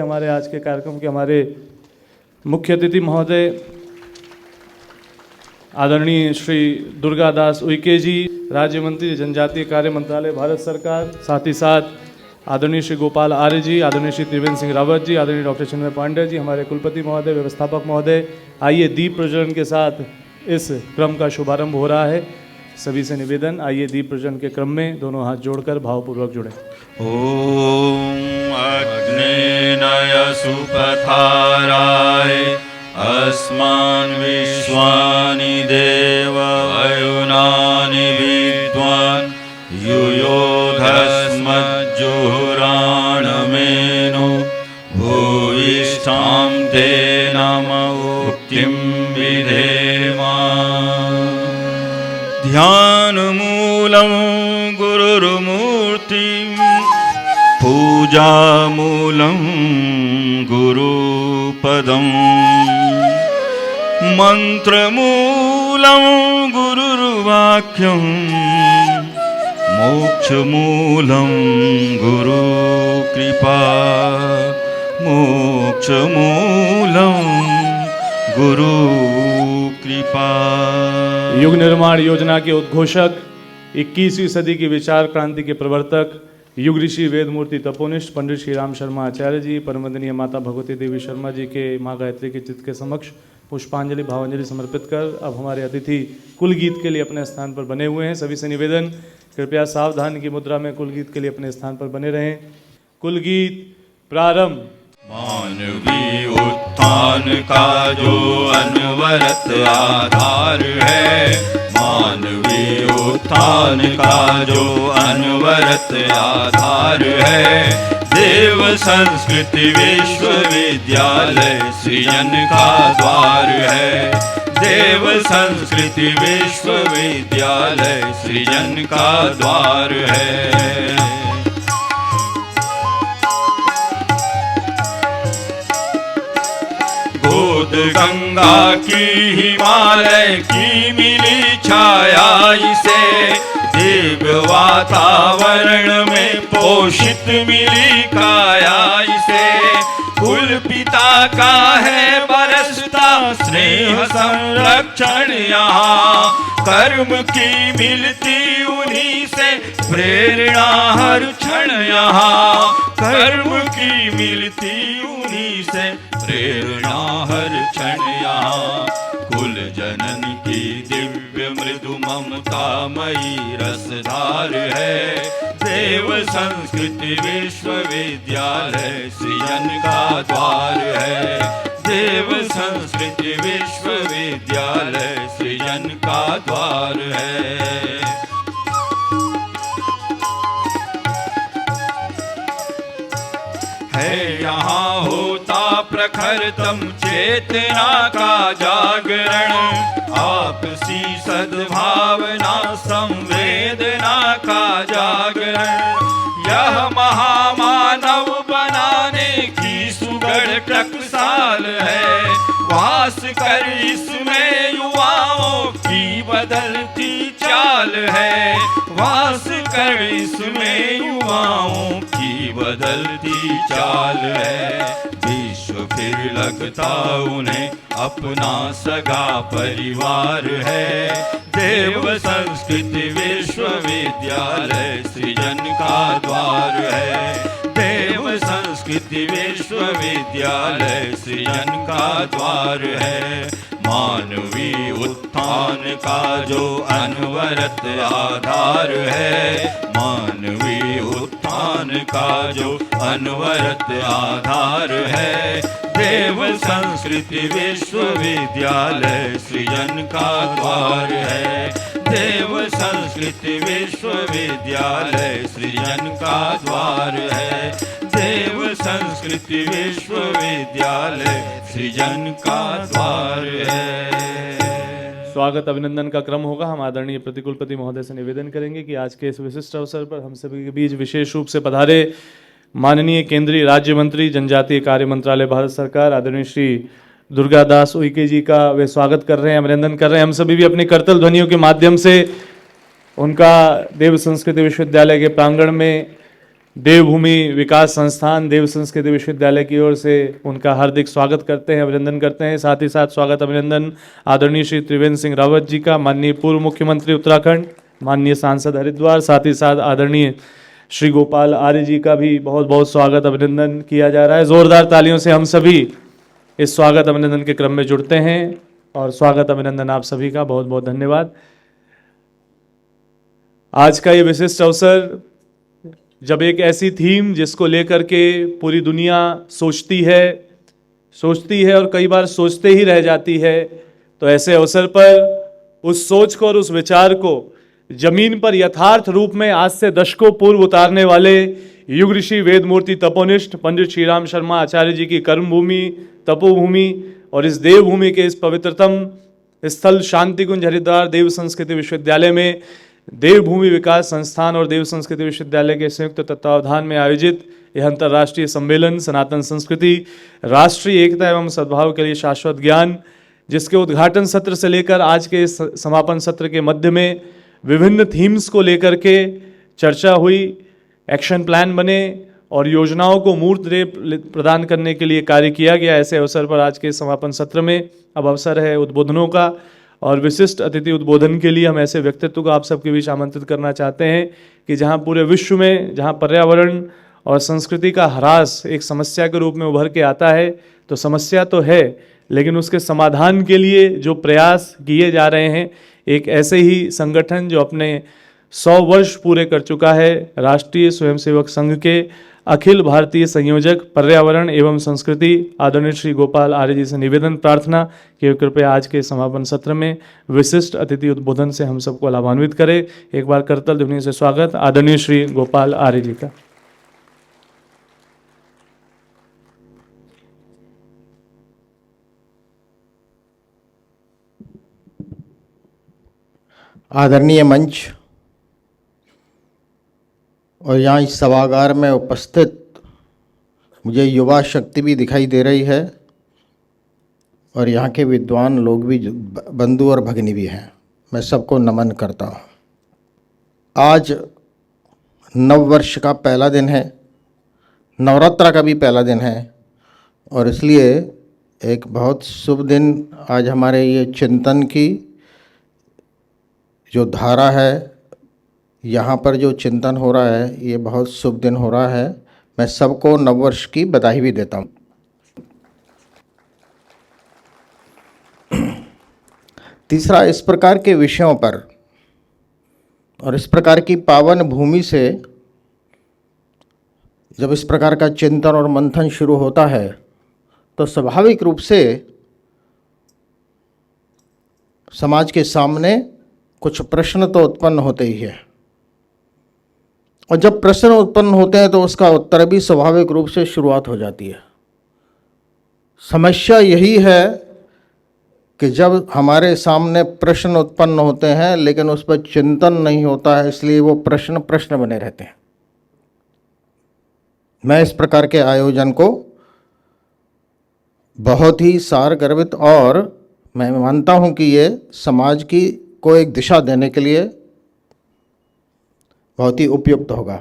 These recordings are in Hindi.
हमारे आज के कार्यक्रम के हमारे मुख्य अतिथि महोदय आदरणीय श्री दुर्गादास उइके जी, राज्य मंत्री जनजातीय कार्य मंत्रालय भारत सरकार, साथ ही साथ आदरणीय श्री गोपाल आर्य जी, आदरणीय श्री त्रिवेंद्र सिंह रावत जी, आदरणीय डॉक्टर चिन्मय पांडे जी, हमारे कुलपति महोदय, व्यवस्थापक महोदय। आइए दीप प्रज्वलन के साथ इस क्रम का शुभारंभ हो रहा है। सभी से निवेदन, आइए दीप प्रज्वलन के क्रम में दोनों हाथ जोड़कर भावपूर्वक जुड़े। ओम अग्नेनय सुपथाराय अस्मान् विश्वानि देव अयुनानि विद्वान् युयोधस्मज्जुहुराणमेनो भूयिष्ठां ते नम उक्तिं विधेमा। ध्यानमूलं गुरुर्मूर्तिं पूजामूलं गुरुपदं मन्त्रमूलं गुरुर्वाक्यं मोक्षमूलं गुरुकृपा मोक्षमूलं गुरुकृपा। युग निर्माण योजना के उद्घोषक, 21वीं सदी की विचार क्रांति के प्रवर्तक, युग ऋषि वेदमूर्ति तपोनिष्ठ पंडित श्री राम शर्मा आचार्य जी, परमवंदनीय माता भगवती देवी शर्मा जी के माँ गायत्री के चित्त के समक्ष पुष्पांजलि भावांजलि समर्पित कर अब हमारे अतिथि कुल गीत के लिए अपने स्थान पर बने हुए हैं। सभी से निवेदन, कृपया सावधान की मुद्रा में कुल गीत के लिए अपने स्थान पर बने रहें। कुल गीत प्रारंभ। मानवीय उत्थान का जो अनवरत आधार है, मानवीय उत्थान का जो अनवरत आधार है, देव संस्कृति विश्वविद्यालय सृजन का द्वार है। देव संस्कृति विश्वविद्यालय सृजन का द्वार है। गोद गंगा की हिमालय की मिली छाया इसे, दिव्य वातावरण में पोषित मिली काया इसे। कुल पिता का है बरसता स्नेह संरक्षण यहाँ, कर्म की मिलती उन्हीं से प्रेरणा हर क्षण यहाँ। कर्म की मिलती उन्हीं से प्रेरणा हर क्षण यहाँ। कुल जनन की दिव्य मृदु ममतामयी रसधार है, देव संस्कृति विश्वविद्यालय सृजन का द्वार है। देव संस्कृति विश्वविद्यालय सृजन का द्वार है। यहाँ होता प्रखरतम चेतना का जागरण, आपसी सद्भावना संवेदना का जागरण। यह महामानव बनाने की सुगढ़ टकसाल है, वास कर इसमें युवाओं की बदलती चाल है। वास कर इसमें युवाओं की बदलती चाल है। विश्व फिर लगता उन्हें अपना सगा परिवार है, देव संस्कृति विश्वविद्यालय सृजन का द्वार है। देव संस्कृति विश्वविद्यालय सृजन का द्वार है। मानवीय उत्थान का जो अनवरत आधार है, मानवीय उत्थान का जो अनवरत आधार है, देव संस्कृति विश्वविद्यालय सृजन का द्वार है। देव संस्कृति विश्वविद्यालय सृजन का द्वार है। देव संस्कृति विश्वविद्यालय सृजन का द्वार है। स्वागत अभिनंदन का क्रम होगा। हम आदरणीय प्रतिकुलपति महोदय से निवेदन करेंगे कि आज के इस विशिष्ट अवसर पर हम सभी के बीच विशेष रूप से पधारे माननीय केंद्रीय राज्य मंत्री जनजातीय कार्य मंत्रालय भारत सरकार आदरणीय श्री दुर्गादास उइके जी का वे स्वागत कर रहे हैं, अभिनंदन कर रहे हैं। हम सभी भी अपनी करतल ध्वनियों के माध्यम से उनका देव संस्कृति विश्वविद्यालय के प्रांगण में देवभूमि विकास संस्थान देव संस्कृति विश्वविद्यालय की ओर से उनका हार्दिक स्वागत करते हैं, अभिनंदन करते हैं। साथ ही साथ स्वागत अभिनंदन आदरणीय श्री त्रिवेंद्र सिंह रावत जी का, माननीय पूर्व मुख्यमंत्री उत्तराखंड, माननीय सांसद हरिद्वार, साथ ही साथ आदरणीय श्री गोपाल आर्य जी का भी बहुत बहुत स्वागत अभिनंदन किया जा रहा है। जोरदार तालियों से हम सभी इस स्वागत अभिनंदन के क्रम में जुड़ते हैं और स्वागत अभिनंदन आप सभी का बहुत बहुत धन्यवाद। आज का ये विशिष्ट अवसर, जब एक ऐसी थीम जिसको लेकर के पूरी दुनिया सोचती है और कई बार सोचते ही रह जाती है, तो ऐसे अवसर पर उस सोच को और उस विचार को जमीन पर यथार्थ रूप में आज से दशकों पूर्व उतारने वाले युग ऋषि वेद मूर्ति तपोनिष्ठ पंडित श्री राम शर्मा आचार्य जी की कर्मभूमि, तपोभूमि और इस देवभूमि के इस पवित्रतम स्थल शांति कुंज हरिद्वार देव संस्कृति विश्वविद्यालय में देवभूमि विकास संस्थान और देव संस्कृति विश्वविद्यालय के संयुक्त तत्वावधान में आयोजित यह अंतर्राष्ट्रीय सम्मेलन सनातन संस्कृति, राष्ट्रीय एकता एवं सद्भाव के लिए शाश्वत ज्ञान, जिसके उद्घाटन सत्र से लेकर आज के समापन सत्र के मध्य में विभिन्न थीम्स को लेकर के चर्चा हुई, एक्शन प्लान बने और योजनाओं को मूर्त रूप प्रदान करने के लिए कार्य किया गया। ऐसे अवसर पर आज के समापन सत्र में अब अवसर है उद्बोधनों का, और विशिष्ट अतिथि उद्बोधन के लिए हम ऐसे व्यक्तित्व को आप सबके बीच आमंत्रित करना चाहते हैं कि जहां पूरे विश्व में जहां पर्यावरण और संस्कृति का ह्रास एक समस्या के रूप में उभर के आता है, तो समस्या तो है, लेकिन उसके समाधान के लिए जो प्रयास किए जा रहे हैं, एक ऐसे ही संगठन जो अपने 100 वर्ष पूरे कर चुका है, राष्ट्रीय स्वयंसेवक संघ के अखिल भारतीय संयोजक पर्यावरण एवं संस्कृति आदरणीय श्री गोपाल आर्य जी से निवेदन प्रार्थना कि कृपया आज के समापन सत्र में विशिष्ट अतिथि उद्बोधन से हम सबको लाभान्वित करें। एक बार करतल ध्वनि से स्वागत आदरणीय श्री गोपाल आर्य जी का। आदरणीय मंच और यहाँ इस सभागार में उपस्थित मुझे युवा शक्ति भी दिखाई दे रही है और यहाँ के विद्वान लोग भी, बंधु और भगिनी भी हैं। मैं सबको नमन करता हूँ। आज नव वर्ष का पहला दिन है, नवरात्रा का भी पहला दिन है और इसलिए एक बहुत शुभ दिन आज हमारे ये चिंतन की जो धारा है, यहाँ पर जो चिंतन हो रहा है, ये बहुत शुभ दिन हो रहा है। मैं सबको नववर्ष की बधाई भी देता हूँ। तीसरा, इस प्रकार के विषयों पर और इस प्रकार की पावन भूमि से जब इस प्रकार का चिंतन और मंथन शुरू होता है, तो स्वाभाविक रूप से समाज के सामने कुछ प्रश्न तो उत्पन्न होते ही है, और जब प्रश्न उत्पन्न होते हैं तो उसका उत्तर भी स्वाभाविक रूप से शुरुआत हो जाती है। समस्या यही है कि जब हमारे सामने प्रश्न उत्पन्न होते हैं लेकिन उस पर चिंतन नहीं होता है, इसलिए वो प्रश्न बने रहते हैं। मैं इस प्रकार के आयोजन को बहुत ही सारगर्भित और मैं मानता हूं कि ये समाज को एक दिशा देने के लिए बहुत ही उपयुक्त होगा।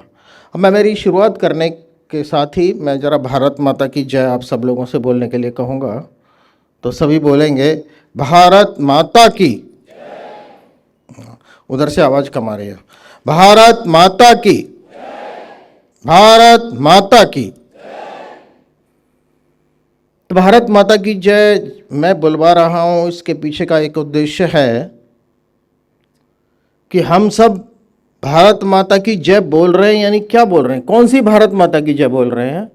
अब मैं मेरी शुरुआत करने के साथ ही मैं ज़रा भारत माता की जय आप सब लोगों से बोलने के लिए कहूँगा, तो सभी बोलेंगे भारत माता की। उधर से आवाज़ कम आ रही है। भारत माता की, भारत माता की। तो भारत माता की जय मैं बुलवा रहा हूँ, इसके पीछे का एक उद्देश्य है कि हम सब भारत माता की जय बोल रहे हैं, यानी क्या बोल रहे हैं? कौन सी भारत माता की जय बोल रहे हैं?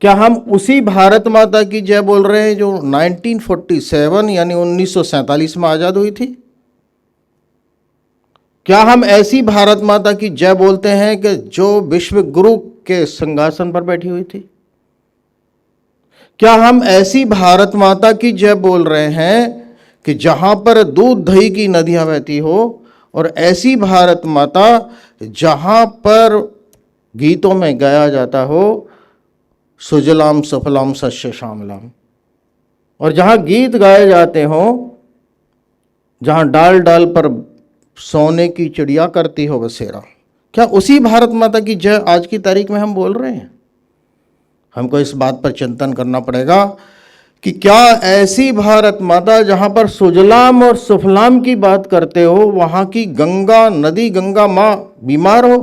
क्या हम उसी भारत माता की जय बोल रहे हैं जो 1947 यानी 1947 में आज़ाद हुई थी? क्या हम ऐसी भारत माता की जय बोलते हैं कि जो विश्व गुरु के सिंहासन पर बैठी हुई थी? क्या हम ऐसी भारत माता की जय बोल रहे हैं कि जहां पर दूध दही की नदियां बहती हो, और ऐसी भारत माता जहां पर गीतों में गाया जाता हो सुजलाम सुफलाम शस्य श्यामलाम, और जहां गीत गाए जाते हो, जहां डाल डाल पर सोने की चिड़िया करती हो बसेरा, क्या उसी भारत माता की जय आज की तारीख में हम बोल रहे हैं? हमको इस बात पर चिंतन करना पड़ेगा कि क्या ऐसी भारत माता जहां पर सुजलाम और सुफलाम की बात करते हो, वहां की गंगा नदी, गंगा मां बीमार हो?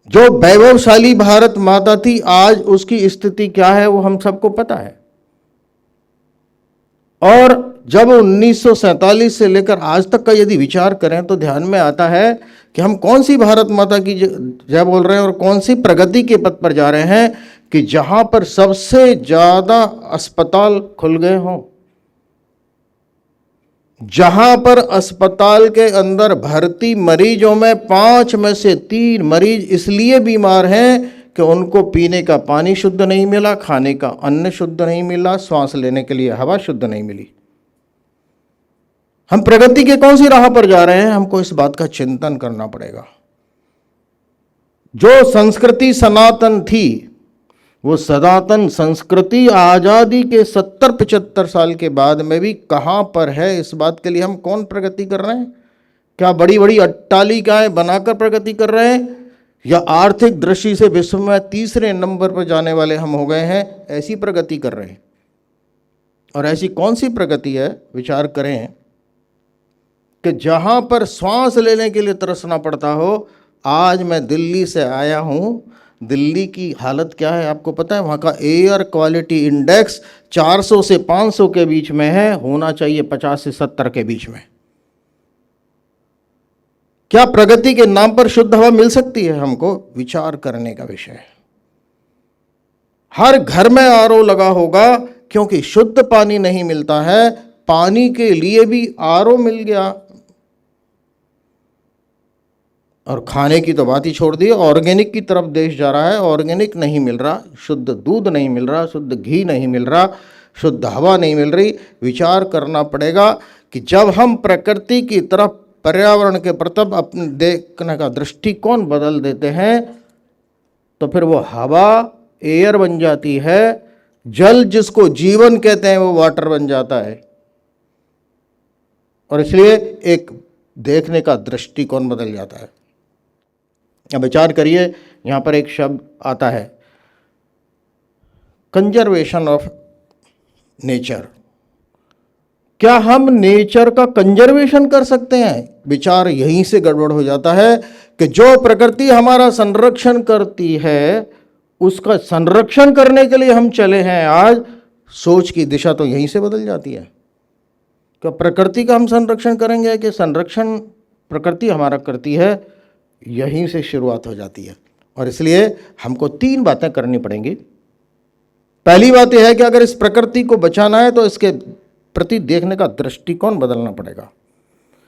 जो वैभवशाली भारत माता थी, आज उसकी स्थिति क्या है वो हम सबको पता है। और जब 1947 से लेकर आज तक का यदि विचार करें तो ध्यान में आता है कि हम कौन सी भारत माता की जय बोल रहे हैं और कौन सी प्रगति के पथ पर जा रहे हैं कि जहां पर सबसे ज्यादा अस्पताल खुल गए हों, जहां पर अस्पताल के अंदर भर्ती मरीजों में 5 में से 3 मरीज इसलिए बीमार हैं कि उनको पीने का पानी शुद्ध नहीं मिला, खाने का अन्न शुद्ध नहीं मिला, श्वास लेने के लिए हवा शुद्ध नहीं मिली। हम प्रगति के कौन सी राह पर जा रहे हैं? हमको इस बात का चिंतन करना पड़ेगा। जो संस्कृति सनातन थी, वो सनातन संस्कृति आजादी के 70-75 साल के बाद में भी कहां पर है, इस बात के लिए हम कौन प्रगति कर रहे हैं? क्या बड़ी बड़ी अट्टालिकाएं बनाकर प्रगति कर रहे हैं, या आर्थिक दृष्टि से विश्व में 3रे नंबर पर जाने वाले हम हो गए हैं, ऐसी प्रगति कर रहे हैं? और ऐसी कौन सी प्रगति है, विचार करें कि जहां पर श्वास लेने के लिए तरसना पड़ता हो। आज मैं दिल्ली से आया हूं, दिल्ली की हालत क्या है आपको पता है? वहां का एयर क्वालिटी इंडेक्स 400 से 500 के बीच में है, होना चाहिए 50 से 70 के बीच में। क्या प्रगति के नाम पर शुद्ध हवा मिल सकती है? हमको विचार करने का विषय है। हर घर में आरओ लगा होगा, क्योंकि शुद्ध पानी नहीं मिलता है। पानी के लिए भी आरओ मिल गया, और खाने की तो बात ही छोड़ दी, ऑर्गेनिक की तरफ देश जा रहा है। ऑर्गेनिक नहीं मिल रहा, शुद्ध दूध नहीं मिल रहा, शुद्ध घी नहीं मिल रहा, शुद्ध हवा नहीं मिल रही। विचार करना पड़ेगा कि जब हम प्रकृति की तरफ, पर्यावरण के प्रति अपने देखने का दृष्टिकोण बदल देते हैं, तो फिर वो हवा एयर बन जाती है, जल जिसको जीवन कहते हैं वो वाटर बन जाता है। और इसलिए एक देखने का दृष्टिकोण बदल जाता है। अब विचार करिए, यहां पर एक शब्द आता है, कंजर्वेशन ऑफ नेचर। क्या हम नेचर का कंजर्वेशन कर सकते हैं? विचार यहीं से गड़बड़ हो जाता है कि जो प्रकृति हमारा संरक्षण करती है, उसका संरक्षण करने के लिए हम चले हैं आज, सोच की दिशा तो यहीं से बदल जाती है। क्या प्रकृति का हम संरक्षण करेंगे कि संरक्षण प्रकृति हमारा करती है? यहीं से शुरुआत हो जाती है। और इसलिए हमको 3 बातें करनी पड़ेंगी। पहली बात यह है कि अगर इस प्रकृति को बचाना है तो इसके प्रति देखने का दृष्टिकोण बदलना पड़ेगा,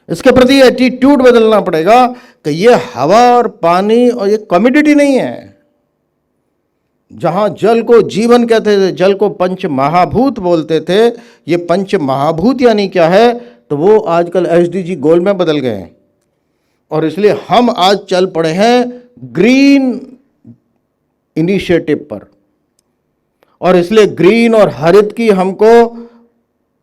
इसके प्रति एटीट्यूड बदलना पड़ेगा कि ये हवा और पानी और ये कमोडिटी नहीं है। जहां जल को जीवन कहते थे, जल को पंच महाभूत बोलते थे, ये पंच महाभूत यानी क्या है, तो वो आजकल एसडीजी गोल में बदल गए हैं। और इसलिए हम आज चल पड़े हैं ग्रीन इनिशिएटिव पर, और इसलिए ग्रीन और हरित की हमको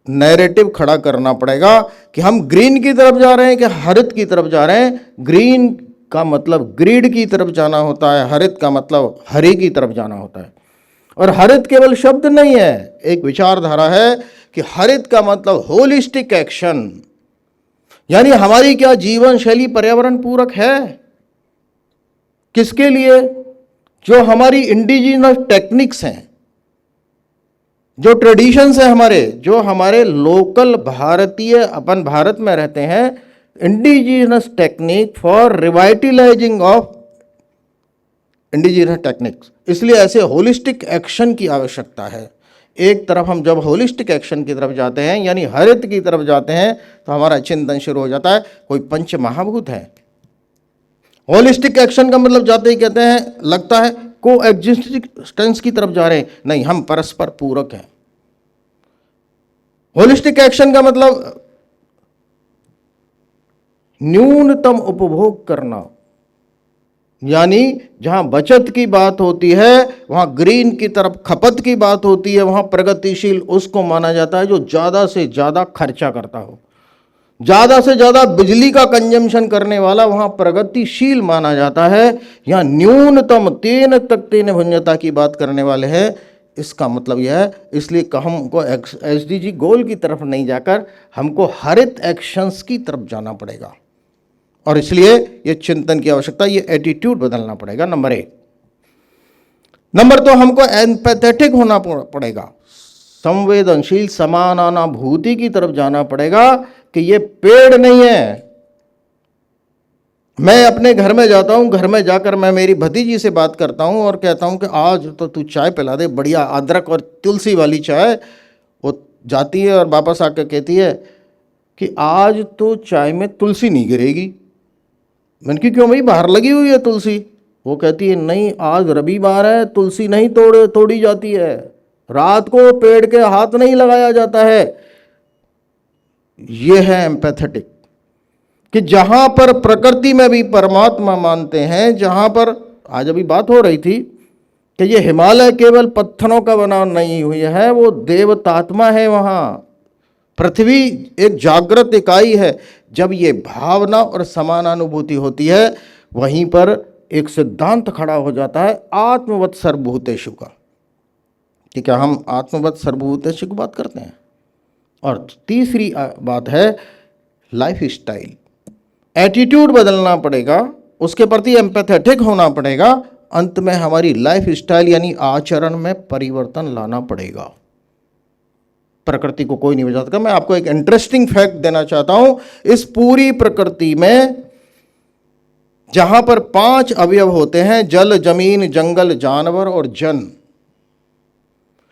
नैरेटिव खड़ा करना पड़ेगा कि हम ग्रीन की तरफ जा रहे हैं कि हरित की तरफ जा रहे हैं। ग्रीन का मतलब ग्रीड की तरफ जाना होता है, हरित का मतलब हरि की तरफ जाना होता है। और हरित केवल शब्द नहीं है, एक विचारधारा है कि हरित का मतलब होलिस्टिक एक्शन, यानी हमारी क्या जीवन शैली पर्यावरण पूरक है? किसके लिए? जो हमारी इंडिजिनस टेक्निक्स हैं, जो ट्रेडिशंस है हमारे, जो हमारे लोकल भारतीय, अपन भारत में रहते हैं, indigenous technique for revitalising of indigenous techniques. इसलिए ऐसे होलिस्टिक एक्शन की आवश्यकता है। एक तरफ हम जब होलिस्टिक एक्शन की तरफ जाते हैं, यानी हरित की तरफ जाते हैं, तो हमारा चिंतन शुरू हो जाता है कोई पंच महाभूत है। होलिस्टिक एक्शन का मतलब जाते ही कहते हैं, लगता है को एग्जिस्टेंस की तरफ जा रहे हैं, नहीं, हम परस्पर पूरक हैं। होलिस्टिक एक्शन का मतलब न्यूनतम उपभोग करना, यानी जहां बचत की बात होती है वहां ग्रीन की तरफ खपत की बात होती है, वहां प्रगतिशील उसको माना जाता है जो ज्यादा से ज्यादा खर्चा करता हो। ज्यादा से ज्यादा बिजली का कंजम्पशन करने वाला वहां प्रगतिशील माना जाता है। यहां न्यूनतम तीन भुंजता की बात करने वाले हैं। इसका मतलब यह है, इसलिए हमको एसडीजी गोल की तरफ नहीं जाकर हमको हरित एक्शंस की तरफ जाना पड़ेगा, और इसलिए यह चिंतन की आवश्यकता, यह एटीट्यूड बदलना पड़ेगा। नंबर 1। नंबर 2, हमको एम्पैथेटिक होना पड़ेगा, संवेदनशील समानानुभूति की तरफ जाना पड़ेगा कि ये पेड़ नहीं है। मैं अपने घर में जाता हूं, घर में जाकर मैं मेरी भतीजी से बात करता हूं और कहता हूं कि आज तो तू चाय पिला दे, बढ़िया अदरक और तुलसी वाली चाय। वो जाती है और वापस आकर कहती है कि आज तो चाय में तुलसी नहीं गिरेगी। मैंने कहा क्यों भाई, बाहर लगी हुई है तुलसी। वो कहती है नहीं, आज रविवार है, तुलसी नहीं तोड़ी जाती है, रात को पेड़ के हाथ नहीं लगाया जाता है। यह है एम्पैथेटिक, कि जहां पर प्रकृति में भी परमात्मा मानते हैं, जहां पर आज अभी बात हो रही थी कि ये हिमालय केवल पत्थरों का बना नहीं हुई है, वो देवतात्मा है। वहां पृथ्वी एक जागृत इकाई है। जब ये भावना और समानानुभूति होती है, वहीं पर एक सिद्धांत खड़ा हो जाता है आत्मवत् सर्वभूतेषु का, कि क्या हम आत्मवत् सर्वभूतेषु की बात करते हैं। और तीसरी बात है लाइफ स्टाइल, एटीट्यूड बदलना पड़ेगा, उसके प्रति एम्पैथेटिक होना पड़ेगा। अंत में हमारी लाइफ स्टाइल यानी आचरण में परिवर्तन लाना पड़ेगा। प्रकृति को कोई नहीं बचा सकता। मैं आपको एक इंटरेस्टिंग फैक्ट देना चाहता हूं। इस पूरी प्रकृति में जहां पर 5 अवयव होते हैं, जल, जमीन, जंगल, जानवर और जन,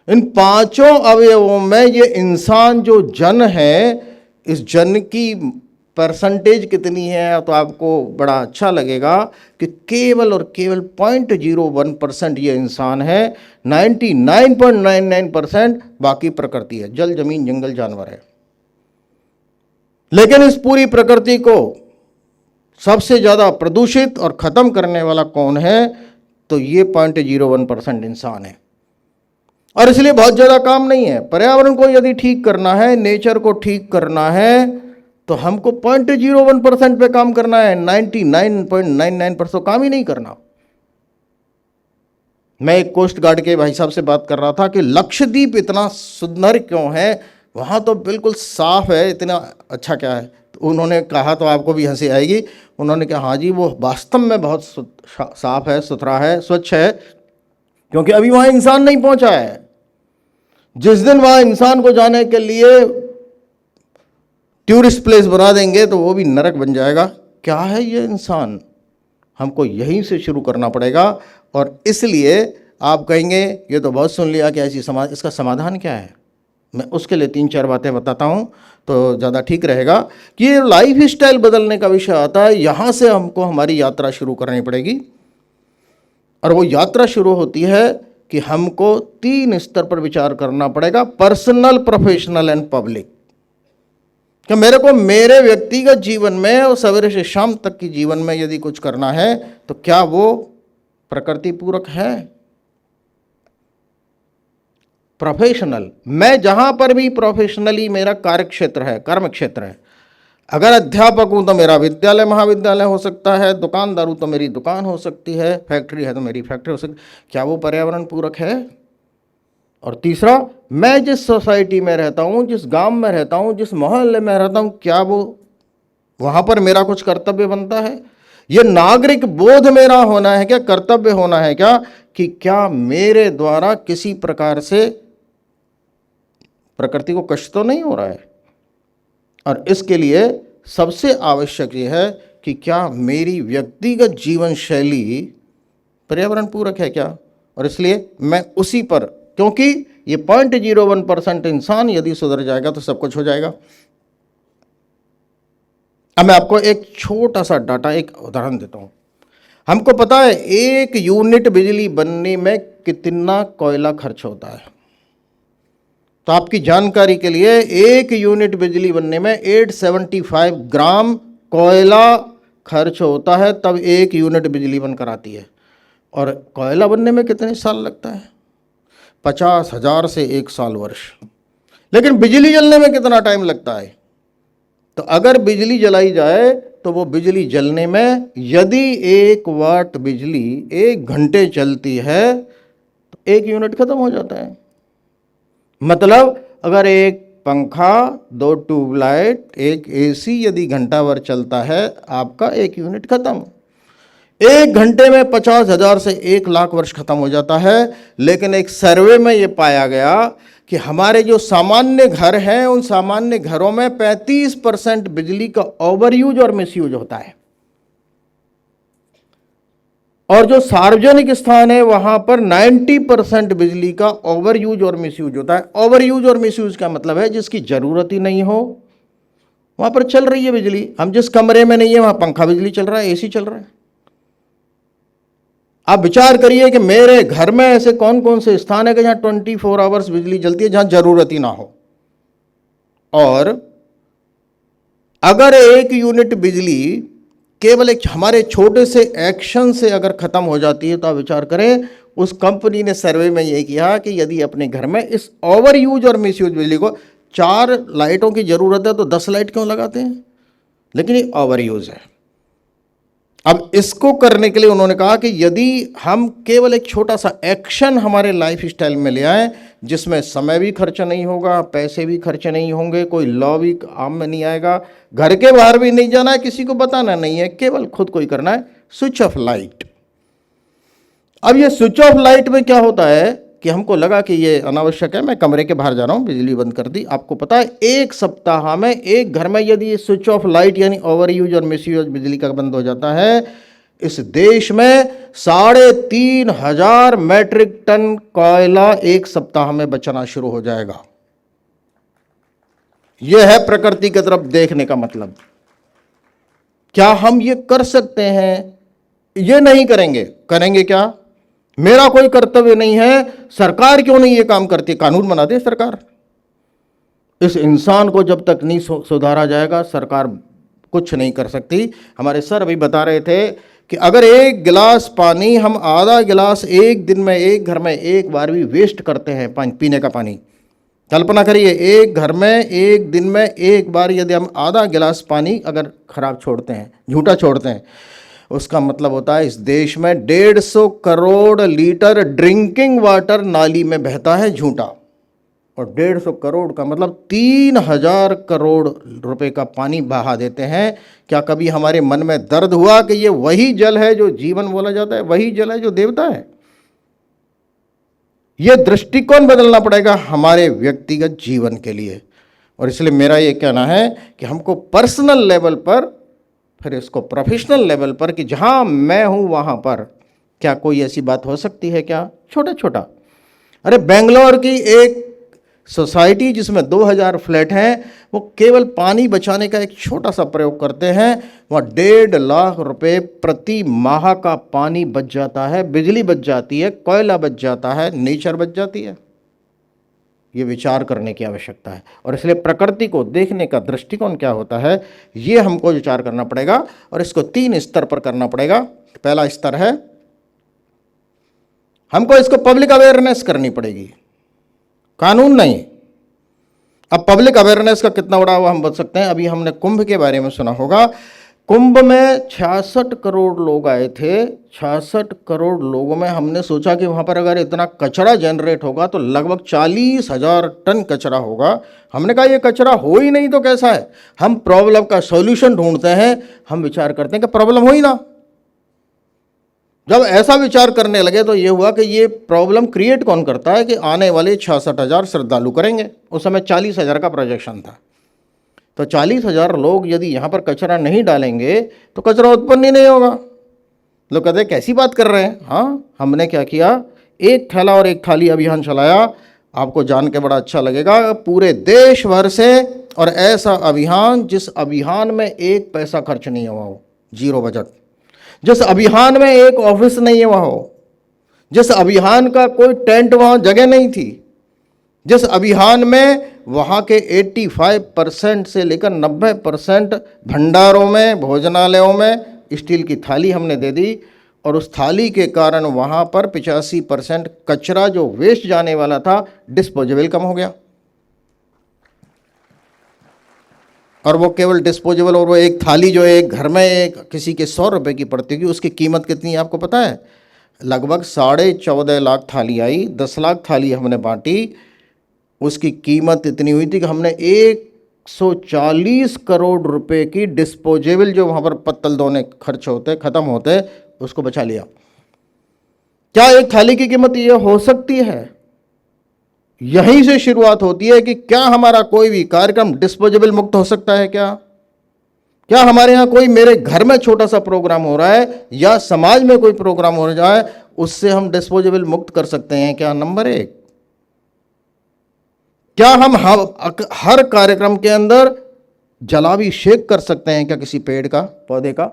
इन 5 अवयवों में ये इंसान जो जन है, इस जन की परसेंटेज कितनी है तो आपको बड़ा अच्छा लगेगा कि केवल और केवल 0.01% ये इंसान है। 99.99% बाकी प्रकृति है, जल, जमीन, जंगल, जानवर है। लेकिन इस पूरी प्रकृति को सबसे ज्यादा प्रदूषित और खत्म करने वाला कौन है, तो ये 0.01% इंसान है। और इसलिए बहुत ज्यादा काम नहीं है। पर्यावरण को यदि ठीक करना है, नेचर को ठीक करना है, तो हमको 0.01% पे काम करना है, 99.99% काम ही नहीं करना। मैं एक कोस्ट गार्ड के भाई साहब से बात कर रहा था कि लक्षद्वीप इतना सुंदर क्यों है, वहां तो बिल्कुल साफ है, इतना अच्छा क्या है। तो उन्होंने कहा, तो आपको भी हंसी आएगी, उन्होंने कहा हाँ जी, वो वास्तव में बहुत साफ है, सुथरा है, स्वच्छ है, क्योंकि अभी वहां इंसान नहीं पहुंचा है। जिस दिन वहां इंसान को जाने के लिए टूरिस्ट प्लेस बना देंगे तो वो भी नरक बन जाएगा। क्या है ये इंसान, हमको यहीं से शुरू करना पड़ेगा। और इसलिए आप कहेंगे ये तो बहुत सुन लिया कि ऐसी इसका समाधान क्या है। मैं उसके लिए 3-4 बातें बताता हूँ तो ज़्यादा ठीक रहेगा। कि ये लाइफ स्टाइल बदलने का विषय आता है, यहाँ से हमको हमारी यात्रा शुरू करनी पड़ेगी। और वो यात्रा शुरू होती है कि हमको 3 स्तर पर विचार करना पड़ेगा, पर्सनल, प्रोफेशनल एंड पब्लिक। कि मेरे को मेरे व्यक्तिगत जीवन में और सवेरे से शाम तक की जीवन में यदि कुछ करना है तो क्या वो प्रकृति पूरक है। प्रोफेशनल, मैं जहां पर भी प्रोफेशनली मेरा कार्य क्षेत्र है, कर्म क्षेत्र है। अगर अध्यापक हूं तो मेरा विद्यालय महाविद्यालय हो सकता है, दुकानदार हूं तो मेरी दुकान हो सकती है, फैक्ट्री है तो मेरी फैक्ट्री हो सकती है। क्या वो पर्यावरण पूरक है। और तीसरा, मैं जिस सोसाइटी में रहता हूँ, जिस गांव में रहता हूँ, जिस मोहल्ले में रहता हूँ, क्या वो वहाँ पर मेरा कुछ कर्तव्य बनता है। ये नागरिक बोध मेरा होना है क्या, कर्तव्य होना है क्या, कि क्या मेरे द्वारा किसी प्रकार से प्रकृति को कष्ट तो नहीं हो रहा है। और इसके लिए सबसे आवश्यक ये है कि क्या मेरी व्यक्तिगत जीवन शैली पर्यावरण पूरक है क्या। और इसलिए मैं उसी पर, क्योंकि ये 0.01% इंसान यदि सुधर जाएगा तो सब कुछ हो जाएगा। अब मैं आपको एक छोटा सा डाटा, एक उदाहरण देता हूं। हमको पता है 1 यूनिट बिजली बनने में कितना कोयला खर्च होता है। तो आपकी जानकारी के लिए 1 यूनिट बिजली बनने में 875 ग्राम कोयला खर्च होता है, तब 1 यूनिट बिजली बनकर आती है। और कोयला बनने में कितने साल लगता है, 50,000 से 1 साल वर्ष। लेकिन बिजली जलने में कितना टाइम लगता है, तो अगर बिजली जलाई जाए तो वो बिजली जलने में यदि 1 वाट बिजली 1 घंटे चलती है तो 1 यूनिट खत्म हो जाता है। मतलब अगर एक पंखा, 2 ट्यूबलाइट, एक एसी यदि घंटा भर चलता है, आपका 1 यूनिट खत्म। 1 घंटे में 50,000 से 1 लाख वर्ष खत्म हो जाता है। लेकिन एक सर्वे में यह पाया गया कि हमारे जो सामान्य घर हैं, उन सामान्य घरों में 35% बिजली का ओवर यूज और मिस यूज होता है, और जो सार्वजनिक स्थान है वहां पर 90% बिजली का ओवर यूज और मिस यूज होता है। ओवर यूज और मिस यूज का मतलब है जिसकी जरूरत ही नहीं हो वहां पर चल रही है बिजली। हम जिस कमरे में नहीं है वहां पंखा बिजली चल रहा है, एसी चल रहा है। आप विचार करिए कि मेरे घर में ऐसे कौन कौन से स्थान है कि जहां 24 आवर्स बिजली चलती है, जहां जरूरत ही ना हो। और अगर 1 यूनिट बिजली केवल एक हमारे छोटे से एक्शन से अगर खत्म हो जाती है तो आप विचार करें, उस कंपनी ने सर्वे में यह किया कि यदि अपने घर में इस ओवर यूज और मिस यूज बिजली को 4 लाइटों की जरूरत है तो 10 लाइट क्यों लगाते हैं, लेकिन ये ओवर यूज है। अब इसको करने के लिए उन्होंने कहा कि यदि हम केवल एक छोटा सा एक्शन हमारे लाइफ स्टाइल में ले आए, जिसमें समय भी खर्च नहीं होगा, पैसे भी खर्च नहीं होंगे, कोई लॉ भी काम में नहीं आएगा, घर के बाहर भी नहीं जाना है, किसी को बताना नहीं है, केवल खुद को ही करना है, स्विच ऑफ लाइट। अब ये स्विच ऑफ लाइट में क्या होता है कि हमको लगा कि ये अनावश्यक है, मैं कमरे के बाहर जा रहा हूं, बिजली बंद कर दी। आपको पता है 1 सप्ताह में एक घर में यदि ये स्विच ऑफ लाइट यानी ओवर यूज और मिस यूज बिजली का बंद हो जाता है, इस देश में 3,500 मैट्रिक टन कोयला 1 सप्ताह में बचना शुरू हो जाएगा। यह है प्रकृति की तरफ देखने का मतलब। क्या हम ये कर सकते हैं? ये नहीं करेंगे। करेंगे क्या? मेरा कोई कर्तव्य नहीं है। सरकार क्यों नहीं ये काम करती? कानून बना दे सरकार। इस इंसान को जब तक नहीं सुधारा जाएगा सरकार कुछ नहीं कर सकती। हमारे सर अभी बता रहे थे कि अगर 1 गिलास पानी हम आधा गिलास एक दिन में एक घर में एक बार भी वेस्ट करते हैं, पानी पीने का पानी, कल्पना करिए एक घर में एक दिन में एक बार यदि हम आधा गिलास पानी अगर खराब छोड़ते हैं, झूठा छोड़ते हैं, उसका मतलब होता है इस देश में 150 करोड़ लीटर ड्रिंकिंग वाटर नाली में बहता है झूठा। और 150 करोड़ का मतलब 3,000 करोड़ रुपए का पानी बहा देते हैं। क्या कभी हमारे मन में दर्द हुआ कि ये वही जल है जो जीवन बोला जाता है, वही जल है जो देवता है? ये दृष्टिकोण बदलना पड़ेगा हमारे व्यक्तिगत जीवन के लिए। और इसलिए मेरा ये कहना है कि हमको पर्सनल लेवल पर, फिर इसको प्रोफेशनल लेवल पर, कि जहां मैं हूं वहां पर क्या कोई ऐसी बात हो सकती है क्या? छोटा छोटा, अरे बेंगलोर की एक सोसाइटी जिसमें 2,000 फ्लैट हैं, वो केवल पानी बचाने का एक छोटा सा प्रयोग करते हैं, वहाँ 1.5 लाख रुपए प्रति माह का पानी बच जाता है, बिजली बच जाती है, कोयला बच जाता है, नेचर बच जाती है। ये विचार करने की आवश्यकता है। और इसलिए प्रकृति को देखने का दृष्टिकोण क्या होता है, ये हमको विचार करना पड़ेगा। और इसको 3 स्तर पर करना पड़ेगा। पहला स्तर है हमको इसको पब्लिक अवेयरनेस करनी पड़ेगी, कानून नहीं। अब पब्लिक अवेयरनेस का कितना बड़ा हुआ हम बच सकते हैं। अभी हमने कुंभ के बारे में सुना होगा। कुंभ में 66 करोड़ लोग आए थे। 66 करोड़ लोगों में हमने सोचा कि वहाँ पर अगर इतना कचरा जनरेट होगा तो लगभग 40,000 टन कचरा होगा। हमने कहा ये कचरा हो ही नहीं तो कैसा है। हम प्रॉब्लम का सॉल्यूशन ढूंढते हैं, हम विचार करते हैं कि प्रॉब्लम हो ही ना। जब ऐसा विचार करने लगे तो ये हुआ कि ये प्रॉब्लम क्रिएट कौन करता है कि आने वाले 66,000 श्रद्धालु करेंगे। उस समय 40,000 का प्रोजेक्शन था। तो 40,000 लोग यदि यहाँ पर कचरा नहीं डालेंगे तो कचरा उत्पन्न ही नहीं होगा। लोग कहते हैं कैसी बात कर रहे हैं। हाँ, हमने क्या किया, 1 थैला और 1 थाली अभियान चलाया। आपको जान के बड़ा अच्छा लगेगा, पूरे देश भर से। और ऐसा अभियान जिस अभियान में 1 पैसा खर्च नहीं हुआ हो, 0 बजट, जिस अभियान में 1 ऑफिस नहीं हुआ हो, जिस अभियान का कोई टेंट वहाँ जगह नहीं थी, जिस अभियान में वहाँ के 85% से लेकर 90% भंडारों में, भोजनालयों में स्टील की थाली हमने दे दी। और उस थाली के कारण वहाँ पर 85% कचरा जो वेस्ट जाने वाला था डिस्पोजेबल कम हो गया। और वो केवल डिस्पोजेबल, और वो एक थाली जो है एक घर में एक किसी के 100 रुपये की पड़ती होगी, उसकी कीमत कितनी है आपको पता है? लगभग 14.5 लाख थाली आई, 10 लाख थाली हमने बांटी, उसकी कीमत इतनी हुई थी कि हमने 140 करोड़ रुपए की डिस्पोजेबल जो वहाँ पर पत्तल धोने खर्च होते ख़त्म होते उसको बचा लिया। क्या एक थाली की कीमत ये हो सकती है? यहीं से शुरुआत होती है कि क्या हमारा कोई भी कार्यक्रम डिस्पोजेबल मुक्त हो सकता है? क्या हमारे यहाँ कोई, मेरे घर में छोटा सा प्रोग्राम हो रहा है या समाज में कोई प्रोग्राम हो जाए, उससे हम डिस्पोजेबल मुक्त कर सकते हैं क्या? नंबर एक, क्या हम हर कार्यक्रम के अंदर जलाभिषेक कर सकते हैं क्या किसी पेड़ का, पौधे का?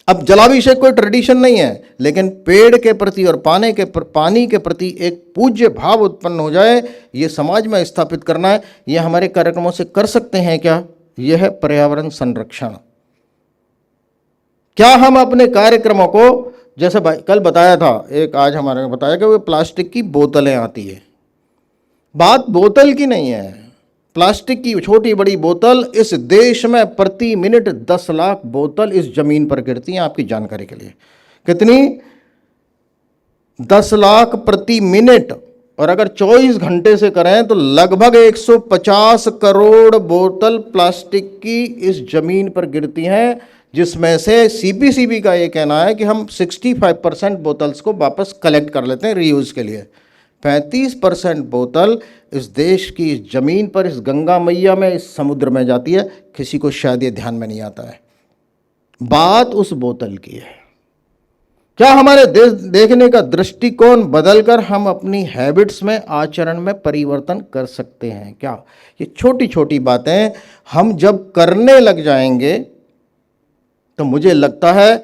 अब जलाभिषेक कोई ट्रेडिशन नहीं है, लेकिन पेड़ के प्रति और पानी के प्रति एक पूज्य भाव उत्पन्न हो जाए, ये समाज में स्थापित करना है, ये हमारे कार्यक्रमों से कर सकते हैं क्या? यह है पर्यावरण संरक्षण। क्या हम अपने कार्यक्रमों को, जैसे कल बताया था, एक आज हमारे ने बताया कि वो प्लास्टिक की बोतलें आती है, बात बोतल की नहीं है, प्लास्टिक की छोटी बड़ी बोतल, इस देश में प्रति मिनट 10 लाख बोतल इस जमीन पर गिरती हैं। आपकी जानकारी के लिए, कितनी? 10 लाख प्रति मिनट, और अगर 24 घंटे से करें तो लगभग 150 करोड़ बोतल प्लास्टिक की इस जमीन पर गिरती हैं, जिसमें से सीपीसीबी का ये कहना है कि हम 65% बोतल्स को वापस कलेक्ट कर लेते हैं रीयूज के लिए। 35% बोतल इस देश की इस जमीन पर, इस गंगा मैया में, इस समुद्र में जाती है। किसी को शायद ये ध्यान में नहीं आता है। बात उस बोतल की है। क्या हमारे देखने का दृष्टिकोण बदलकर हम अपनी हैबिट्स में, आचरण में परिवर्तन कर सकते हैं क्या? ये छोटी छोटी बातें हम जब करने लग जाएंगे तो मुझे लगता है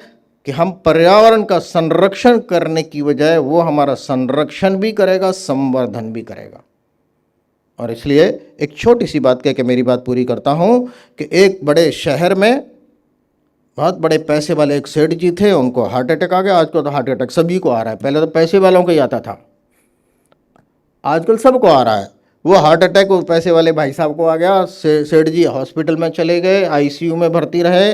कि हम पर्यावरण का संरक्षण करने की बजाय वो हमारा संरक्षण भी करेगा, संवर्धन भी करेगा। और इसलिए एक छोटी सी बात कह के मेरी बात पूरी करता हूं कि एक बड़े शहर में बहुत बड़े पैसे वाले एक सेठ जी थे, उनको हार्ट अटैक आ गया। आजकल तो हार्ट अटैक सभी को आ रहा है, पहले तो पैसे वालों को ही आता था, आजकल सबको आ रहा है। वो हार्ट अटैक वो पैसे वाले भाई साहब को आ गया। सेठ जी हॉस्पिटल में चले गए, आईसीयू में भर्ती रहे।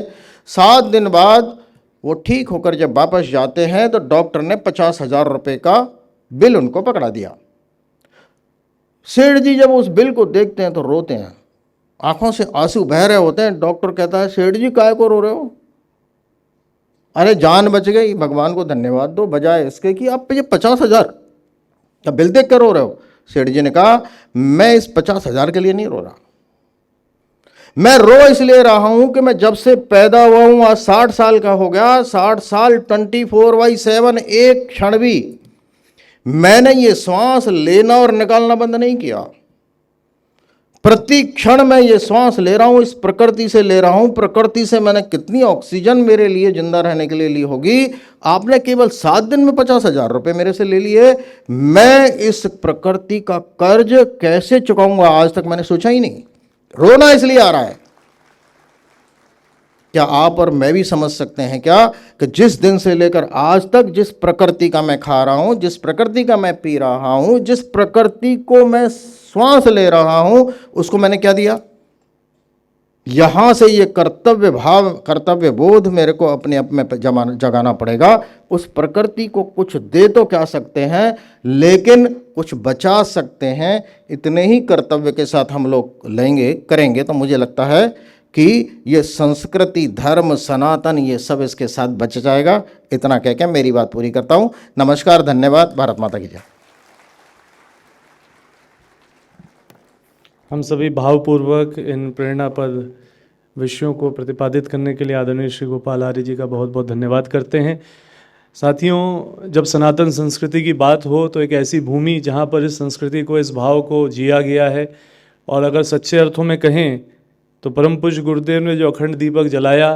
7 दिन बाद वो ठीक होकर जब वापस जाते हैं तो डॉक्टर ने 50,000 रुपये का बिल उनको पकड़ा दिया। सेठ जी जब उस बिल को देखते हैं तो रोते हैं, आंखों से आंसू बह रहे होते हैं। डॉक्टर कहता है, सेठ जी काहे को रो रहे हो? अरे जान बच गई, भगवान को धन्यवाद दो, बजाय इसके कि आप ये 50,000 का बिल देख कर रो रहे हो। सेठ जी ने कहा, मैं इस 50,000 के लिए नहीं रो रहा, मैं रो इसलिए रहा हूं कि मैं जब से पैदा हुआ हूं, आज 60 साल का हो गया, 60 साल 24/7 एक क्षण भी मैंने ये श्वास लेना और निकालना बंद नहीं किया। प्रति क्षण मैं ये श्वास ले रहा हूं, इस प्रकृति से ले रहा हूं। प्रकृति से मैंने कितनी ऑक्सीजन मेरे लिए जिंदा रहने के लिए ली होगी। आपने केवल 7 दिन में 50,000 रुपये मेरे से ले लिए। मैं इस प्रकृति का कर्ज कैसे चुकाऊंगा, आज तक मैंने सोचा ही नहीं। रोना इसलिए आ रहा है। क्या आप और मैं भी समझ सकते हैं क्या कि जिस दिन से लेकर आज तक जिस प्रकृति का मैं खा रहा हूं, जिस प्रकृति का मैं पी रहा हूं, जिस प्रकृति को मैं श्वास ले रहा हूं, उसको मैंने क्या दिया? यहां से ये कर्तव्य भाव, कर्तव्य बोध मेरे को अपने आप में जगाना पड़ेगा। उस प्रकृति को कुछ दे तो क्या सकते हैं, लेकिन कुछ बचा सकते हैं। इतने ही कर्तव्य के साथ हम लोग करेंगे तो मुझे लगता है कि ये संस्कृति, धर्म, सनातन, ये सब इसके साथ बच जाएगा। इतना कह के मेरी बात पूरी करता हूं। नमस्कार, धन्यवाद, भारत माता की जय। हम सभी भावपूर्वक इन प्रेरणापद विषयों को प्रतिपादित करने के लिए आदरणीय श्री गोपाल आर्य जी का बहुत बहुत धन्यवाद करते हैं। साथियों, जब सनातन संस्कृति की बात हो तो एक ऐसी भूमि जहाँ पर इस संस्कृति को, इस भाव को जिया गया है। और अगर सच्चे अर्थों में कहें तो परम पूज्य गुरुदेव ने जो अखंड दीपक जलाया,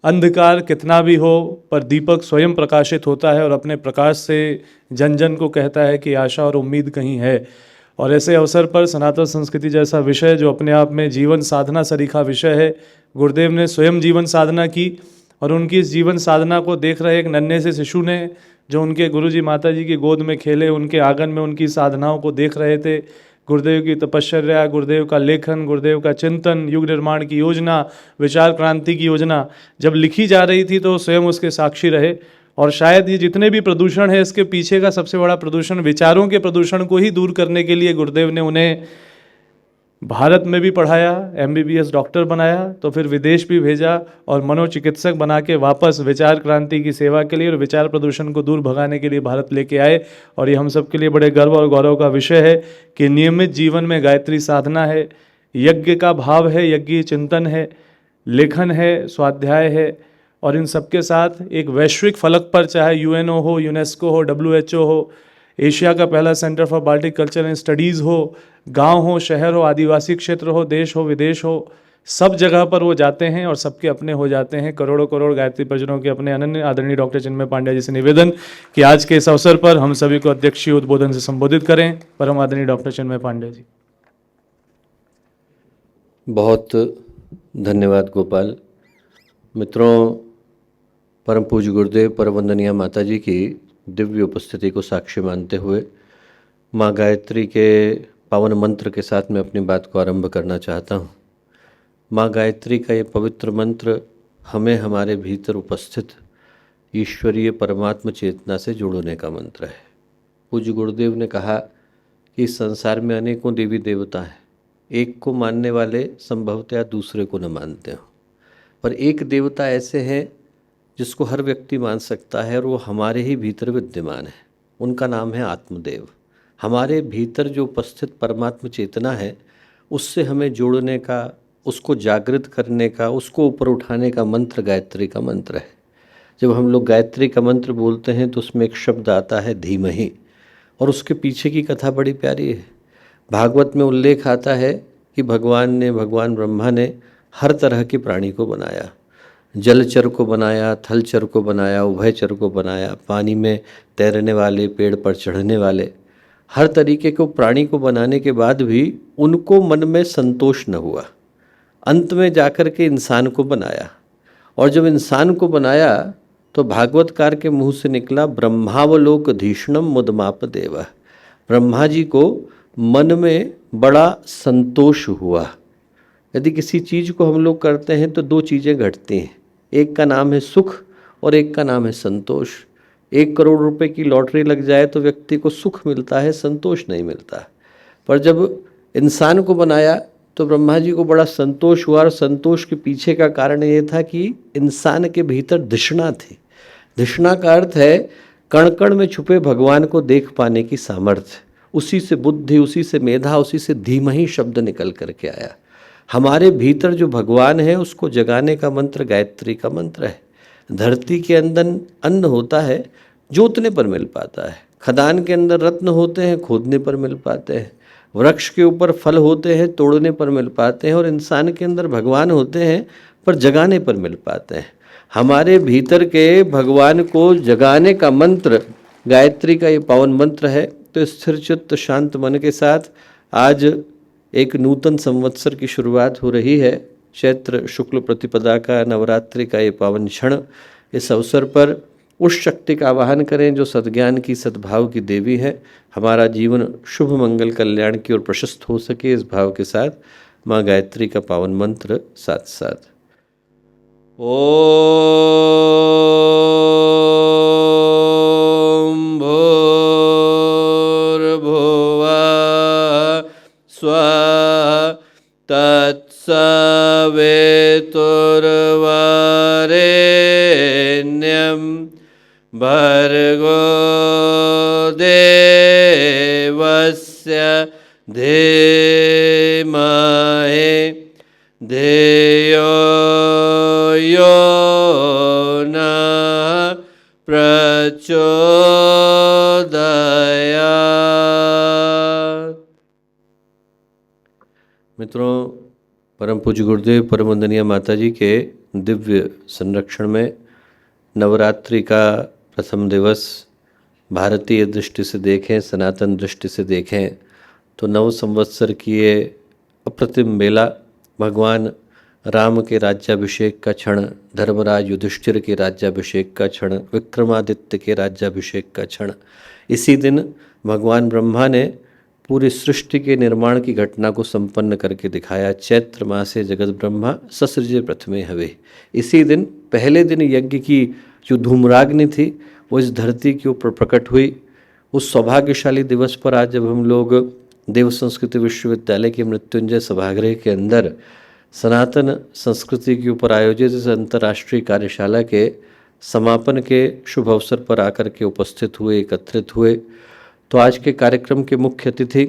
अंधकार कितना भी हो पर दीपक स्वयं प्रकाशित होता है और अपने प्रकाश से जन जन को कहता है कि आशा और उम्मीद कहीं है। और ऐसे अवसर पर सनातन संस्कृति जैसा विषय जो अपने आप में जीवन साधना सरीखा विषय है, गुरुदेव ने स्वयं जीवन साधना की और उनकी इस जीवन साधना को देख रहे एक नन्हे से शिशु ने, जो उनके गुरुजी माताजी की गोद में खेले, उनके आंगन में उनकी साधनाओं को देख रहे थे, गुरुदेव की तपश्चर्या, गुरुदेव का लेखन, गुरुदेव का चिंतन, युग निर्माण की योजना, विचार क्रांति की योजना जब लिखी जा रही थी तो स्वयं उसके साक्षी रहे। और शायद ये जितने भी प्रदूषण है इसके पीछे का सबसे बड़ा प्रदूषण, विचारों के प्रदूषण को ही दूर करने के लिए गुरुदेव ने उन्हें भारत में भी पढ़ाया, MBBS डॉक्टर बनाया, तो फिर विदेश भी भेजा और मनोचिकित्सक बना के वापस विचार क्रांति की सेवा के लिए और विचार प्रदूषण को दूर भगाने के लिए भारत लेके आए। और ये हम सब के लिए बड़े गर्व और गौरव का विषय है कि नियमित जीवन में गायत्री साधना है, यज्ञ का भाव है, यज्ञ चिंतन है, लेखन है, स्वाध्याय है, और इन सबके साथ एक वैश्विक फलक पर, चाहे UNO हो, यूनेस्को हो, WHO हो, एशिया का पहला centre for Baltic culture and studies हो, गांव हो, शहर हो, आदिवासी क्षेत्र हो, देश हो, विदेश हो, सब जगह पर वो जाते हैं और सबके अपने हो जाते हैं। करोड़ों करोड़ गायत्री परिजनों के अपने। अनन्य आदरणीय डॉक्टर चिन्मय पांड्या जी से निवेदन कि आज के इस अवसर पर हम सभी को अध्यक्षीय उद्बोधन से संबोधित करें। परम आदरणीय डॉक्टर चिन्मय पांड्या जी। बहुत धन्यवाद गोपाल। मित्रों, परम पूज्य गुरुदेव परम वंदनीय माता जी की दिव्य उपस्थिति को साक्षी मानते हुए माँ गायत्री के पावन मंत्र के साथ मैं अपनी बात को आरंभ करना चाहता हूँ। माँ गायत्री का ये पवित्र मंत्र हमें हमारे भीतर उपस्थित ईश्वरीय परमात्म चेतना से जोड़ने का मंत्र है। पूज्य गुरुदेव ने कहा कि इस संसार में अनेकों देवी देवता हैं, एक को मानने वाले संभवतः दूसरे को न मानते हो, पर एक देवता ऐसे हैं जिसको हर व्यक्ति मान सकता है और वो हमारे ही भीतर विद्यमान है। उनका नाम है आत्मदेव। हमारे भीतर जो उपस्थित परमात्म चेतना है उससे हमें जोड़ने का, उसको जागृत करने का, उसको ऊपर उठाने का मंत्र गायत्री का मंत्र है। जब हम लोग गायत्री का मंत्र बोलते हैं तो उसमें एक शब्द आता है धीमहि, और उसके पीछे की कथा बड़ी प्यारी है। भागवत में उल्लेख आता है कि भगवान ब्रह्मा ने हर तरह के प्राणी को बनाया, जलचर को बनाया, थलचर को बनाया, उभयचर को बनाया, पानी में तैरने वाले, पेड़ पर चढ़ने वाले, हर तरीके को प्राणी को बनाने के बाद भी उनको मन में संतोष न हुआ। अंत में जाकर के इंसान को बनाया, और जब इंसान को बनाया तो भागवतकार के मुंह से निकला ब्रह्मावलोक धीष्णम मुदमाप देव। ब्रह्मा जी को मन में बड़ा संतोष हुआ। यदि किसी चीज़ को हम लोग करते हैं तो दो चीज़ें घटती हैं, एक का नाम है सुख और एक का नाम है संतोष। 1 करोड़ रुपए की लॉटरी लग जाए तो व्यक्ति को सुख मिलता है, संतोष नहीं मिलता। पर जब इंसान को बनाया तो ब्रह्मा जी को बड़ा संतोष हुआ, और संतोष के पीछे का कारण ये था कि इंसान के भीतर धिषणा थी। धिषणा का अर्थ है कण कण में छुपे भगवान को देख पाने की सामर्थ्य। उसी से बुद्धि, उसी से मेधा, उसी से धीमहि शब्द निकल करके आया। हमारे भीतर जो भगवान है उसको जगाने का मंत्र गायत्री का मंत्र है। धरती के अंदर अन्न होता है, जोतने पर मिल पाता है। खदान के अंदर रत्न होते हैं, खोदने पर मिल पाते हैं। वृक्ष के ऊपर फल होते हैं, तोड़ने पर मिल पाते हैं। और इंसान के अंदर भगवान होते हैं पर जगाने पर मिल पाते हैं। हमारे भीतर के भगवान को जगाने का मंत्र गायत्री का ये पावन मंत्र है। तो स्थिर चित्त शांत मन के साथ आज एक नूतन संवत्सर की शुरुआत हो रही है। चैत्र शुक्ल प्रतिपदा का नवरात्रि का ये पावन क्षण। इस अवसर पर उस शक्ति का आवाहन करें जो सद्ज्ञान की, सद्भाव की देवी है। हमारा जीवन शुभ मंगल कल्याण की ओर प्रशस्त हो सके, इस भाव के साथ माँ गायत्री का पावन मंत्र साथ साथ ओम भूर्भुवः स्वः तत्सवितुर्वरेण्यं भर्गो देवस्य धीमहि धियो यो नः प्रचोदयात्। मित्रों, परम पूज्य गुरुदेव परम वंदनीय माता जी के दिव्य संरक्षण में नवरात्रि का प्रथम दिवस भारतीय दृष्टि से देखें, सनातन दृष्टि से देखें तो नव संवत्सर की ये अप्रतिम मेला, भगवान राम के राज्याभिषेक का क्षण, धर्मराज युधिष्ठिर के राज्याभिषेक का क्षण, विक्रमादित्य के राज्याभिषेक का क्षण। इसी दिन भगवान ब्रह्मा ने पूरी सृष्टि के निर्माण की घटना को संपन्न करके दिखाया। चैत्र मासे जगत ब्रह्मा ससृजे प्रथमे हवे। इसी दिन पहले दिन यज्ञ की जो धूम्राग्नि थी वो इस धरती के ऊपर प्रकट हुई। उस सौभाग्यशाली दिवस पर आज जब हम लोग देव संस्कृति विश्वविद्यालय के मृत्युंजय सभागृह के अंदर सनातन संस्कृति के ऊपर आयोजित इस अंतर्राष्ट्रीय कार्यशाला के समापन के शुभ अवसर पर आकर के उपस्थित हुए, एकत्रित हुए, तो आज के कार्यक्रम के मुख्य अतिथि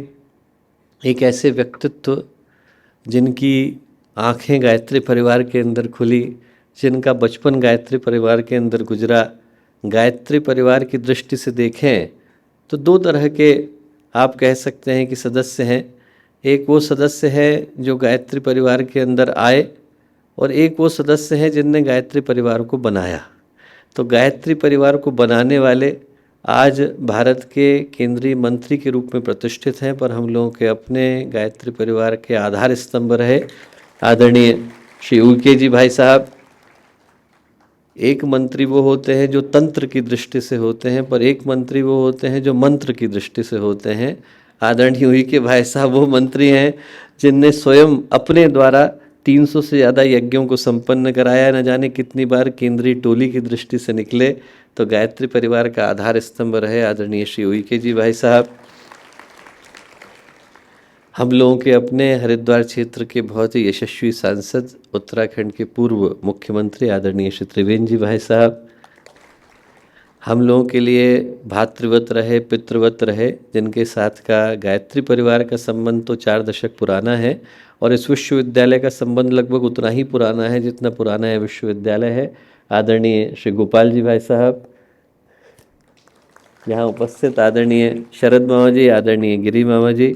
एक ऐसे व्यक्तित्व जिनकी आंखें गायत्री परिवार के अंदर खुली, जिनका बचपन गायत्री परिवार के अंदर गुजरा। गायत्री परिवार की दृष्टि से देखें तो दो तरह के आप कह सकते हैं कि सदस्य हैं। एक वो सदस्य है जो गायत्री परिवार के अंदर आए और एक वो सदस्य हैं जिनने गायत्री परिवार को बनाया। तो गायत्री परिवार को बनाने वाले आज भारत के केंद्रीय मंत्री के रूप में प्रतिष्ठित हैं, पर हम लोगों के अपने गायत्री परिवार के आधार स्तंभ रहे आदरणीय श्री उइके जी भाई साहब। एक मंत्री वो होते हैं जो तंत्र की दृष्टि से होते हैं, पर एक मंत्री वो होते हैं जो मंत्र की दृष्टि से होते हैं। आदरणीय उइके भाई साहब वो मंत्री हैं जिनने स्वयं अपने द्वारा 300 से ज़्यादा यज्ञों को संपन्न कराया। न जाने कितनी बार केंद्रीय टोली की दृष्टि से निकले। तो गायत्री परिवार का आधार स्तंभ रहे आदरणीय श्री उइके जी भाई साहब। हम लोगों के अपने हरिद्वार क्षेत्र के बहुत ही यशस्वी सांसद, उत्तराखंड के पूर्व मुख्यमंत्री आदरणीय श्री त्रिवेंद्र जी भाई साहब। हम लोगों के लिए भातृवत रहे, पितृवत रहे, जिनके साथ का गायत्री परिवार का संबंध तो 4 दशक पुराना है और इस विश्वविद्यालय का संबंध लगभग उतना ही पुराना है जितना पुराना है विश्वविद्यालय है। आदरणीय श्री गोपाल जी भाई साहब, यहाँ उपस्थित आदरणीय शरद मामा जी, आदरणीय गिरी मामा जी,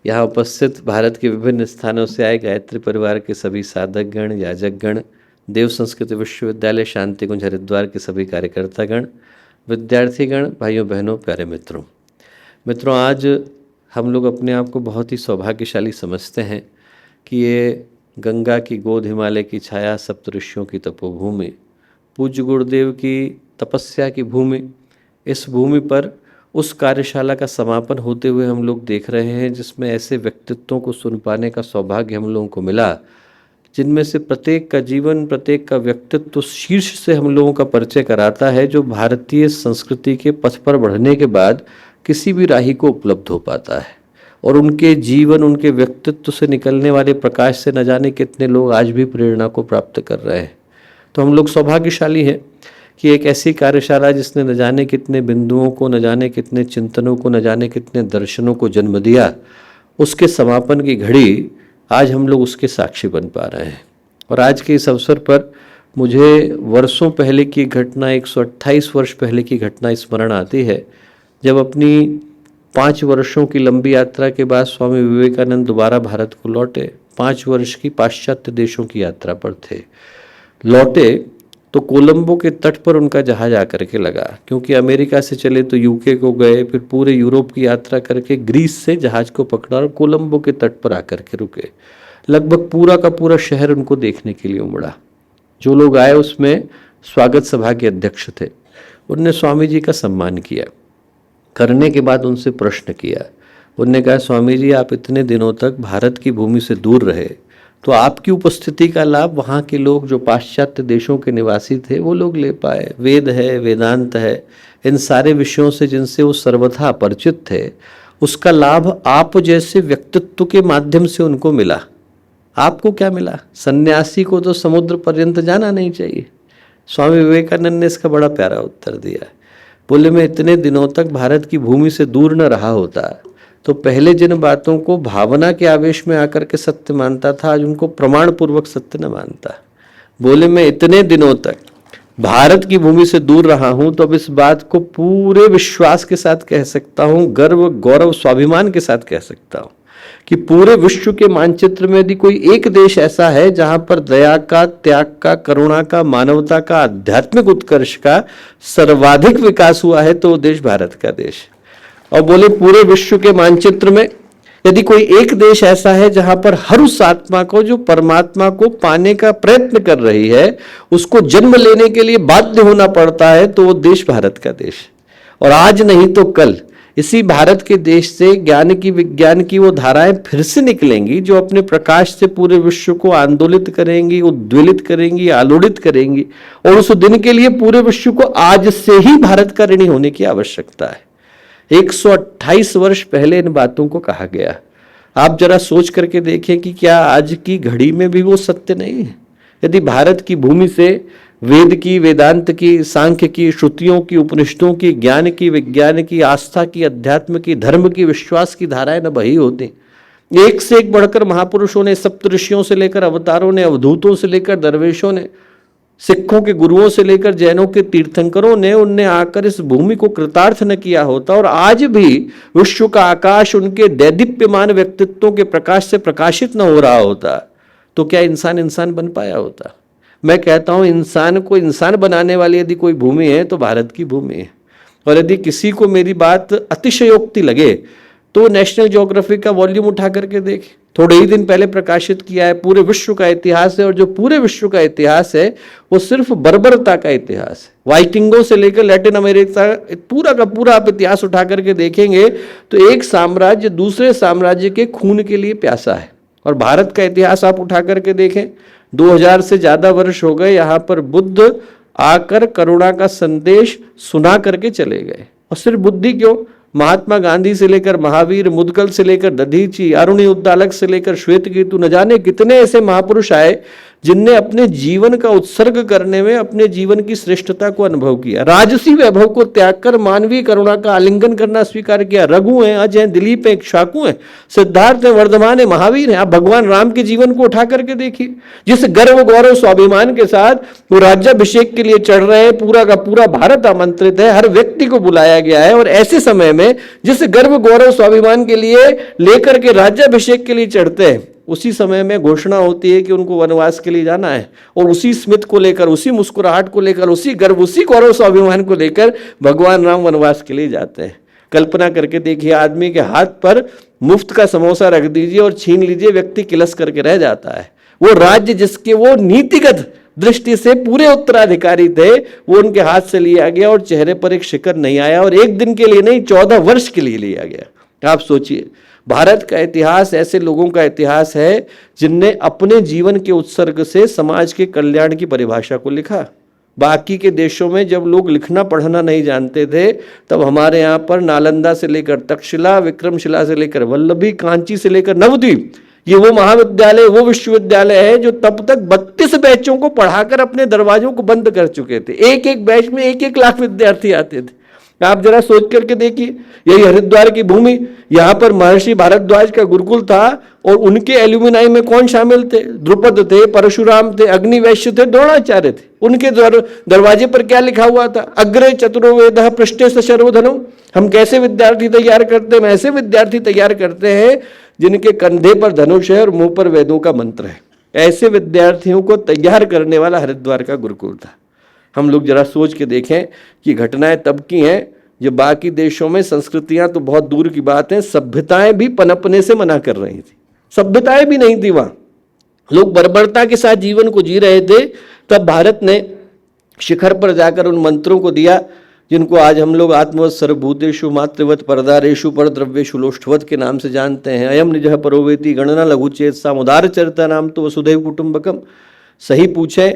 यहाँ उपस्थित भारत के विभिन्न स्थानों से आए गायत्री परिवार के सभी साधकगण, याजकगण, देव संस्कृति विश्वविद्यालय शांतिकुंज हरिद्वार के सभी कार्यकर्तागण, विद्यार्थीगण, भाइयों बहनों, प्यारे मित्रों, आज हम लोग अपने आप को बहुत ही सौभाग्यशाली समझते हैं कि ये गंगा की गोद, हिमालय की छाया, सप्तऋषियों की तपोभूमि, पूज्य गुरुदेव की तपस्या की भूमि, इस भूमि पर उस कार्यशाला का समापन होते हुए हम लोग देख रहे हैं जिसमें ऐसे व्यक्तित्वों को सुन पाने का सौभाग्य हम लोगों को मिला जिनमें से प्रत्येक का जीवन, प्रत्येक का व्यक्तित्व शीर्ष से हम लोगों का परिचय कराता है, जो भारतीय संस्कृति के पथ पर बढ़ने के बाद किसी भी राही को उपलब्ध हो पाता है। और उनके जीवन, उनके व्यक्तित्व से निकलने वाले प्रकाश से न जाने कितने लोग आज भी प्रेरणा को प्राप्त कर रहे हैं। तो हम लोग सौभाग्यशाली हैं कि एक ऐसी कार्यशाला जिसने न जाने कितने बिंदुओं को, न जाने कितने चिंतनों को, न जाने कितने दर्शनों को जन्म दिया, उसके समापन की घड़ी आज हम लोग उसके साक्षी बन पा रहे हैं। और आज के इस अवसर पर मुझे वर्षों पहले की घटना, 128 वर्ष पहले की घटना स्मरण आती है, जब अपनी 5 वर्षों की लंबी यात्रा के बाद स्वामी विवेकानंद दोबारा भारत को लौटे। 5 वर्ष की पाश्चात्य देशों की यात्रा पर थे। लौटे तो कोलंबो के तट पर उनका जहाज आकर के लगा, क्योंकि अमेरिका से चले तो यूके को गए, फिर पूरे यूरोप की यात्रा करके ग्रीस से जहाज को पकड़ा और कोलंबो के तट पर आकर के रुके। लगभग पूरा का पूरा शहर उनको देखने के लिए उमड़ा। जो लोग आए उसमें स्वागत सभा के अध्यक्ष थे। उनने स्वामी जी का सम्मान किया। करने के बाद उनसे प्रश्न किया। उनने कहा, स्वामी जी आप इतने दिनों तक भारत की भूमि से दूर रहे, तो आपकी उपस्थिति का लाभ वहाँ के लोग जो पाश्चात्य देशों के निवासी थे वो लोग ले पाए। वेद है, वेदांत है, इन सारे विषयों से जिनसे वो सर्वथा अपरिचित थे, उसका लाभ आप जैसे व्यक्तित्व के माध्यम से उनको मिला। आपको क्या मिला? सन्यासी को तो समुद्र पर्यंत जाना नहीं चाहिए। स्वामी विवेकानंद ने इसका बड़ा प्यारा उत्तर दिया। बोले, मैं इतने दिनों तक भारत की भूमि से दूर न रहा होता तो पहले जिन बातों को भावना के आवेश में आकर के सत्य मानता था, आज उनको प्रमाण पूर्वक सत्य न मानता। बोले, मैं इतने दिनों तक भारत की भूमि से दूर रहा हूं तो अब इस बात को पूरे विश्वास के साथ कह सकता हूं, गर्व, गौरव, स्वाभिमान के साथ कह सकता हूं कि पूरे विश्व के मानचित्र में यदि कोई एक देश ऐसा है जहां पर दया का, त्याग का, करुणा का, मानवता का, आध्यात्मिक उत्कर्ष का सर्वाधिक विकास हुआ है तो वो देश भारत का देश। और बोले, पूरे विश्व के मानचित्र में यदि कोई एक देश ऐसा है जहां पर हर उस आत्मा को जो परमात्मा को पाने का प्रयत्न कर रही है, उसको जन्म लेने के लिए बाध्य होना पड़ता है, तो वो देश भारत का देश। और आज नहीं तो कल इसी भारत के देश से ज्ञान की विज्ञान की वो धाराएं फिर से निकलेंगी जो अपने प्रकाश से पूरे विश्व को आंदोलित करेंगी, उद्वेलित करेंगी, आलोड़ित करेंगी। और उस दिन के लिए पूरे विश्व को आज से ही भारत का ऋणी होने की आवश्यकता है। 128 वर्ष पहले इन बातों को कहा गया। आप जरा सोच करके देखें कि क्या आज की घड़ी में भी वो सत्य नहीं है? यदि भारत की भूमि से वेद की, वेदांत की, सांख्य की, श्रुतियों की, उपनिषदों की, ज्ञान की, विज्ञान की, आस्था की, अध्यात्म की, धर्म की, विश्वास की धाराएं न बही होती, एक से एक बढ़कर महापुरुषों ने, सप्तऋषियों से लेकर अवतारों ने, अवधूतों से लेकर दरवेशों ने, सिखों के गुरुओं से लेकर जैनों के तीर्थंकरों ने, उनने आकर इस भूमि को कृतार्थ न किया होता और आज भी विश्व का आकाश उनके दैदीप्यमान व्यक्तित्वों के प्रकाश से प्रकाशित न हो रहा होता, तो क्या इंसान इंसान बन पाया होता? मैं कहता हूं इंसान को इंसान बनाने वाली यदि कोई भूमि है तो भारत की भूमि है। और यदि किसी को मेरी बात अतिशयोक्ति लगे तो नेशनल ज्योग्राफिक का वॉल्यूम उठा करके देखे, थोड़े ही दिन पहले प्रकाशित किया है। पूरे विश्व का इतिहास है और जो पूरे विश्व का इतिहास है वो सिर्फ बर्बरता का इतिहास है। वाइकिंगों से लेकर लैटिन अमेरिका पूरा का पूरा आप इतिहास उठा करके देखेंगे तो एक साम्राज्य दूसरे साम्राज्य के खून के लिए प्यासा है। और भारत का इतिहास आप उठा करके देखें, 2000 से ज्यादा वर्ष हो गए यहाँ पर बुद्ध आकर करुणा का संदेश सुना करके चले गए। और सिर्फ बुद्धि क्यों, महात्मा गांधी से लेकर महावीर, मुदगल से लेकर दधीची, अरुणी उद्दालक से लेकर श्वेतकेतु, न जाने कितने ऐसे महापुरुष आए जिनने अपने जीवन का उत्सर्ग करने में अपने जीवन की श्रेष्ठता को अनुभव किया। राजसी वैभव को त्याग कर मानवीय करुणा का आलिंगन करना स्वीकार किया। रघु हैं, अजय हैं, दिलीप हैं, इक्ष्वाकु हैं, सिद्धार्थ हैं, वर्धमान हैं, महावीर हैं। आप भगवान राम के जीवन को उठा करके देखिए, जिस गर्व गौरव स्वाभिमान के साथ वो राज्याभिषेक के लिए चढ़ रहे हैं। पूरा का पूरा भारत आमंत्रित है, हर व्यक्ति को बुलाया गया है। और ऐसे समय में जिस गर्व गौरव स्वाभिमान के लिए लेकर के राज्याभिषेक के लिए चढ़ते हैं, उसी समय में घोषणा होती है कि उनको वनवास के लिए जाना है। और उसी स्मित को लेकर, उसी मुस्कुराहट को लेकर, उसी गर्व, उसी गौरव स्वाभिमान को लेकर भगवान राम वनवास के लिए जाते हैं। कल्पना करके देखिए, आदमी के हाथ पर मुफ्त का समोसा रख दीजिए और छीन लीजिए, व्यक्ति किलस करके रह जाता है। वो राज्य जिसके वो नीतिगत दृष्टि से पूरे उत्तराधिकारी थे, वो उनके हाथ से लिया गया और चेहरे पर एक शिकर नहीं आया। और एक दिन के लिए नहीं, 14 वर्ष के लिए लिया गया। आप सोचिए, भारत का इतिहास ऐसे लोगों का इतिहास है जिनने अपने जीवन के उत्सर्ग से समाज के कल्याण की परिभाषा को लिखा। बाकी के देशों में जब लोग लिखना पढ़ना नहीं जानते थे, तब हमारे यहाँ पर नालंदा से लेकर तक्षशिला, विक्रमशिला से लेकर वल्लभी, कांची से लेकर नवद्वीप, ये वो महाविद्यालय, वो विश्वविद्यालय है जो तब तक 32 बैचों को पढ़ाकर अपने दरवाजों को बंद कर चुके थे। एक एक बैच में 1-1 लाख विद्यार्थी आते थे। आप जरा सोच करके देखिए, यही हरिद्वार की भूमि, यहाँ पर महर्षि भारद्वाज का गुरुकुल था। और उनके एल्यूमिनाई में कौन शामिल थे? द्रुपद थे, परशुराम थे, अग्निवैश्य थे, द्रोणाचार्य थे। उनके दरवाजे पर क्या लिखा हुआ था? अग्रे चतुरो वेदः पृष्ठे स सर्वधनम्। हम कैसे विद्यार्थी तैयार करते हैं? ऐसे विद्यार्थी तैयार करते हैं जिनके कंधे पर धनुष है और मुंह पर वेदों का मंत्र है। ऐसे विद्यार्थियों को तैयार करने वाला हरिद्वार का गुरुकुल था। हम लोग जरा सोच के देखें कि घटनाएं तब की हैं जब बाकी देशों में संस्कृतियां तो बहुत दूर की बात है, सभ्यताएं भी पनपने से मना कर रही थी। सभ्यताएं भी नहीं थी वहां, लोग बर्बरता के साथ जीवन को जी रहे थे। तब भारत ने शिखर पर जाकर उन मंत्रों को दिया जिनको आज हम लोग आत्मवत् सर्वभूतेषु मातृवत् परदारेषु परद्रव्येषु लोष्ठवत् के नाम से जानते हैं। अयम निजः परोवेति गणना लघुचेत साम उदार चरिता नाम तो वसुधैव कुटुंबकम। सही पूछे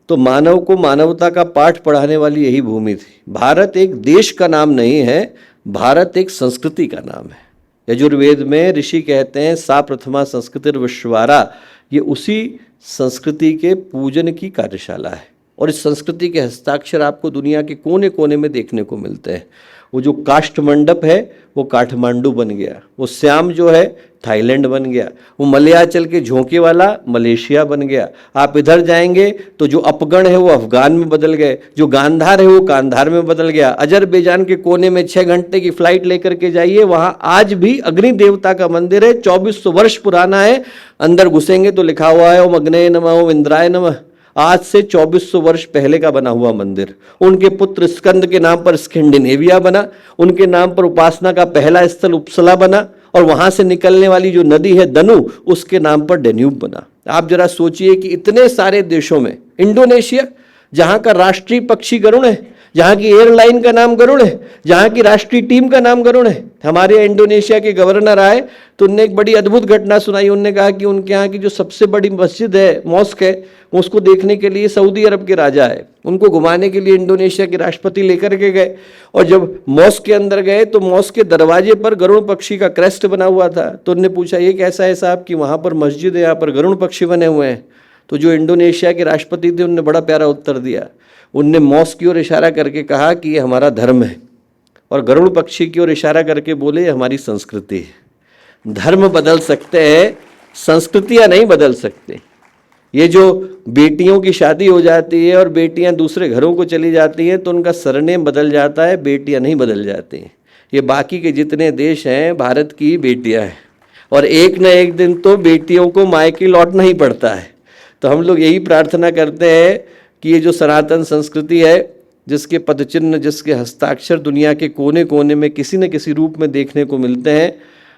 तो मानव को मानवता का पाठ पढ़ाने वाली यही भूमि थी। भारत एक देश का नाम नहीं है, भारत एक संस्कृति का नाम है। यजुर्वेद में ऋषि कहते हैं सा प्रथमा संस्कृतिर विश्वारा, ये उसी संस्कृति के पूजन की कार्यशाला है। और इस संस्कृति के हस्ताक्षर आपको दुनिया के कोने कोने में देखने को मिलते हैं। वो जो काष्ठ मंडप है वो काठमांडू बन गया, वो श्याम जो है थाईलैंड बन गया, वो मलयाचल के झोंके वाला मलेशिया बन गया। आप इधर जाएंगे तो जो अपगण है वो अफगान में बदल गए, जो गांधार है वो कांधार में बदल गया। अजरबैजान के कोने में 6 घंटे की फ्लाइट लेकर के जाइए, वहां आज भी अग्नि देवता का मंदिर है, 2400 वर्ष पुराना है। अंदर घुसेंगे तो लिखा हुआ है ओम अग्नेय नमः, ओम इंद्राय नमः। आज से 2400 वर्ष पहले का बना हुआ मंदिर। उनके पुत्र स्कंद के नाम पर स्कैंडिनेविया बना, उनके नाम पर उपासना का पहला स्थल उपसला बना, और वहां से निकलने वाली जो नदी है दनु, उसके नाम पर डेन्यूब बना। आप जरा सोचिए कि इतने सारे देशों में, इंडोनेशिया जहां का राष्ट्रीय पक्षी गरुड़ है, जहाँ की एयरलाइन का नाम गरुड़ है, जहाँ की राष्ट्रीय टीम का नाम गरुड़ है। हमारे इंडोनेशिया के गवर्नर आए तो उनने एक बड़ी अद्भुत घटना सुनाई। उन्होंने कहा कि उनके यहाँ की जो सबसे बड़ी मस्जिद है, मॉस्क है, उसको देखने के लिए सऊदी अरब के राजा है, उनको घुमाने के लिए इंडोनेशिया के राष्ट्रपति लेकर के गए। और जब मॉस्क के अंदर गए तो मॉस्क के दरवाजे पर गरुड़ पक्षी का क्रेस्ट बना हुआ था। तो उन्होंने पूछा, ये कैसा है साहब कि वहाँ पर मस्जिद है, यहाँ पर गरुड़ पक्षी बने हुए हैं? तो जो इंडोनेशिया के राष्ट्रपति थे उनने बड़ा प्यारा उत्तर दिया। उनने मॉस्क की ओर इशारा करके कहा कि ये हमारा धर्म है, और गरुड़ पक्षी की ओर इशारा करके बोले ये हमारी संस्कृति है। धर्म बदल सकते हैं, संस्कृतियाँ नहीं बदल सकते। ये जो बेटियों की शादी हो जाती है और बेटियां दूसरे घरों को चली जाती हैं तो उनका सरनेम बदल जाता है, बेटियां नहीं बदल जाती हैं। ये बाकी के जितने देश हैं, भारत की बेटियां हैं, और एक न एक दिन तो बेटियों को मायके लौटना ही पड़ता है। तो हम लोग यही प्रार्थना करते हैं कि ये जो सनातन संस्कृति है, जिसके पदचिन्ह, जिसके हस्ताक्षर दुनिया के कोने कोने में किसी न किसी रूप में देखने को मिलते हैं,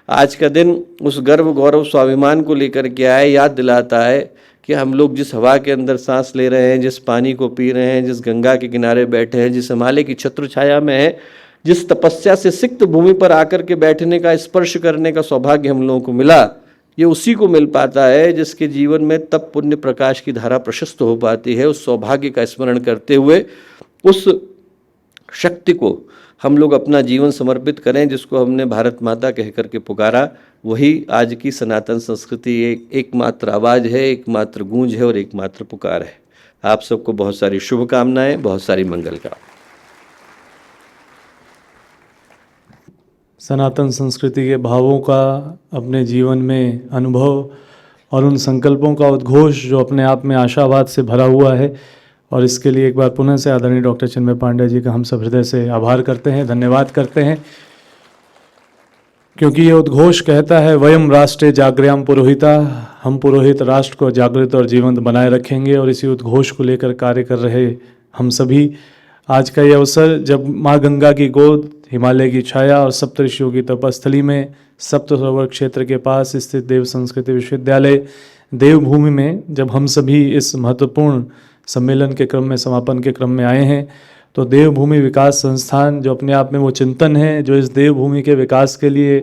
आज का दिन उस गर्व, गौरव, स्वाभिमान को लेकर के आए, याद दिलाता है कि हम लोग जिस हवा के अंदर सांस ले रहे हैं, जिस पानी को पी रहे हैं, जिस गंगा के किनारे बैठे हैं, जिस हिमालय की छत्र छाया में है, जिस तपस्या से सिक्त भूमि पर आकर के बैठने का, स्पर्श करने का सौभाग्य हम लोगों को मिला, ये उसी को मिल पाता है जिसके जीवन में तप पुण्य प्रकाश की धारा प्रशस्त हो पाती है। उस सौभाग्य का स्मरण करते हुए उस शक्ति को हम लोग अपना जीवन समर्पित करें, जिसको हमने भारत माता कह करके पुकारा। वही आज की सनातन संस्कृति एकमात्र आवाज़ है, एकमात्र गूंज है और एकमात्र पुकार है। आप सबको बहुत सारी शुभकामनाएं, बहुत सारी मंगल का। सनातन संस्कृति के भावों का अपने जीवन में अनुभव और उन संकल्पों का उद्घोष जो अपने आप में आशावाद से भरा हुआ है, और इसके लिए एक बार पुनः से आदरणीय डॉक्टर चिन्मय पांडे जी का हम सब हृदय से आभार करते हैं, धन्यवाद करते हैं, क्योंकि ये उद्घोष कहता है वयम राष्ट्रे जागृयाम पुरोहिता, हम पुरोहित राष्ट्र को जागृत और जीवंत बनाए रखेंगे। और इसी उद्घोष को लेकर कार्य कर रहे हम सभी, आज का ये अवसर जब माँ गंगा की गोद, हिमालय की छाया और सप्तऋषियों की तपस्थली में सप्त सरोवर क्षेत्र के पास स्थित देव संस्कृति विश्वविद्यालय देवभूमि में जब हम सभी इस महत्वपूर्ण सम्मेलन के क्रम में, समापन के क्रम में आए हैं, तो देवभूमि विकास संस्थान जो अपने आप में वो चिंतन है जो इस देवभूमि के विकास के लिए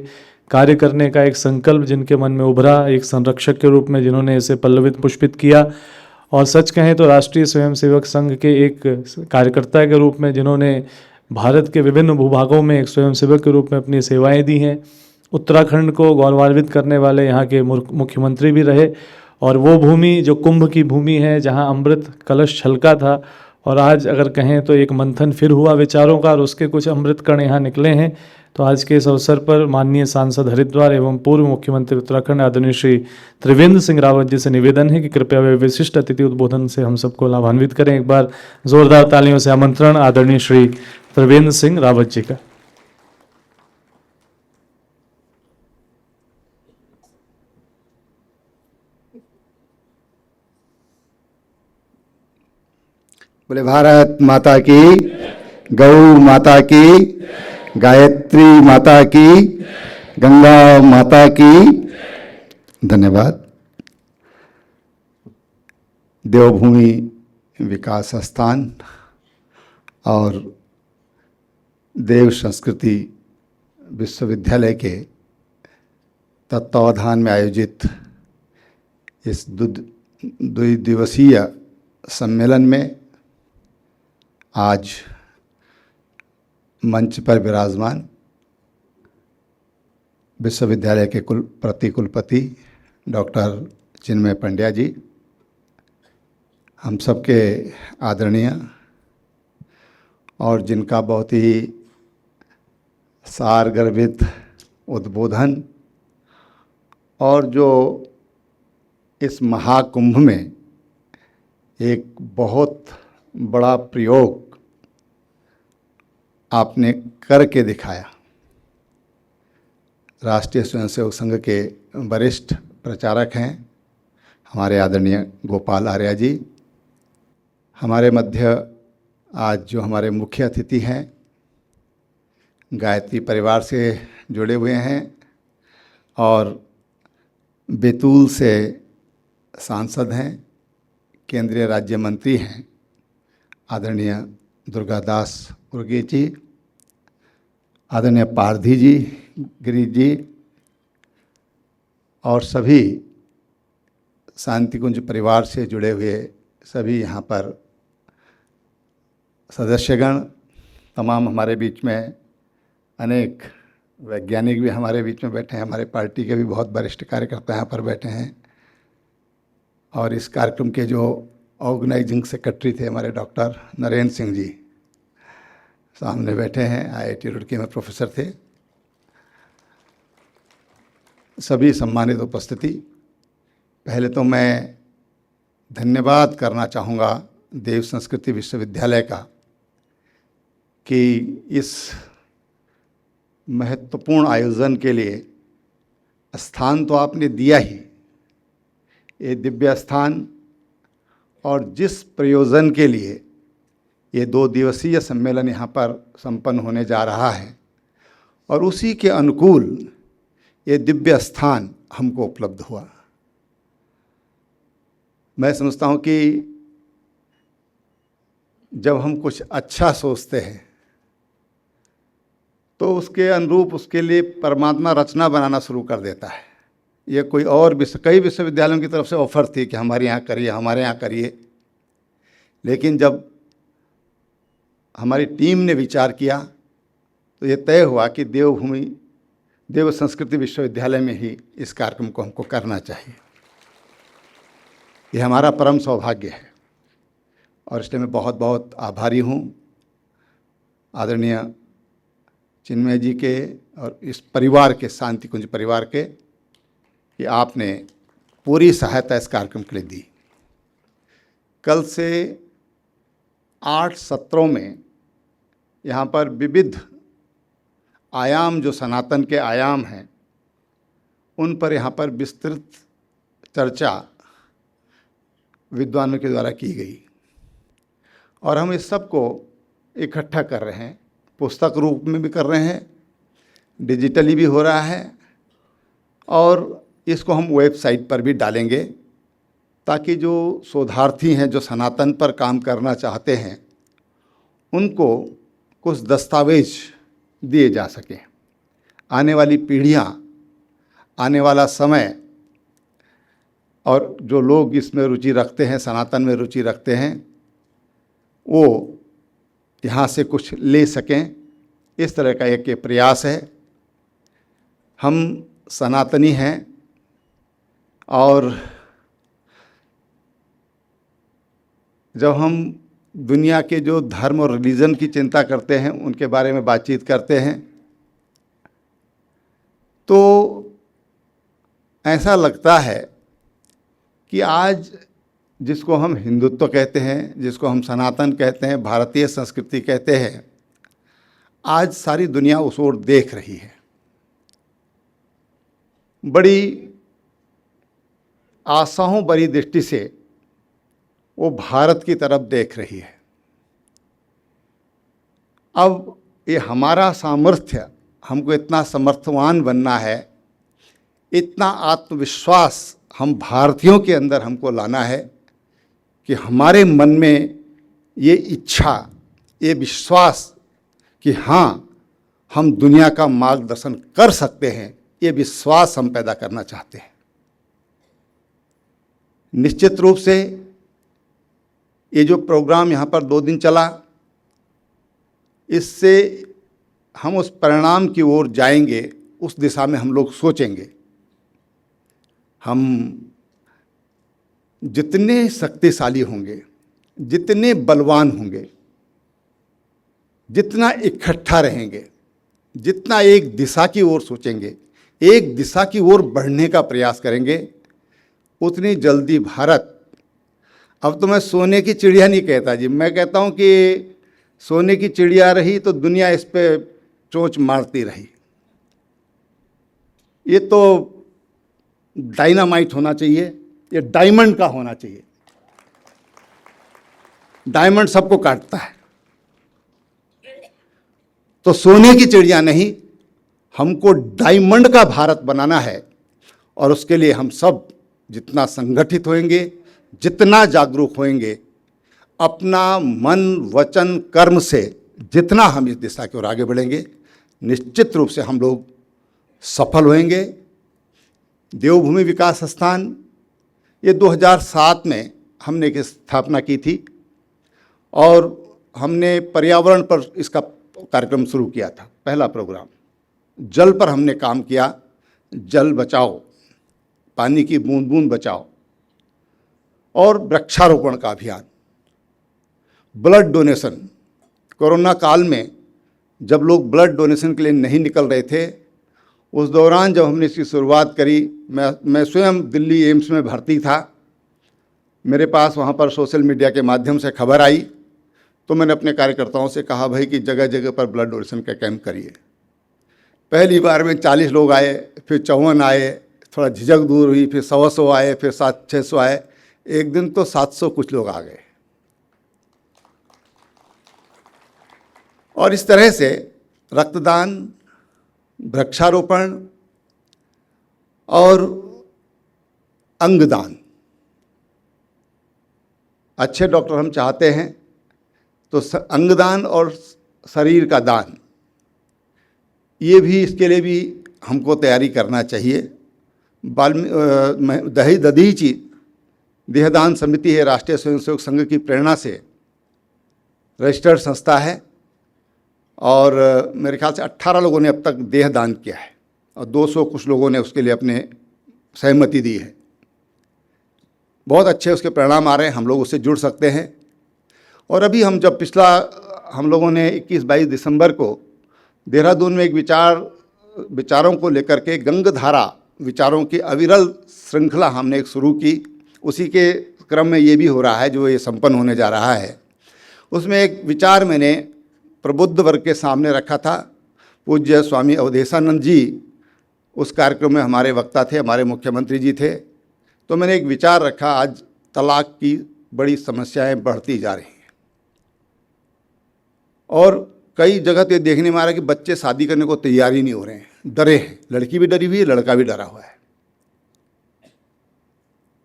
कार्य करने का एक संकल्प जिनके मन में उभरा, एक संरक्षक के रूप में जिन्होंने इसे पल्लवित पुष्पित किया, और सच कहें तो राष्ट्रीय स्वयंसेवक संघ के एक कार्यकर्ता के रूप में जिन्होंने भारत के विभिन्न भूभागों में एक स्वयंसेवक के रूप में अपनी सेवाएं दी हैं। उत्तराखंड को गौरवान्वित करने वाले यहाँ के मुख्यमंत्री भी रहे, और वो भूमि जो कुंभ की भूमि है, जहाँ अमृत कलश छलका था, और आज अगर कहें तो एक मंथन फिर हुआ विचारों का और उसके कुछ अमृत कण यहाँ निकले हैं। तो आज के इस अवसर पर माननीय सांसद हरिद्वार एवं पूर्व मुख्यमंत्री उत्तराखंड आदरणीय श्री त्रिवेंद्र सिंह रावत जी से निवेदन है कि कृपया वे विशिष्ट अतिथि उद्बोधन से हम सबको लाभान्वित करें। एक बार जोरदार तालियों से आमंत्रण आदरणीय श्री त्रिवेंद्र सिंह रावत जी का। बोले भारत माता की, गौ माता की, गायत्री माता की, गंगा माता की। धन्यवाद। देवभूमि विकास संस्थान और देव संस्कृति विश्वविद्यालय के तत्वावधान में आयोजित इस द्विदिवसीय सम्मेलन में आज मंच पर विराजमान विश्वविद्यालय के कुलपति डॉक्टर चिन्मय पंड्या जी, हम सबके आदरणीय और जिनका बहुत ही सारगर्भित उद्बोधन और जो इस महाकुंभ में एक बहुत बड़ा प्रयोग आपने करके दिखाया। राष्ट्रीय स्वयंसेवक संघ के वरिष्ठ प्रचारक हैं हमारे आदरणीय गोपाल आर्या जी। हमारे मध्य आज जो हमारे मुख्य अतिथि हैं गायत्री परिवार से जुड़े हुए हैं और बैतूल से सांसद हैं, केंद्रीय राज्य मंत्री हैं आदरणीय दुर्गादास उर्गे जी, आदरणीय पारधी जी, गिरीश जी और सभी शांति कुंज परिवार से जुड़े हुए सभी यहाँ पर सदस्यगण, तमाम हमारे बीच में अनेक वैज्ञानिक भी हमारे बीच में बैठे हैं, हमारे पार्टी के भी बहुत वरिष्ठ कार्यकर्ता यहाँ पर बैठे हैं और इस कार्यक्रम के जो ऑर्गेनाइजिंग सेक्रेटरी थे हमारे डॉक्टर नरेंद्र सिंह जी सामने बैठे हैं, IIT रुड़की में प्रोफेसर थे। सभी सम्मानित उपस्थिति, पहले तो मैं धन्यवाद करना चाहूँगा देव संस्कृति विश्वविद्यालय का कि इस महत्वपूर्ण आयोजन के लिए स्थान तो आपने दिया ही, ये दिव्य स्थान और जिस प्रयोजन के लिए ये 2 दिवसीय सम्मेलन यहाँ पर संपन्न होने जा रहा है और उसी के अनुकूल ये दिव्य स्थान हमको उपलब्ध हुआ। मैं समझता हूँ कि जब हम कुछ अच्छा सोचते हैं तो उसके अनुरूप उसके लिए परमात्मा रचना बनाना शुरू कर देता है। ये कोई और कई विश्वविद्यालयों की तरफ से ऑफर थी कि हमारे यहाँ करिए, हमारे यहाँ करिए, लेकिन जब हमारी टीम ने विचार किया तो ये तय हुआ कि देवभूमि देव संस्कृति विश्वविद्यालय में ही इस कार्यक्रम को हमको करना चाहिए। ये हमारा परम सौभाग्य है और इसलिए मैं बहुत बहुत आभारी हूँ आदरणीय चिन्मय जी के और इस परिवार के, शांति कुंज परिवार के, कि आपने पूरी सहायता इस कार्यक्रम के लिए दी। कल से 8 सत्रों में यहाँ पर विविध आयाम, जो सनातन के आयाम हैं, उन पर यहाँ पर विस्तृत चर्चा विद्वानों के द्वारा की गई और हम इस सब को इकट्ठा कर रहे हैं, पुस्तक रूप में भी कर रहे हैं, डिजिटली भी हो रहा है और इसको हम वेबसाइट पर भी डालेंगे ताकि जो शोधार्थी हैं, जो सनातन पर काम करना चाहते हैं, उनको कुछ दस्तावेज दिए जा सकें। आने वाली पीढ़ियाँ, आने वाला समय और जो लोग इसमें रुचि रखते हैं, सनातन में रुचि रखते हैं, वो यहाँ से कुछ ले सकें, इस तरह का एक प्रयास है। हम सनातनी हैं और जब हम दुनिया के जो धर्म और रिलीजन की चिंता करते हैं, उनके बारे में बातचीत करते हैं, तो ऐसा लगता है कि आज जिसको हम हिंदुत्व कहते हैं, जिसको हम सनातन कहते हैं, भारतीय संस्कृति कहते हैं, आज सारी दुनिया उस ओर देख रही है। बड़ी आशाओं भरी दृष्टि से वो भारत की तरफ देख रही है। अब ये हमारा सामर्थ्य, हमको इतना समर्थवान बनना है, इतना आत्मविश्वास हम भारतीयों के अंदर हमको लाना है कि हमारे मन में ये इच्छा, ये विश्वास कि हाँ, हम दुनिया का मार्गदर्शन कर सकते हैं, ये विश्वास हम पैदा करना चाहते हैं। निश्चित रूप से ये जो प्रोग्राम यहाँ पर 2 दिन चला, इससे हम उस परिणाम की ओर जाएंगे, उस दिशा में हम लोग सोचेंगे। हम जितने शक्तिशाली होंगे, जितने बलवान होंगे, जितना इकट्ठा रहेंगे, जितना एक दिशा की ओर सोचेंगे, एक दिशा की ओर बढ़ने का प्रयास करेंगे, उतनी जल्दी भारत, अब तो मैं सोने की चिड़िया नहीं कहता जी, मैं कहता हूँ कि सोने की चिड़िया रही तो दुनिया इस पे चोंच मारती रही। ये तो डायनामाइट होना चाहिए, ये डायमंड का होना चाहिए। डायमंड सबको काटता है, तो सोने की चिड़िया नहीं, हमको डायमंड का भारत बनाना है और उसके लिए हम सब जितना संगठित होएंगे, जितना जागरूक होएंगे, अपना मन वचन कर्म से जितना हम इस दिशा की ओर आगे बढ़ेंगे, निश्चित रूप से हम लोग सफल होंगे। देवभूमि विकास संस्थान ये 2007 में हमने एक स्थापना की थी और हमने पर्यावरण पर इसका कार्यक्रम शुरू किया था। पहला प्रोग्राम जल पर हमने काम किया, जल बचाओ, पानी की बूंद बूंद बचाओ, और वृक्षारोपण का अभियान, ब्लड डोनेशन। कोरोना काल में जब लोग ब्लड डोनेशन के लिए नहीं निकल रहे थे, उस दौरान जब हमने इसकी शुरुआत करी, मैं स्वयं दिल्ली एम्स में भर्ती था, मेरे पास वहाँ पर सोशल मीडिया के माध्यम से खबर आई, तो मैंने अपने कार्यकर्ताओं से कहा भाई कि जगह जगह पर ब्लड डोनेशन का कैंप करिए। पहली बार में 40 लोग आए, फिर 54 आए, थोड़ा झिझक दूर हुई, फिर 100 आए, फिर 700-600 आए, एक दिन तो 700 कुछ लोग आ गए। और इस तरह से रक्तदान, वृक्षारोपण और अंगदान, अच्छे डॉक्टर हम चाहते हैं तो अंगदान और शरीर का दान, ये भी, इसके लिए भी हमको तैयारी करना चाहिए। दधीचि देहदान समिति है, राष्ट्रीय स्वयंसेवक संघ की प्रेरणा से रजिस्टर्ड संस्था है, और मेरे ख्याल से 18 लोगों ने अब तक देह दान किया है और 200 कुछ लोगों ने उसके लिए अपने सहमति दी है। बहुत अच्छे उसके परिणाम आ रहे हैं, हम लोग उससे जुड़ सकते हैं। और अभी हम जब हम लोगों ने 21-22 दिसंबर को देहरादून में एक विचारों को लेकर के गंगधारा विचारों की अविरल श्रृंखला हमने एक शुरू की, उसी के क्रम में ये भी हो रहा है जो ये संपन्न होने जा रहा है। उसमें एक विचार मैंने प्रबुद्ध वर्ग के सामने रखा था। पूज्य स्वामी अवधेशानंद जी उस कार्यक्रम में हमारे वक्ता थे, हमारे मुख्यमंत्री जी थे। तो मैंने एक विचार रखा, आज तलाक की बड़ी समस्याएं बढ़ती जा रही हैं और कई जगह तो ये देखने में आ रहा है कि बच्चे शादी करने को तैयार ही नहीं हो रहे हैं, डरे हैं। लड़की भी डरी हुई है, लड़का भी डरा हुआ है,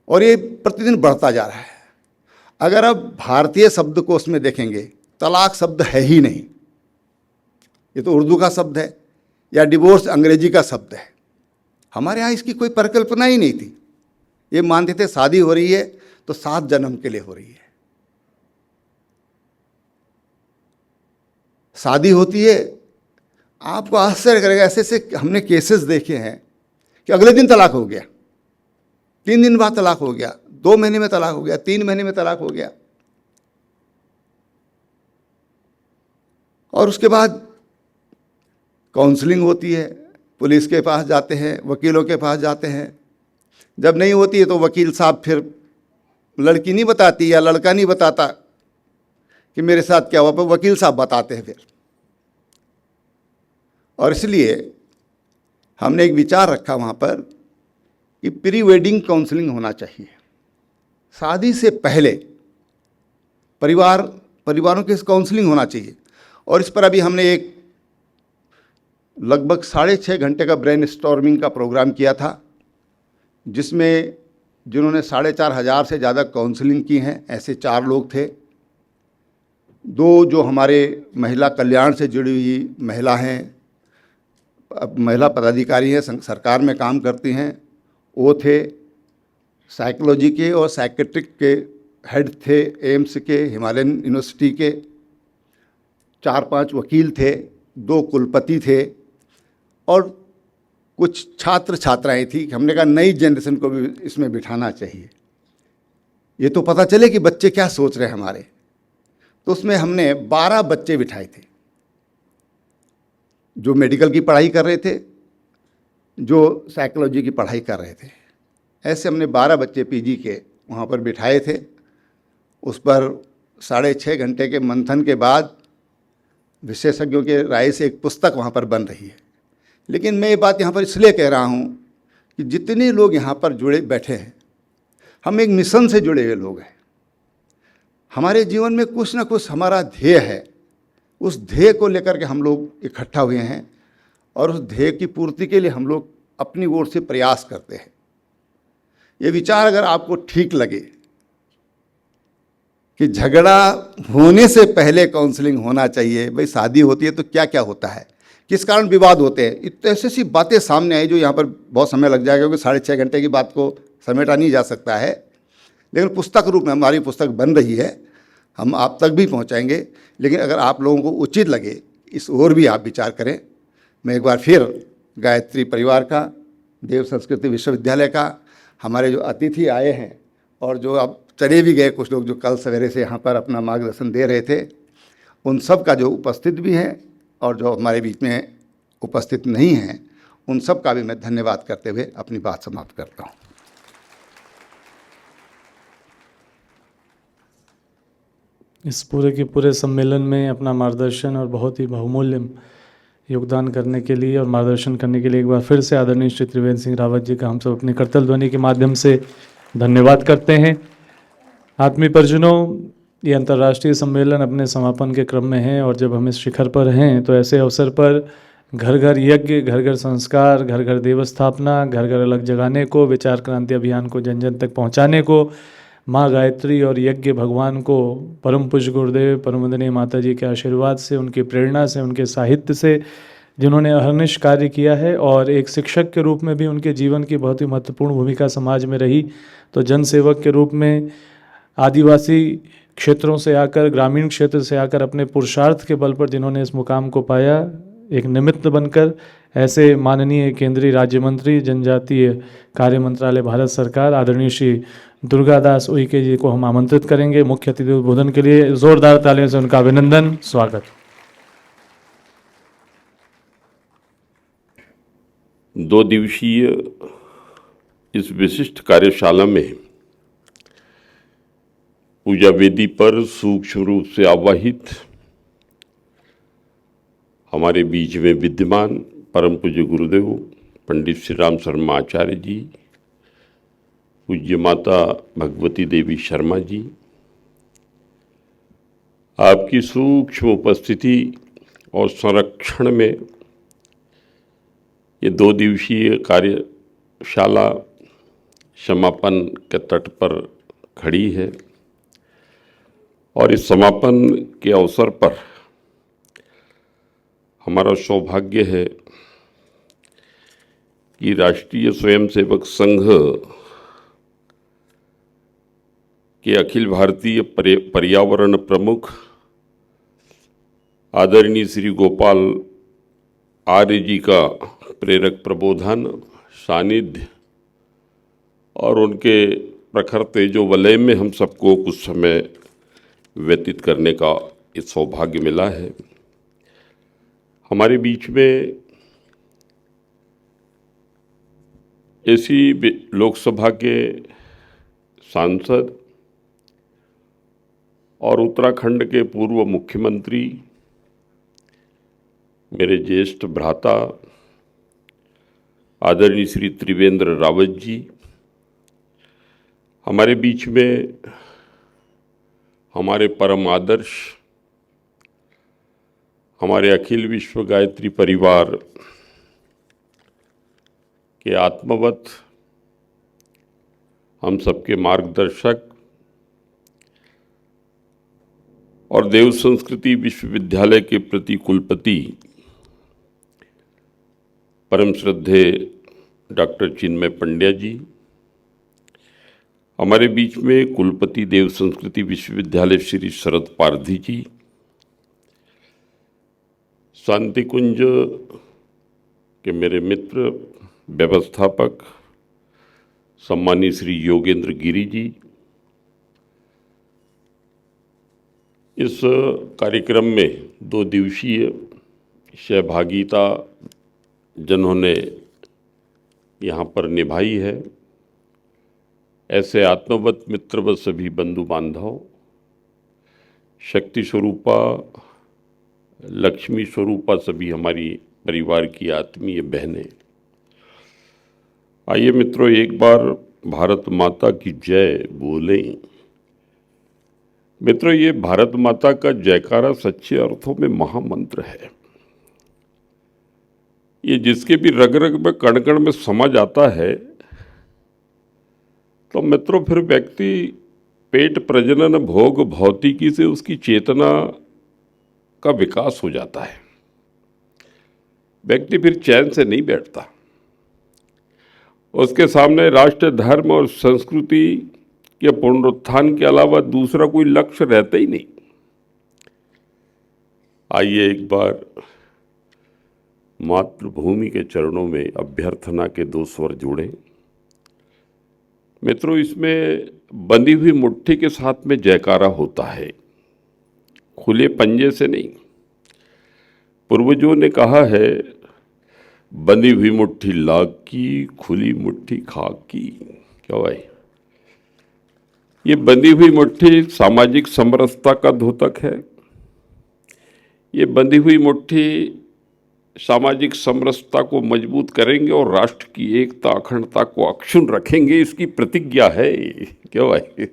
और ये प्रतिदिन बढ़ता जा रहा है। अगर अब भारतीय शब्दकोश में देखेंगे, तलाक शब्द है ही नहीं, ये तो उर्दू का शब्द है, या डिवोर्स अंग्रेजी का शब्द है। हमारे यहाँ इसकी कोई परिकल्पना ही नहीं थी। ये मानते थे शादी हो रही है तो 7 जन्म के लिए हो रही है। शादी होती है, आपको आश्चर्य करेगा, ऐसे ऐसे हमने केसेस देखे हैं कि अगले दिन तलाक हो गया, 3 दिन बाद तलाक हो गया, 2 महीने में तलाक हो गया, 3 महीने में तलाक हो गया। और उसके बाद काउंसलिंग होती है, पुलिस के पास जाते हैं, वकीलों के पास जाते हैं। जब नहीं होती है तो वकील साहब फिर लड़की नहीं बताती या लड़का नहीं बताता कि मेरे साथ क्या हुआ, पर वकील साहब बताते हैं फिर। और इसलिए हमने एक विचार रखा वहाँ पर कि प्री वेडिंग काउंसलिंग होना चाहिए। शादी से पहले परिवारों की काउंसलिंग होना चाहिए। और इस पर अभी हमने एक लगभग 6.5 घंटे का ब्रेन स्टॉर्मिंग का प्रोग्राम किया था, जिसमें जिन्होंने 4,500 से ज़्यादा काउंसलिंग की हैं, ऐसे 4 लोग थे। 2 जो हमारे महिला कल्याण से जुड़ी हुई महिला हैं, महिला पदाधिकारी हैं, सरकार में काम करती हैं, वो थे। साइकोलॉजी के और साइकेट्रिक के हेड थे, एम्स के, हिमालयन यूनिवर्सिटी के। 4-5 वकील थे, 2 कुलपति थे और कुछ छात्र छात्राएं थी। हमने कहा नई जनरेशन को भी इसमें बिठाना चाहिए, ये तो पता चले कि बच्चे क्या सोच रहे हैं हमारे। तो उसमें हमने 12 बच्चे बिठाए थे, जो मेडिकल की पढ़ाई कर रहे थे, जो साइकोलॉजी की पढ़ाई कर रहे थे। ऐसे हमने 12 बच्चे पीजी के वहाँ पर बिठाए थे। उस पर 6.5 घंटे के मंथन के बाद विशेषज्ञों के राय से एक पुस्तक वहाँ पर बन रही है। लेकिन मैं ये बात यहाँ पर इसलिए कह रहा हूँ कि जितने लोग यहाँ पर जुड़े बैठे हैं, हम एक मिशन से जुड़े हुए लोग हैं। हमारे जीवन में कुछ ना कुछ हमारा ध्येय है, उस ध्येय को लेकर के हम लोग इकट्ठा हुए हैं और उस ध्येय की पूर्ति के लिए हम लोग अपनी ओर से प्रयास करते हैं। ये विचार अगर आपको ठीक लगे कि झगड़ा होने से पहले काउंसलिंग होना चाहिए। भाई शादी होती है तो क्या क्या होता है, किस कारण विवाद होते हैं, तो ऐसी ऐसी बातें सामने आई जो यहाँ पर बहुत समय लग जाएगा, क्योंकि 6.5 घंटे की बात को समेटा नहीं जा सकता है। लेकिन पुस्तक रूप में हमारी पुस्तक बन रही है, हम आप तक भी पहुँचाएंगे। लेकिन अगर आप लोगों को उचित लगे, इस ओर भी आप विचार करें। मैं एक बार फिर गायत्री परिवार का, देव संस्कृति विश्वविद्यालय का, हमारे जो अतिथि आए हैं और जो अब चले भी गए कुछ लोग जो कल सवेरे से यहाँ पर अपना मार्गदर्शन दे रहे थे, उन सब का जो उपस्थित भी हैं और जो हमारे बीच में उपस्थित नहीं हैं, उन सब का भी मैं धन्यवाद करते हुए अपनी बात समाप्त करता हूँ। इस पूरे के पूरे सम्मेलन में अपना मार्गदर्शन और बहुत ही बहुमूल्य योगदान करने के लिए और मार्गदर्शन करने के लिए एक बार फिर से आदरणीय श्री त्रिवेंद्र सिंह रावत जी का हम सब अपने करतल ध्वनि के माध्यम से धन्यवाद करते हैं। आत्मीय परिजनों, ये अंतर्राष्ट्रीय सम्मेलन अपने समापन के क्रम में है और जब हम इस शिखर पर हैं तो ऐसे अवसर पर घर घर यज्ञ, घर घर संस्कार, घर घर देव स्थापना, घर घर अलग जगाने को, विचार क्रांति अभियान को जन जन तक पहुंचाने को, माँ गायत्री और यज्ञ भगवान को परम पूज्य गुरुदेव परम वंदनीय माता जी के आशीर्वाद से, उनकी प्रेरणा से, उनके साहित्य से जिन्होंने अहर्निश कार्य किया है और एक शिक्षक के रूप में भी उनके जीवन की बहुत ही महत्वपूर्ण भूमिका समाज में रही, तो जन सेवक के रूप में आदिवासी क्षेत्रों से आकर, ग्रामीण क्षेत्र से आकर अपने पुरुषार्थ के बल पर जिन्होंने इस मुकाम को पाया, एक निमित्त बनकर ऐसे माननीय केंद्रीय राज्य मंत्री जनजातीय कार्य मंत्रालय भारत सरकार आदरणीय श्री दुर्गादास उइके जी को हम आमंत्रित करेंगे मुख्य अतिथि उद्बोधन के लिए। जोरदार तालियों से उनका अभिनंदन, स्वागत। 2 दिवसीय इस विशिष्ट कार्यशाला में पूजा वेदी पर सूक्ष्म रूप से आवाहित हमारे बीच में विद्यमान परम पूज्य गुरुदेव पंडित श्री राम शर्मा आचार्य जी, पूज्य माता भगवती देवी शर्मा जी, आपकी सूक्ष्म उपस्थिति और संरक्षण में ये 2 दिवसीय कार्यशाला समापन के तट पर खड़ी है और इस समापन के अवसर पर हमारा सौभाग्य है कि राष्ट्रीय स्वयंसेवक संघ के अखिल भारतीय पर्यावरण प्रमुख आदरणीय श्री गोपाल आर्य जी का प्रेरक प्रबोधन, सानिध्य और उनके प्रखर तेजोवलय में हम सबको कुछ समय व्यतीत करने का इस सौभाग्य मिला है। हमारे बीच में ऐसी लोकसभा के सांसद और उत्तराखंड के पूर्व मुख्यमंत्री, मेरे ज्येष्ठ भ्राता आदरणीय श्री त्रिवेंद्र रावत जी, हमारे बीच में हमारे परम आदर्श, हमारे अखिल विश्व गायत्री परिवार के आत्मवत, हम सबके मार्गदर्शक और देव संस्कृति विश्वविद्यालय के प्रति कुलपति परम श्रद्धेय डॉक्टर चिन्मय पंड्या जी, हमारे बीच में कुलपति देव संस्कृति विश्वविद्यालय श्री शरद पारधी जी, शांति कुंज के मेरे मित्र व्यवस्थापक सम्मानीय श्री योगेंद्र गिरी जी, इस कार्यक्रम में 2 दिवसीय सहभागिता जिन्होंने यहाँ पर निभाई है, ऐसे आत्मवत मित्रवत सभी बंधु बांधव, शक्ति स्वरूपा, लक्ष्मी स्वरूपा सभी हमारी परिवार की आत्मीय बहनें, आइए मित्रों एक बार भारत माता की जय बोलें। मित्रों, ये भारत माता का जयकारा सच्चे अर्थों में महामंत्र है। ये जिसके भी रग रग में कण कण में समझ आता है तो मित्रों फिर व्यक्ति पेट प्रजनन भोग भौतिकी से उसकी चेतना का विकास हो जाता है। व्यक्ति फिर चैन से नहीं बैठता। उसके सामने राष्ट्र, धर्म और संस्कृति के पुनरुत्थान के अलावा दूसरा कोई लक्ष्य रहता ही नहीं। आइए एक बार मातृभूमि के चरणों में अभ्यर्थना के 2 स्वर जोड़ें। मित्रों, इसमें बंधी हुई मुट्ठी के साथ में जयकारा होता है, खुले पंजे से नहीं। पूर्वजों ने कहा है, बंधी हुई मुट्ठी लाग की, खुली मुट्ठी खाक की। क्या भाई, ये बंधी हुई मुट्ठी सामाजिक समरसता का द्योतक है। ये बंधी हुई मुट्ठी सामाजिक समरसता को मजबूत करेंगे और राष्ट्र की एकता, अखंडता को अक्षुण्ण रखेंगे, इसकी प्रतिज्ञा है। क्या भाई,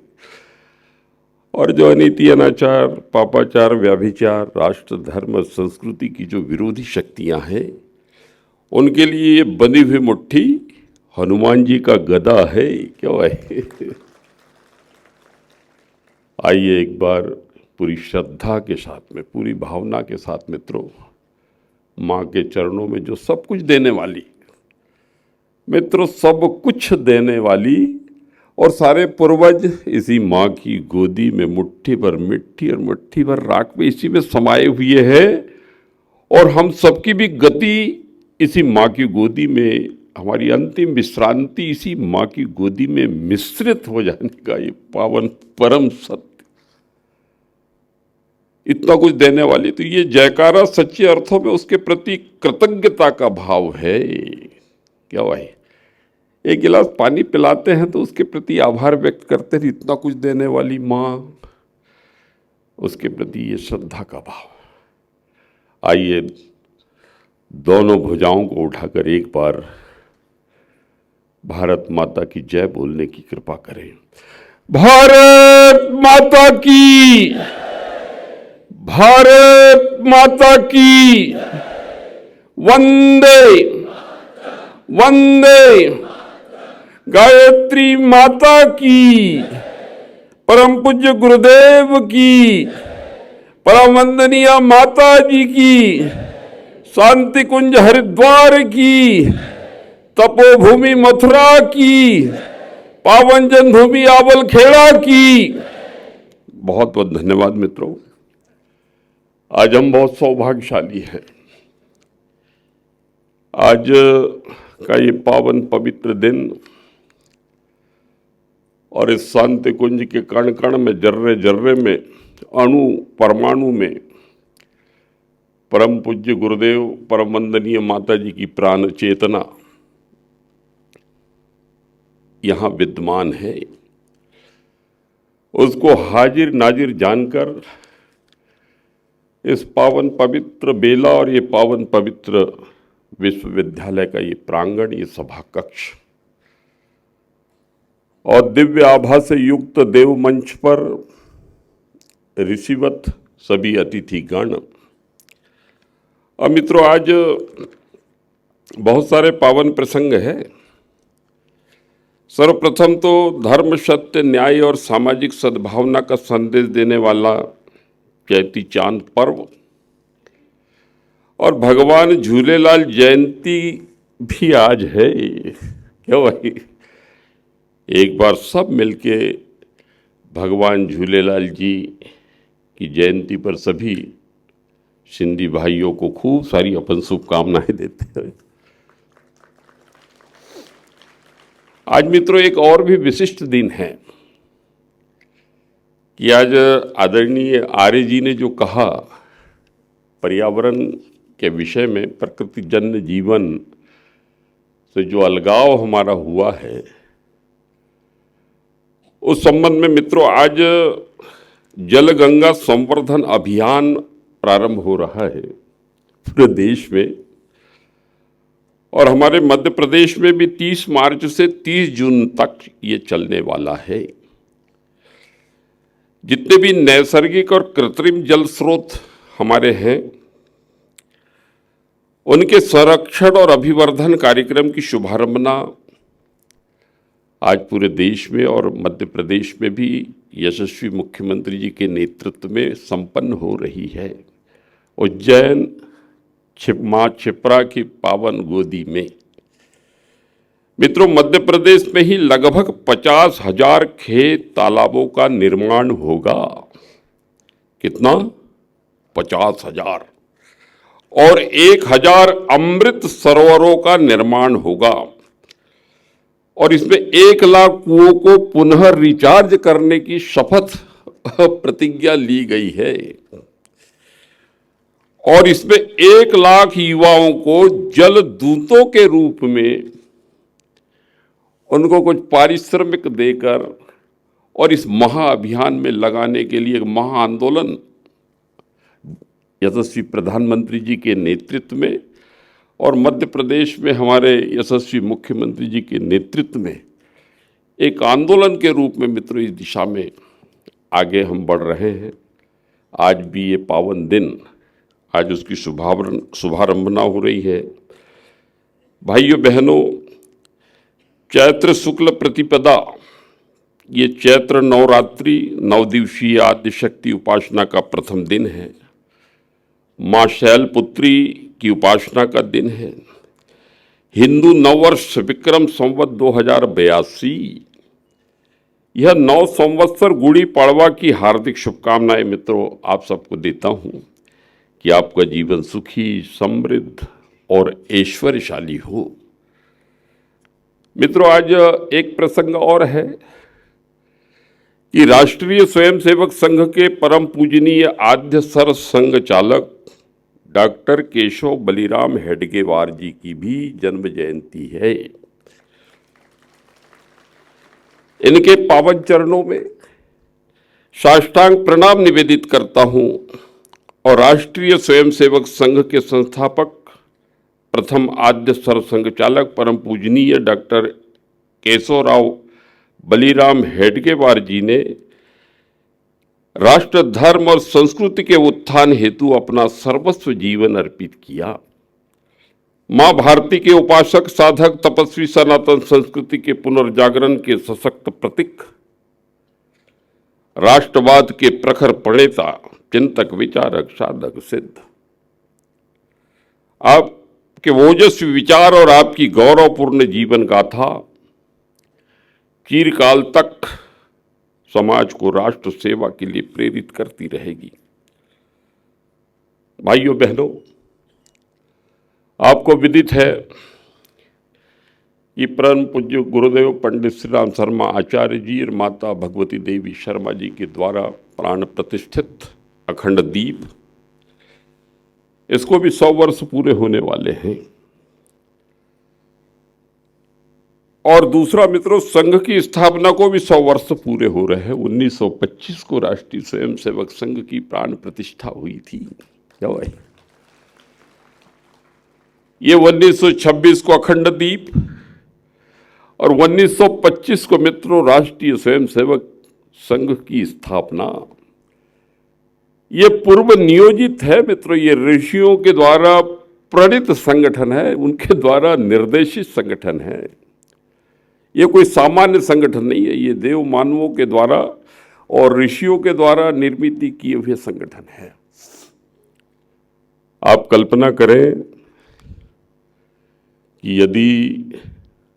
और जो अनीति, अनाचार, पापाचार, व्याभिचार, राष्ट्र, धर्म, संस्कृति की जो विरोधी शक्तियां हैं, उनके लिए ये बंधी हुई मुट्ठी हनुमान जी का गदा है। क्या भाई, आइए एक बार पूरी श्रद्धा के साथ में, पूरी भावना के साथ मित्रों, माँ के चरणों में जो सब कुछ देने वाली, मित्रों सब कुछ देने वाली, और सारे पूर्वज इसी माँ की गोदी में मुट्ठी भर मिट्टी और मुट्ठी भर राख में इसी में समाये हुए हैं। और हम सबकी भी गति इसी माँ की गोदी में, हमारी अंतिम विश्रांति इसी माँ की गोदी में मिश्रित हो जाने का ये पावन परम सत्य, इतना कुछ देने वाली। तो ये जयकारा सच्चे अर्थों में उसके प्रति कृतज्ञता का भाव है। क्या भाई, एक गिलास पानी पिलाते हैं तो उसके प्रति आभार व्यक्त करते हैं, इतना कुछ देने वाली माँ, उसके प्रति ये श्रद्धा का भाव। आइए दोनों भुजाओं को उठाकर एक बार भारत माता की जय बोलने की कृपा करें। भारत माता की, भारत माता की, वंदे वंदे, गायत्री माता की, परम पूज्य गुरुदेव की, परम वंदनीय माता जी की, शांति कुंज हरिद्वार की, तपोभूमि मथुरा की, पावन जन्मभूमि आवल खेड़ा की। बहुत बहुत धन्यवाद मित्रों। आज हम बहुत सौभाग्यशाली हैं। आज का ये पावन पवित्र दिन और इस शांति कुंज के कण कण में, जर्रे जर्रे में, अणु परमाणु में परम पूज्य गुरुदेव, परम वंदनीय माता जी की प्राण चेतना यहाँ विद्यमान है। उसको हाजिर नाजिर जानकर इस पावन पवित्र बेला और ये पावन पवित्र विश्वविद्यालय का ये प्रांगण, ये सभा कक्ष और दिव्य आभा से युक्त देव मंच पर ऋषिवत सभी अतिथिगण। और मित्रों, आज बहुत सारे पावन प्रसंग हैं। सर्वप्रथम तो धर्म, सत्य, न्याय और सामाजिक सद्भावना का संदेश देने वाला चैती चांद पर्व और भगवान झूलेलाल जयंती भी आज है। क्या भाई, एक बार सब मिलके भगवान झूलेलाल जी की जयंती पर सभी सिंधी भाइयों को खूब सारी अपन शुभकामनाएं देते हैं। आज मित्रों एक और भी विशिष्ट दिन है कि आज आदरणीय आर्य जी ने जो कहा, पर्यावरण के विषय में, प्रकृति जन्य जीवन से जो अलगाव हमारा हुआ है, उस संबंध में मित्रों आज जल गंगा संवर्धन अभियान प्रारंभ हो रहा है पूरे देश में। और हमारे मध्य प्रदेश में भी 30 मार्च से 30 जून तक ये चलने वाला है। जितने भी नैसर्गिक और कृत्रिम जल स्रोत हमारे हैं, उनके संरक्षण और अभिवर्धन कार्यक्रम की शुभारंभना आज पूरे देश में और मध्य प्रदेश में भी यशस्वी मुख्यमंत्री जी के नेतृत्व में संपन्न हो रही है। उज्जैन मां क्षिप्रा की पावन गोदी में मित्रों, मध्य प्रदेश में ही लगभग 50,000 खेत तालाबों का निर्माण होगा। कितना? 50,000। और 1,000 अमृत सरोवरों का निर्माण होगा। और इसमें 1 लाख कुओं को पुनः रिचार्ज करने की शपथ प्रतिज्ञा ली गई है। और इसमें 1 लाख युवाओं को जल दूतों के रूप में उनको कुछ पारिश्रमिक देकर और इस महाअभियान में लगाने के लिए एक महाआंदोलन यशस्वी प्रधानमंत्री जी के नेतृत्व में और मध्य प्रदेश में हमारे यशस्वी मुख्यमंत्री जी के नेतृत्व में एक आंदोलन के रूप में मित्रों इस दिशा में आगे हम बढ़ रहे हैं। आज भी ये पावन दिन, आज उसकी शुभारंभना हो रही है। भाइयों बहनों, चैत्र शुक्ल प्रतिपदा, ये चैत्र नवरात्रि 9 दिवसीय आद्यशक्ति उपासना का प्रथम दिन है। माँ शैलपुत्री की उपासना का दिन है। हिंदू नववर्ष विक्रम संवत 2082, यह 9 संवत्सर गुड़ी पड़वा की हार्दिक शुभकामनाएं मित्रों आप सबको देता हूं कि आपका जीवन सुखी, समृद्ध और ऐश्वर्यशाली हो। मित्रों, आज एक प्रसंग और है कि राष्ट्रीय स्वयंसेवक संघ के परम पूजनीय आद्य सर संघ चालक डॉक्टर केशव बलिराम हेडगेवार जी की भी जन्म जयंती है। इनके पावन चरणों में साष्टांग प्रणाम निवेदित करता हूं और राष्ट्रीय स्वयंसेवक संघ के संस्थापक प्रथम आद्य सरसंघ चालक परम पूजनीय डॉक्टर केशवराव बलिराम हेडगेवार जी ने राष्ट्र, धर्म और संस्कृति के उत्थान हेतु अपना सर्वस्व जीवन अर्पित किया। मां भारती के उपासक, साधक, तपस्वी, सनातन संस्कृति के पुनर्जागरण के सशक्त प्रतीक, राष्ट्रवाद के प्रखर प्रणेता, चिंतक, विचारक, साधक, सिद्ध। आपके ओजस्वी विचार और आपकी गौरवपूर्ण जीवन गाथा चिरकाल तक समाज को राष्ट्र सेवा के लिए प्रेरित करती रहेगी। भाइयों बहनों, आपको विदित है कि परम पूज्य गुरुदेव पंडित श्री राम शर्मा आचार्य जी और माता भगवती देवी शर्मा जी के द्वारा प्राण प्रतिष्ठित अखंड दीप, इसको भी 100 वर्ष पूरे होने वाले हैं। और दूसरा मित्रों, संघ की स्थापना को भी 100 वर्ष पूरे हो रहे हैं। 1925 को राष्ट्रीय स्वयंसेवक संघ की प्राण प्रतिष्ठा हुई थी। क्या भाई, ये 1926 को अखंड दीप और 1925 को मित्रों राष्ट्रीय स्वयंसेवक संघ की स्थापना। ये पूर्व नियोजित है मित्रों, ये ऋषियों के द्वारा प्रणीत संगठन है, उनके द्वारा निर्देशित संगठन है। ये कोई सामान्य संगठन नहीं है, ये देव मानवों के द्वारा और ऋषियों के द्वारा निर्मित किए हुए संगठन है। आप कल्पना करें कि यदि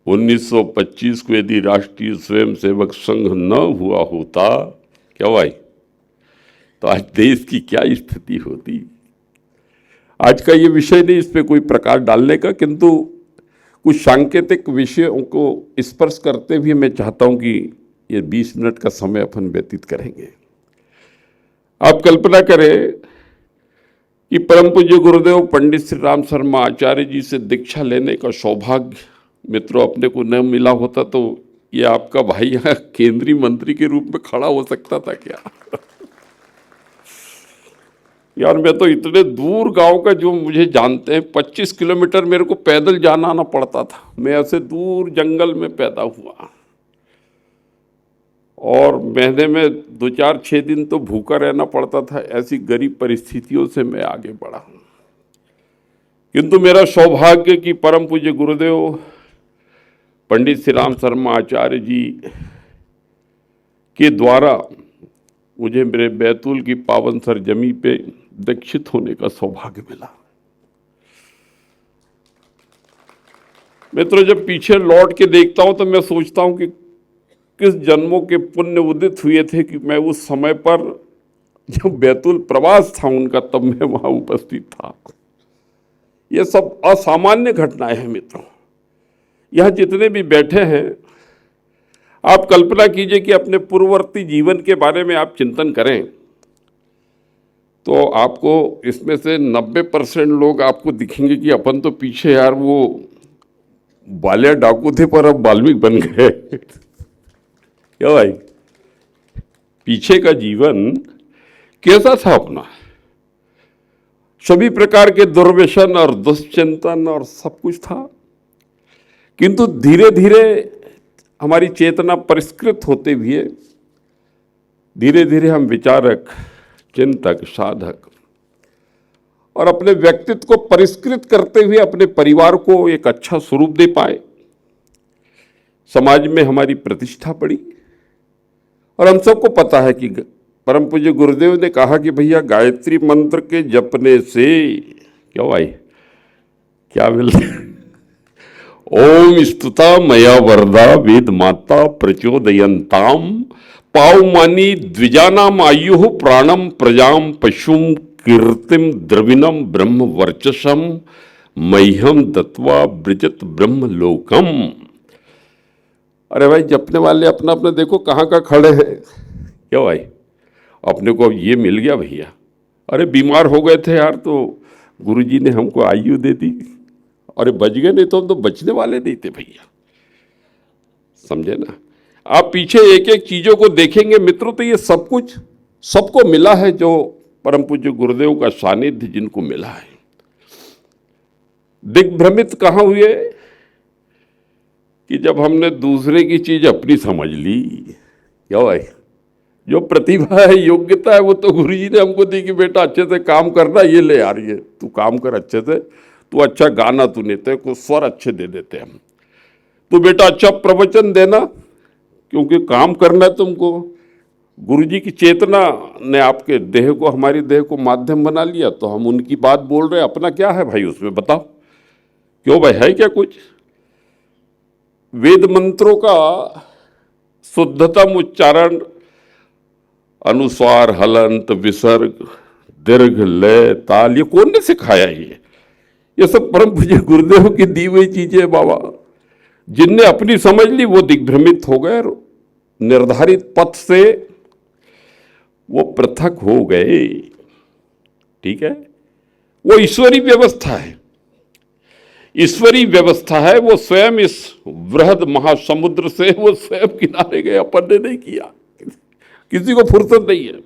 1925 को यदि राष्ट्रीय स्वयंसेवक संघ न हुआ होता, क्या भाई, तो आज देश की क्या स्थिति होती। आज का ये विषय नहीं इस पे कोई प्रकाश डालने का, किंतु कुछ सांकेतिक विषयों को स्पर्श करते हुए मैं चाहता हूं कि ये 20 मिनट का समय अपन व्यतीत करेंगे। आप कल्पना करें कि परम पूज्य गुरुदेव पंडित श्री राम शर्मा आचार्य जी से दीक्षा लेने का सौभाग्य मित्रों अपने को न मिला होता तो ये आपका भाई यहाँ केंद्रीय मंत्री के रूप में खड़ा हो सकता था क्या? यार, मैं तो इतने दूर गांव का, जो मुझे जानते हैं, 25 किलोमीटर मेरे को पैदल जाना आना पड़ता था। मैं ऐसे दूर जंगल में पैदा हुआ और महीने में 2-4-6 दिन तो भूखा रहना पड़ता था। ऐसी गरीब परिस्थितियों से मैं आगे बढ़ा हूँ। किंतु मेरा सौभाग्य कि परम पूज्य गुरुदेव पंडित श्री राम शर्मा आचार्य जी के द्वारा मुझे मेरे बैतूल की पावन सरजमी पे दीक्षित होने का सौभाग्य मिला। मित्रों, जब पीछे लौट के देखता हूं तो मैं सोचता हूं कि किस जन्मों के पुण्य उदित हुए थे कि मैं उस समय पर जब बैतूल प्रवास था उनका, तब मैं वहां उपस्थित था। ये सब असामान्य घटनाएं हैं मित्रों। यहां जितने भी बैठे हैं, आप कल्पना कीजिए कि अपने पूर्ववर्ती जीवन के बारे में आप चिंतन करें तो आपको इसमें से 90% लोग आपको दिखेंगे कि अपन तो पीछे यार वो बालिया डाकू थे पर अब वाल्मीकि बन गए। क्या भाई, पीछे का जीवन कैसा था अपना? सभी प्रकार के दुर्व्यसन और दुश्चिंतन और सब कुछ था, किंतु धीरे धीरे हमारी चेतना परिष्कृत होते हुए धीरे धीरे हम विचारक, चिंतक, साधक और अपने व्यक्तित्व को परिष्कृत करते हुए अपने परिवार को एक अच्छा स्वरूप दे पाए। समाज में हमारी प्रतिष्ठा बढ़ी। और हम सबको पता है कि परम पूज्य गुरुदेव ने कहा कि भैया गायत्री मंत्र के जपने से क्या भाई क्या मिलता है? ओम स्तुता मया वरदा वेद माता प्रचोदयंताम पावमानी द्विजानाम आयु प्राणम प्रजाम पशुम कीर्तिम द्रविणम ब्रह्म वर्चसम मह्यम दत्वा ब्रजत ब्रह्म लोकम। अरे भाई, जपने वाले अपना अपना देखो कहाँ का खड़े हैं। क्या भाई, अपने को अब ये मिल गया भैया। अरे बीमार हो गए थे यार, तो गुरुजी ने हमको आयु दे दी। अरे बच गए, नहीं तो हम तो बचने वाले नहीं थे भैया। समझे ना? आप पीछे एक एक चीजों को देखेंगे मित्रों, तो ये सब कुछ सबको मिला है जो परम पूज्य गुरुदेव का सानिध्य जिनको मिला है। दिग्भ्रमित कहाँ हुए कि जब हमने दूसरे की चीज अपनी समझ ली। क्या भाई, जो प्रतिभा है, योग्यता है, वो तो गुरुजी ने हमको दी कि बेटा अच्छे से काम करना, ये ले यार, ये तू काम कर अच्छे से, तू अच्छा गाना तू नहीं, तेरे को स्वर अच्छे दे देते हम, तू बेटा अच्छा प्रवचन देना, क्योंकि काम करना है तुमको। गुरुजी की चेतना ने आपके देह को, हमारी देह को माध्यम बना लिया, तो हम उनकी बात बोल रहे हैं। अपना क्या है भाई उसमें, बताओ? क्यों भाई, है क्या कुछ? वेद मंत्रों का शुद्धतम उच्चारण, अनुस्वार, हलंत, विसर्ग, दीर्घ, लय, ताल, ये कौन ने सिखाया? ये सब परम पूज्य गुरुदेव की दी हुई चीजें बाबा। जिनने अपनी समझ ली वो दिग्भ्रमित हो गए, निर्धारित पथ से वो पृथक हो गए। ठीक है, वो ईश्वरी व्यवस्था है। ईश्वरी व्यवस्था है, वो स्वयं इस वृहद महासमुद्र से वो स्वयं किनारे गए, अपन ने नहीं किया। किसी को फुर्सत नहीं है।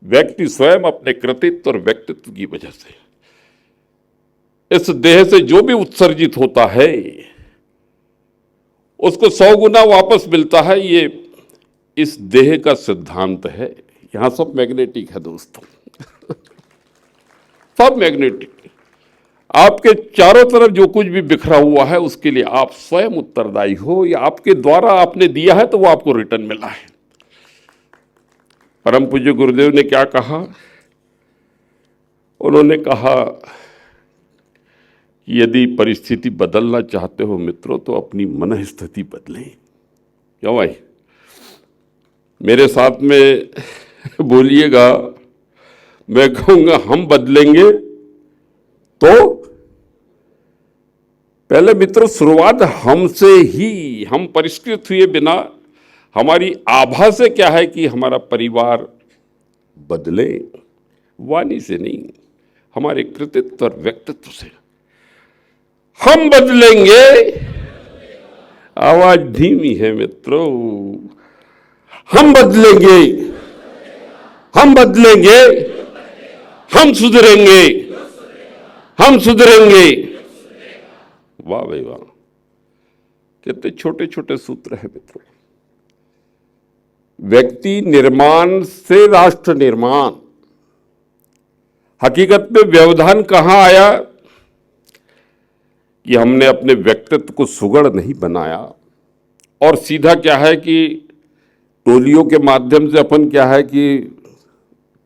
व्यक्ति स्वयं अपने कृतित्व और व्यक्तित्व की वजह से इस देह से जो भी उत्सर्जित होता है उसको 100 गुना वापस मिलता है। ये इस देह का सिद्धांत है। यहां सब मैग्नेटिक है दोस्तों। सब मैग्नेटिक। आपके चारों तरफ जो कुछ भी बिखरा हुआ है उसके लिए आप स्वयं उत्तरदायी हो, या आपके द्वारा आपने दिया है तो वो आपको रिटर्न मिला है। परम पूज्य गुरुदेव ने क्या कहा? उन्होंने कहा कि यदि परिस्थिति बदलना चाहते हो मित्रों तो अपनी मन स्थिति बदलें। क्यों भाई, मेरे साथ में बोलिएगा, मैं कहूंगा हम बदलेंगे तो पहले मित्रों शुरुआत हमसे ही। हम परिष्कृत हुए बिना हमारी आभा से क्या है कि हमारा परिवार बदले, वाणी से नहीं, हमारे कृतित्व और व्यक्तित्व से हम बदलेंगे। आवाज धीमी है मित्रों। हम बदलेंगे, हम बदलेंगे, हम सुधरेंगे, हम सुधरेंगे। वाह भाई वाह, कितने छोटे छोटे सूत्र है मित्रों। व्यक्ति निर्माण से राष्ट्र निर्माण। हकीकत में व्यवधान कहां आया कि हमने अपने व्यक्तित्व को सुगढ़ नहीं बनाया, और सीधा क्या है कि टोलियों के माध्यम से अपन क्या है कि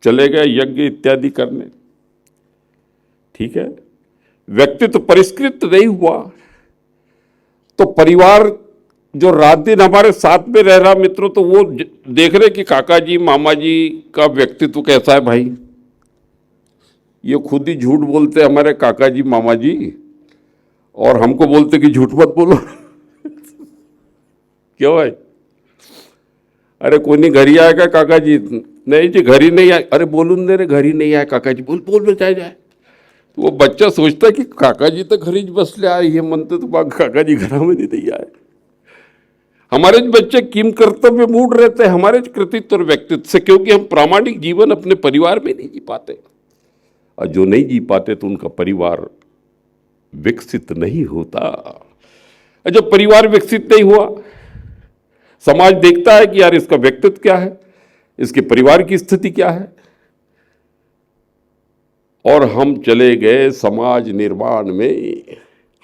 चले गए यज्ञ इत्यादि करने, ठीक है, व्यक्तित्व परिष्कृत नहीं हुआ। तो परिवार जो रात दिन हमारे साथ में रह रहा मित्रों, तो वो देख रहे कि काका जी मामा जी का व्यक्तित्व कैसा है। भाई ये खुद ही झूठ बोलते हमारे काका जी मामा जी, और हमको बोलते कि झूठ मत बोलो। क्यों भाई? अरे कोई नहीं घर ही आएगा काका जी? नहीं जी घर ही नहीं आए। अरे बोलूं दे रे घर ही नहीं आए काका जी, बोल बोल जाए जाए। तो वो बच्चा सोचता है कि काका जी तो घरी बसले आए, ये मनते तो काका जी घर में नहीं आए। हमारे बच्चे किम कर्तव्य मूड रहते हैं हमारे कृतित्व और व्यक्तित्व से, क्योंकि हम प्रामाणिक जीवन अपने परिवार में नहीं जी पाते, और जो नहीं जी पाते तो उनका परिवार विकसित नहीं होता। और जब परिवार विकसित नहीं हुआ, समाज देखता है कि यार इसका व्यक्तित्व क्या है, इसके परिवार की स्थिति क्या है, और हम चले गए समाज निर्माण में।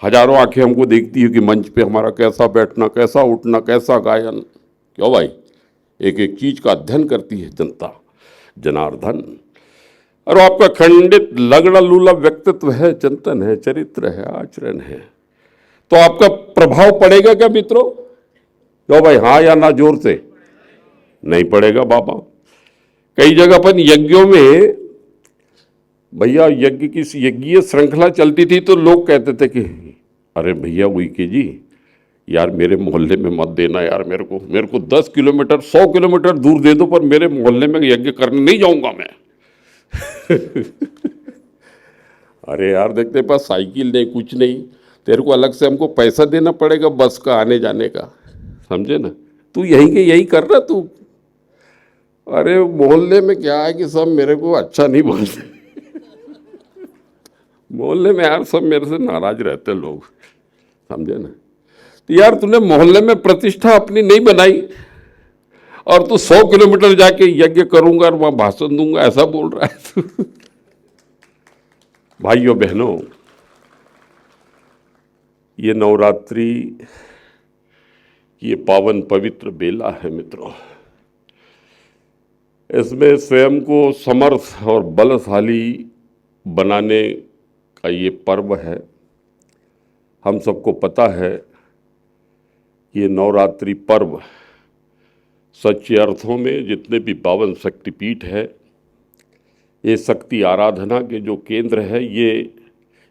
हजारों आंखें हमको देखती है कि मंच पे हमारा कैसा बैठना, कैसा उठना, कैसा गायन। क्यों भाई? एक एक चीज का अध्ययन करती है जनता जनार्दन। और आपका खंडित लगड़ा लूला व्यक्तित्व है, चिंतन है, चरित्र है, आचरण है, तो आपका प्रभाव पड़ेगा क्या मित्रों? क्यों भाई? हाँ या ना जोर से? नहीं पड़ेगा बाबा। कई जगह अपन यज्ञों में, भैया यज्ञ की यज्ञीय श्रृंखला चलती थी तो लोग कहते थे कि अरे भैया उइके जी यार मेरे मोहल्ले में मत देना यार, मेरे को 10 किलोमीटर 100 किलोमीटर दूर दे दो, पर मेरे मोहल्ले में यज्ञ करने नहीं जाऊंगा मैं। अरे यार देख तेरे पास साइकिल नहीं, कुछ नहीं, तेरे को अलग से हमको पैसा देना पड़ेगा बस का आने जाने का, समझे ना? तू यही के यही कर रहा तू। अरे मोहल्ले में क्या है कि सब मेरे को अच्छा नहीं बोलते। मोहल्ले में यार सब मेरे से नाराज रहते लोग, समझे ना? तो यार तूने मोहल्ले में प्रतिष्ठा अपनी नहीं बनाई, और तू 100 किलोमीटर जाके यज्ञ करूंगा और वहां भाषण दूंगा, ऐसा बोल रहा है तू। भाइयों बहनों, ये नवरात्रि ये पावन पवित्र बेला है मित्रों। इसमें स्वयं को समर्थ और बलशाली बनाने का ये पर्व है। हम सबको पता है ये नवरात्रि पर्व सच्चे अर्थों में जितने भी पावन शक्तिपीठ है, ये शक्ति आराधना के जो केंद्र है, ये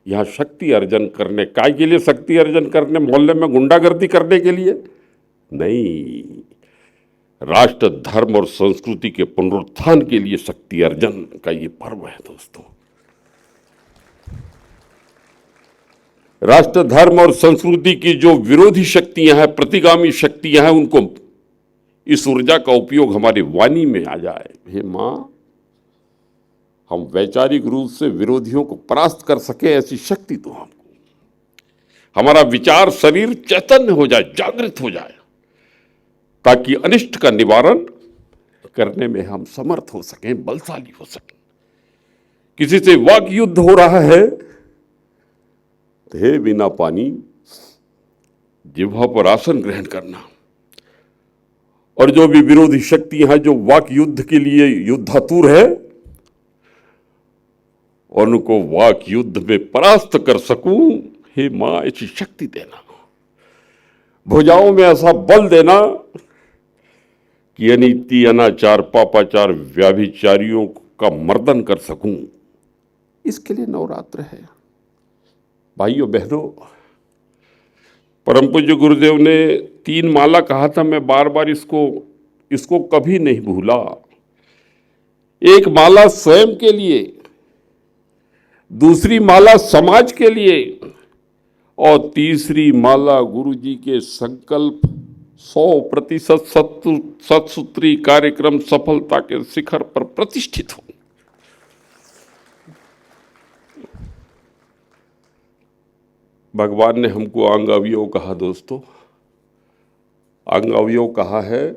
यहाँ शक्ति अर्जन करने, काय के लिए शक्ति अर्जन करने? मोहल्ले में गुंडागर्दी करने के लिए नहीं, राष्ट्र धर्म और संस्कृति के पुनरुत्थान के लिए शक्ति अर्जन का ये पर्व है दोस्तों। राष्ट्र धर्म और संस्कृति की जो विरोधी शक्तियां हैं, प्रतिगामी शक्तियां हैं, उनको इस ऊर्जा का उपयोग हमारी वाणी में आ जाए। हे मां, हम वैचारिक रूप से विरोधियों को परास्त कर सके, ऐसी शक्ति तो हमको, हमारा विचार शरीर चैतन्य हो जाए, जागृत हो जाए, ताकि अनिष्ट का निवारण करने में हम समर्थ हो सकें, बलशाली हो सकें। किसी से वाक युद्ध हो रहा है, हे बिना पानी जिह्वा पर आसन ग्रहण करना। और जो भी विरोधी शक्तियां हैं जो वाक युद्ध के लिए युद्धातुर है, उनको वाक युद्ध में परास्त कर सकूं, हे मां ऐसी शक्ति देना, भुजाओं में ऐसा बल देना कि अनीति अनाचार पापाचार व्याभिचारियों का मर्दन कर सकूं। इसके लिए नवरात्र है। भाइयों बहनों, परम पूज्य गुरुदेव ने 3 माला कहा था, मैं बार बार इसको कभी नहीं भूला। एक माला स्वयं के लिए, दूसरी माला समाज के लिए, और तीसरी माला गुरु जी के संकल्प 100% सत्सूत्री कार्यक्रम सफलता के शिखर पर प्रतिष्ठित हो। भगवान ने हमको अंग अवयव कहा दोस्तों, अंग अवयव कहा है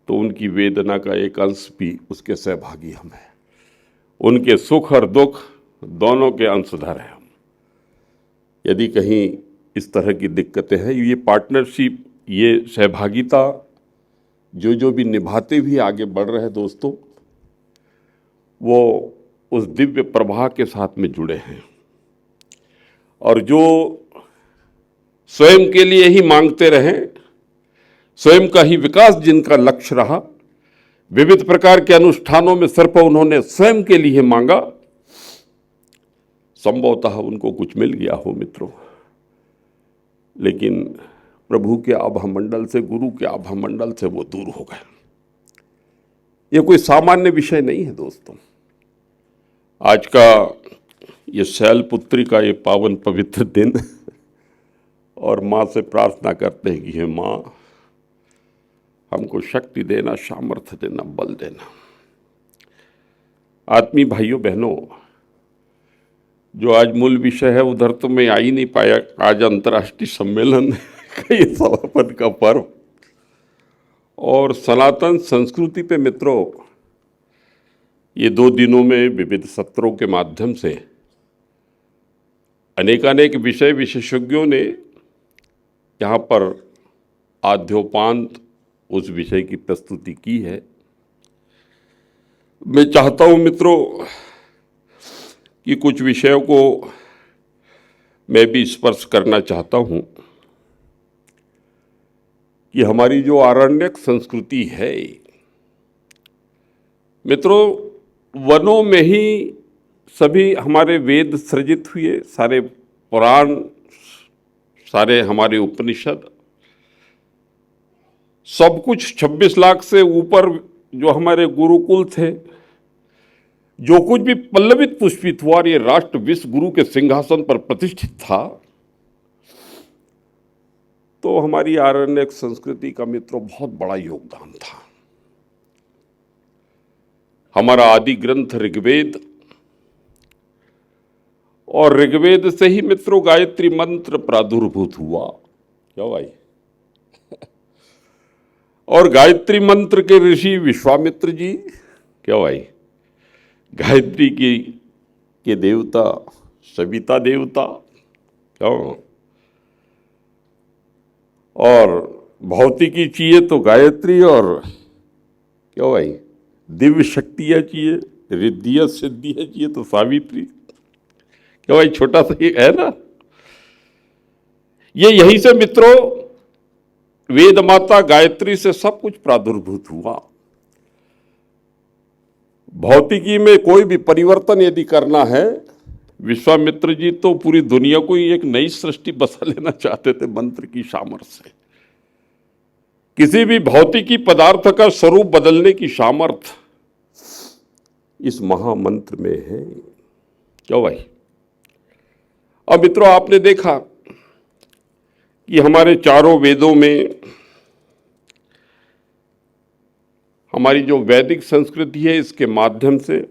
तो उनकी वेदना का एक अंश भी उसके सहभागी हम हैं, उनके सुख और दुख दोनों के अंशधर हैं हम। यदि कहीं इस तरह की दिक्कतें हैं, ये पार्टनरशिप, ये सहभागिता जो भी निभाते हुए आगे बढ़ रहे हैं दोस्तों, वो उस दिव्य प्रवाह के साथ में जुड़े हैं। और जो स्वयं के लिए ही मांगते रहे, स्वयं का ही विकास जिनका लक्ष्य रहा, विविध प्रकार के अनुष्ठानों में सिर्फ उन्होंने स्वयं के लिए मांगा, संभवतः उनको कुछ मिल गया हो मित्रों, लेकिन प्रभु के आभा मंडल से, गुरु के आभा मंडल से वो दूर हो गए। ये कोई सामान्य विषय नहीं है दोस्तों। आज का ये शैलपुत्री का ये पावन पवित्र दिन, और माँ से प्रार्थना करते हैं कि हे माँ, हमको शक्ति देना, सामर्थ्य देना, बल देना। आत्मीय भाइयों बहनों, जो आज मूल विषय है उधर तो मैं आ ही नहीं पाया। आज अंतर्राष्ट्रीय सम्मेलन का ये समापन का पर्व, और सनातन संस्कृति पे मित्रों ये 2 दिनों में विविध सत्रों के माध्यम से अनेकानेक विषय विशेषज्ञों ने यहाँ पर आद्योपांत उस विषय की प्रस्तुति की है। मैं चाहता हूँ मित्रों कि कुछ विषयों को मैं भी स्पर्श करना चाहता हूँ कि हमारी जो आरण्यक संस्कृति है मित्रों, वनों में ही सभी हमारे वेद सृजित हुए, सारे पुराण, सारे हमारे उपनिषद, सब कुछ 26 लाख से ऊपर जो हमारे गुरुकुल थे, जो कुछ भी पल्लवित पुष्पित हुआ और ये राष्ट्र विश्व गुरु के सिंहासन पर प्रतिष्ठित था, तो हमारी आरण्यक संस्कृति का मित्रों बहुत बड़ा योगदान था। हमारा आदि ग्रंथ ऋग्वेद, और ऋग्वेद से ही मित्रों गायत्री मंत्र प्रादुर्भूत हुआ। क्या भाई? और गायत्री मंत्र के ऋषि विश्वामित्र जी, क्या भाई, गायत्री के देवता सविता देवता, क्या, और भौतिकी चाहिए तो गायत्री, और क्या भाई दिव्य शक्तियाँ चाहिए, रिद्धियाँ सिद्धियाँ चाहिए तो सावित्री। क्या भाई, छोटा सा ये है ना। ये यहीं से मित्रों वेद माता गायत्री से सब कुछ प्रादुर्भूत हुआ। भौतिकी में कोई भी परिवर्तन यदि करना है, विश्वामित्र जी तो पूरी दुनिया को ही एक नई सृष्टि बसा लेना चाहते थे मंत्र की सामर्थ्य से। किसी भी भौतिकी पदार्थ का स्वरूप बदलने की सामर्थ्य इस महामंत्र में है। क्यों भाई? अब मित्रों आपने देखा कि हमारे चारों वेदों में हमारी जो वैदिक संस्कृति है, इसके माध्यम से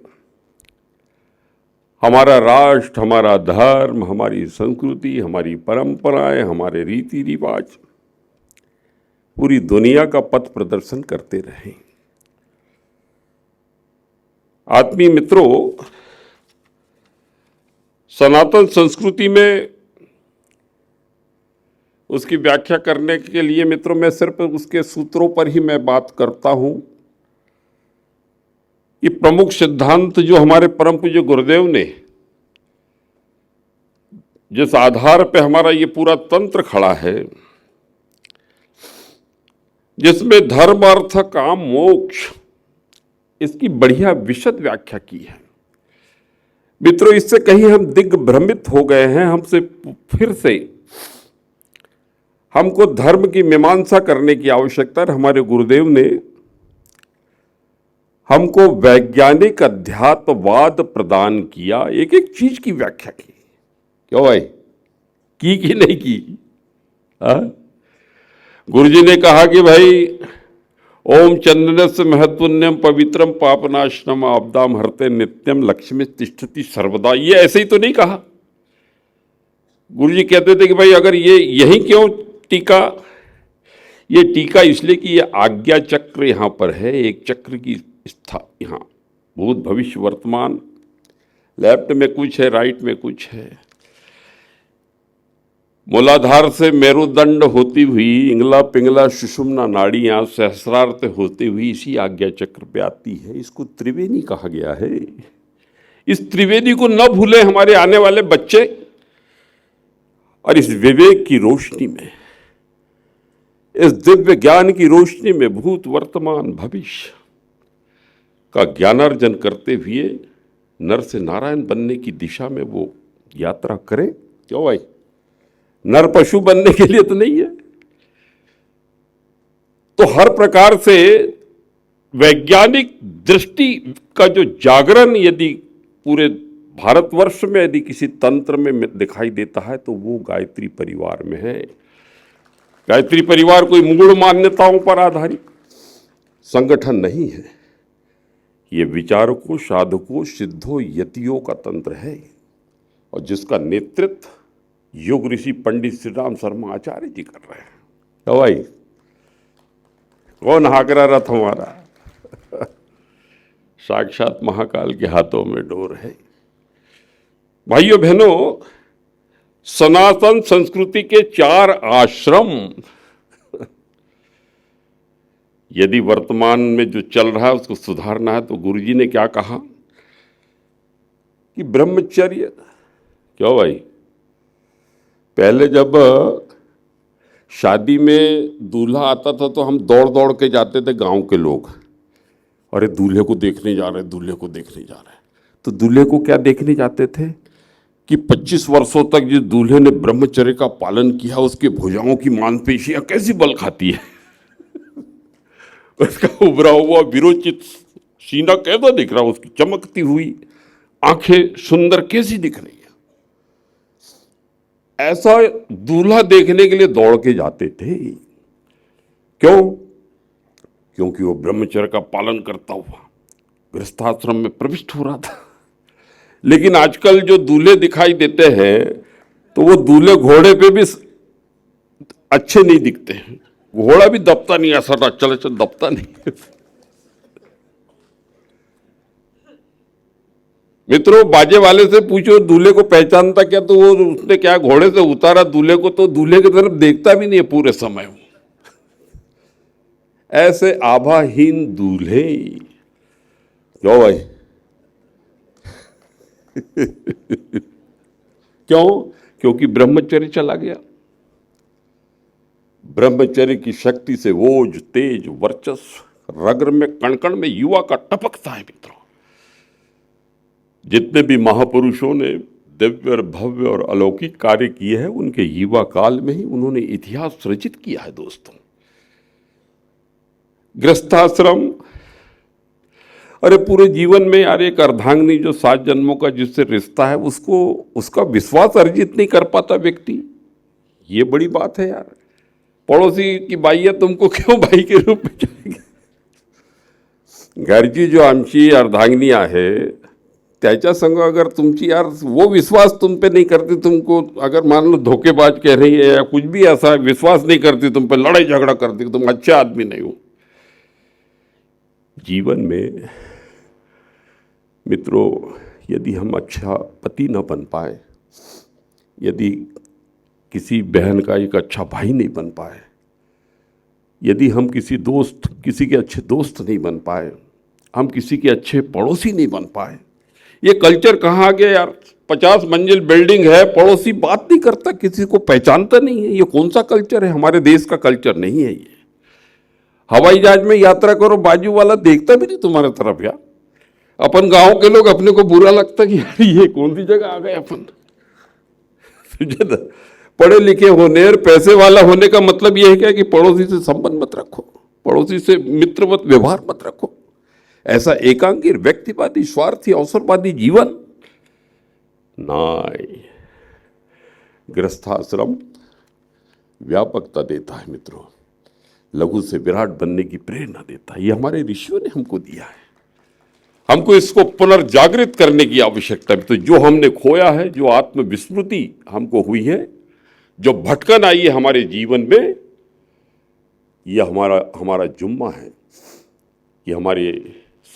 हमारा राष्ट्र, हमारा धर्म, हमारी संस्कृति, हमारी परंपराएं, हमारे रीति रिवाज पूरी दुनिया का पथ प्रदर्शन करते रहे। आत्मीय मित्रों, सनातन संस्कृति में उसकी व्याख्या करने के लिए मित्रों मैं सिर्फ उसके सूत्रों पर ही मैं बात करता हूं कि प्रमुख सिद्धांत जो हमारे परम पूज्य गुरुदेव ने, जिस आधार पे हमारा ये पूरा तंत्र खड़ा है, जिसमें धर्म अर्थ काम मोक्ष, इसकी बढ़िया विशद व्याख्या की है। मित्रों इससे कहीं हम दिग्भ्रमित हो गए हैं। हमसे फिर से हमको धर्म की मीमांसा करने की आवश्यकता है। हमारे गुरुदेव ने हमको वैज्ञानिक अध्यात्मवाद प्रदान किया, एक एक चीज की व्याख्या की। क्यों भाई? की कि नहीं की? गुरुजी ने कहा कि भाई ओम चंदनस्य महत्वन्यम पवित्रम पापनाशनम आपदाम हरते नित्यम लक्ष्मी तिष्ठति सर्वदा। ये ऐसे ही तो नहीं कहा। गुरुजी कहते थे कि भाई अगर ये यही क्यों टीका, ये टीका इसलिए कि ये आज्ञा चक्र यहाँ पर है, एक चक्र की स्था यहाँ भूत भविष्य वर्तमान, लेफ्ट में कुछ है, राइट में कुछ है। मूलाधार से मेरुदंड होती हुई इंगला पिंगला सुषुम्ना नाड़ियां सहस्रार्थ होती हुई इसी आज्ञा चक्र पे आती है। इसको त्रिवेणी कहा गया है। इस त्रिवेणी को न भूले हमारे आने वाले बच्चे। और इस विवेक की रोशनी में, इस दिव्य ज्ञान की रोशनी में भूत वर्तमान भविष्य का ज्ञानार्जन करते हुए नर से नारायण बनने की दिशा में वो यात्रा करें। क्यों भाई, नर पशु बनने के लिए तो नहीं है। तो हर प्रकार से वैज्ञानिक दृष्टि का जो जागरण यदि पूरे भारतवर्ष में यदि किसी तंत्र में दिखाई देता है तो वो गायत्री परिवार में है। गायत्री परिवार कोई मूढ़ मान्यताओं पर आधारित संगठन नहीं है। ये विचारकों, साधकों, सिद्धों, यतियों का तंत्र है और जिसका नेतृत्व युग ऋषि पंडित श्री राम शर्मा आचार्य जी कर रहे हैं। तो भाई कौन हाकरा रथ हमारा? साक्षात महाकाल के हाथों में डोर है। भाइयों बहनों, सनातन संस्कृति के 4 आश्रम यदि वर्तमान में जो चल रहा है उसको सुधारना है तो गुरुजी ने क्या कहा कि ब्रह्मचर्य। क्यों भाई, पहले जब शादी में दूल्हा आता था तो हम दौड़ दौड़ के जाते थे गांव के लोग, अरे दूल्हे को देखने जा रहे, दूल्हे को देखने जा रहे। तो दूल्हे को क्या देखने जाते थे कि 25 वर्षों तक जिस दूल्हे ने ब्रह्मचर्य का पालन किया उसके भुजाओं की मांसपेशियां कैसी बल खाती है, उसका उभरा हुआ विरोचित सीना कैसा दिख रहा, उसकी चमकती हुई आंखें सुंदर कैसी दिख रही है। ऐसा दूल्हा देखने के लिए दौड़ के जाते थे। क्यों? क्योंकि वो ब्रह्मचर्य का पालन करता हुआ गृहस्थाश्रम में प्रविष्ट हो रहा था। लेकिन आजकल जो दूल्हे दिखाई देते हैं तो वो दूल्हे घोड़े पे भी अच्छे नहीं दिखते हैं। घोड़ा भी दबता नहीं, ऐसा चल दबता नहीं। मित्रों, बाजे वाले से पूछो दूल्हे को पहचानता क्या, तो वो उसने क्या घोड़े से उतारा दूल्हे को तो दूल्हे की तरफ देखता भी नहीं है पूरे समय। ऐसे आभाहीन दूल्हे। क्यों भाई? क्यों? क्योंकि ब्रह्मचर्य चला गया। ब्रह्मचर्य की शक्ति से ओज, तेज, वर्चस्व रग में कण कण में युवा का टपकता है। मित्रों, जितने भी महापुरुषों ने दिव्य और भव्य और अलौकिक कार्य किए हैं उनके युवा काल में ही उन्होंने इतिहास रचित किया है। दोस्तों, गृहस्थाश्रम, अरे पूरे जीवन में यार एक अर्धांगिनी जो 7 जन्मों का जिससे रिश्ता है उसका विश्वास अर्जित नहीं कर पाता व्यक्ति, ये बड़ी बात है यार। पड़ोसी की बाई है, तुमको क्यों भाई के रूप में जाएंगे? घरची जो आमची अर्धांगिनी आहे त्याच्या संग अगर तुमची यार वो विश्वास तुम पे नहीं करती, तुमको अगर मान लो धोखेबाज कह रही है या कुछ भी ऐसा विश्वास नहीं करती, तुम पे लड़ाई झगड़ा करती, तुम अच्छे आदमी नहीं हो। जीवन में मित्रों, यदि हम अच्छा पति न बन पाए, यदि किसी बहन का एक अच्छा भाई नहीं बन पाए, यदि हम किसी के अच्छे दोस्त नहीं बन पाए, हम किसी के अच्छे पड़ोसी नहीं बन पाए, ये कल्चर कहाँ आ गया यार? 50 मंजिल बिल्डिंग है, पड़ोसी बात नहीं करता, किसी को पहचानता नहीं है। ये कौन सा कल्चर है? हमारे देश का कल्चर नहीं है ये। हवाई जहाज में यात्रा करो, बाजू वाला देखता भी नहीं तुम्हारे तरफ यार। अपन गांव के लोग अपने को बुरा लगता कि यार ये कौन सी जगह आ गए अपन। पढ़े लिखे होने और पैसे वाला होने का मतलब यह है क्या कि पड़ोसी से संबंध मत रखो, पड़ोसी से मित्रवत व्यवहार मत रखो। ऐसा एकांगी, व्यक्तिवादी, स्वार्थी, अवसरवादी जीवन नहीं। गृहस्थाश्रम व्यापकता देता है मित्रों, लघु से विराट बनने की प्रेरणा देता है। ये हमारे ऋषियों ने हमको दिया है। हमको इसको पुनर्जागृत करने की आवश्यकता है। तो जो हमने खोया है, जो आत्मविस्मृति हमको हुई है, जो भटकन आई है हमारे जीवन में, यह हमारा जुम्मा है। ये हमारे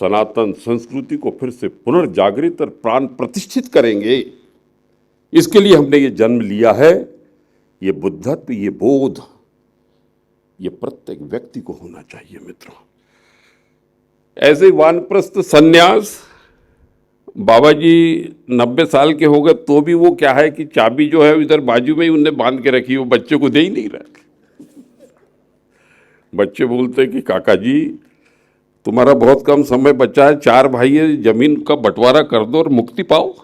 सनातन संस्कृति को फिर से पुनर्जागृत और प्राण प्रतिष्ठित करेंगे। इसके लिए हमने ये जन्म लिया है। ये बुद्धत्व, ये बोध, ये प्रत्येक व्यक्ति को होना चाहिए मित्रों। ऐसे वानप्रस्थ सन्यास, बाबा जी 90 साल के हो गए तो भी वो क्या है कि चाबी जो है इधर बाजू में ही उनने बांध के रखी, वो बच्चे को दे ही नहीं रहे। बच्चे बोलते कि काका जी तुम्हारा बहुत कम समय बचा है, 4 भाई है, जमीन का बंटवारा कर दो और मुक्ति पाओ।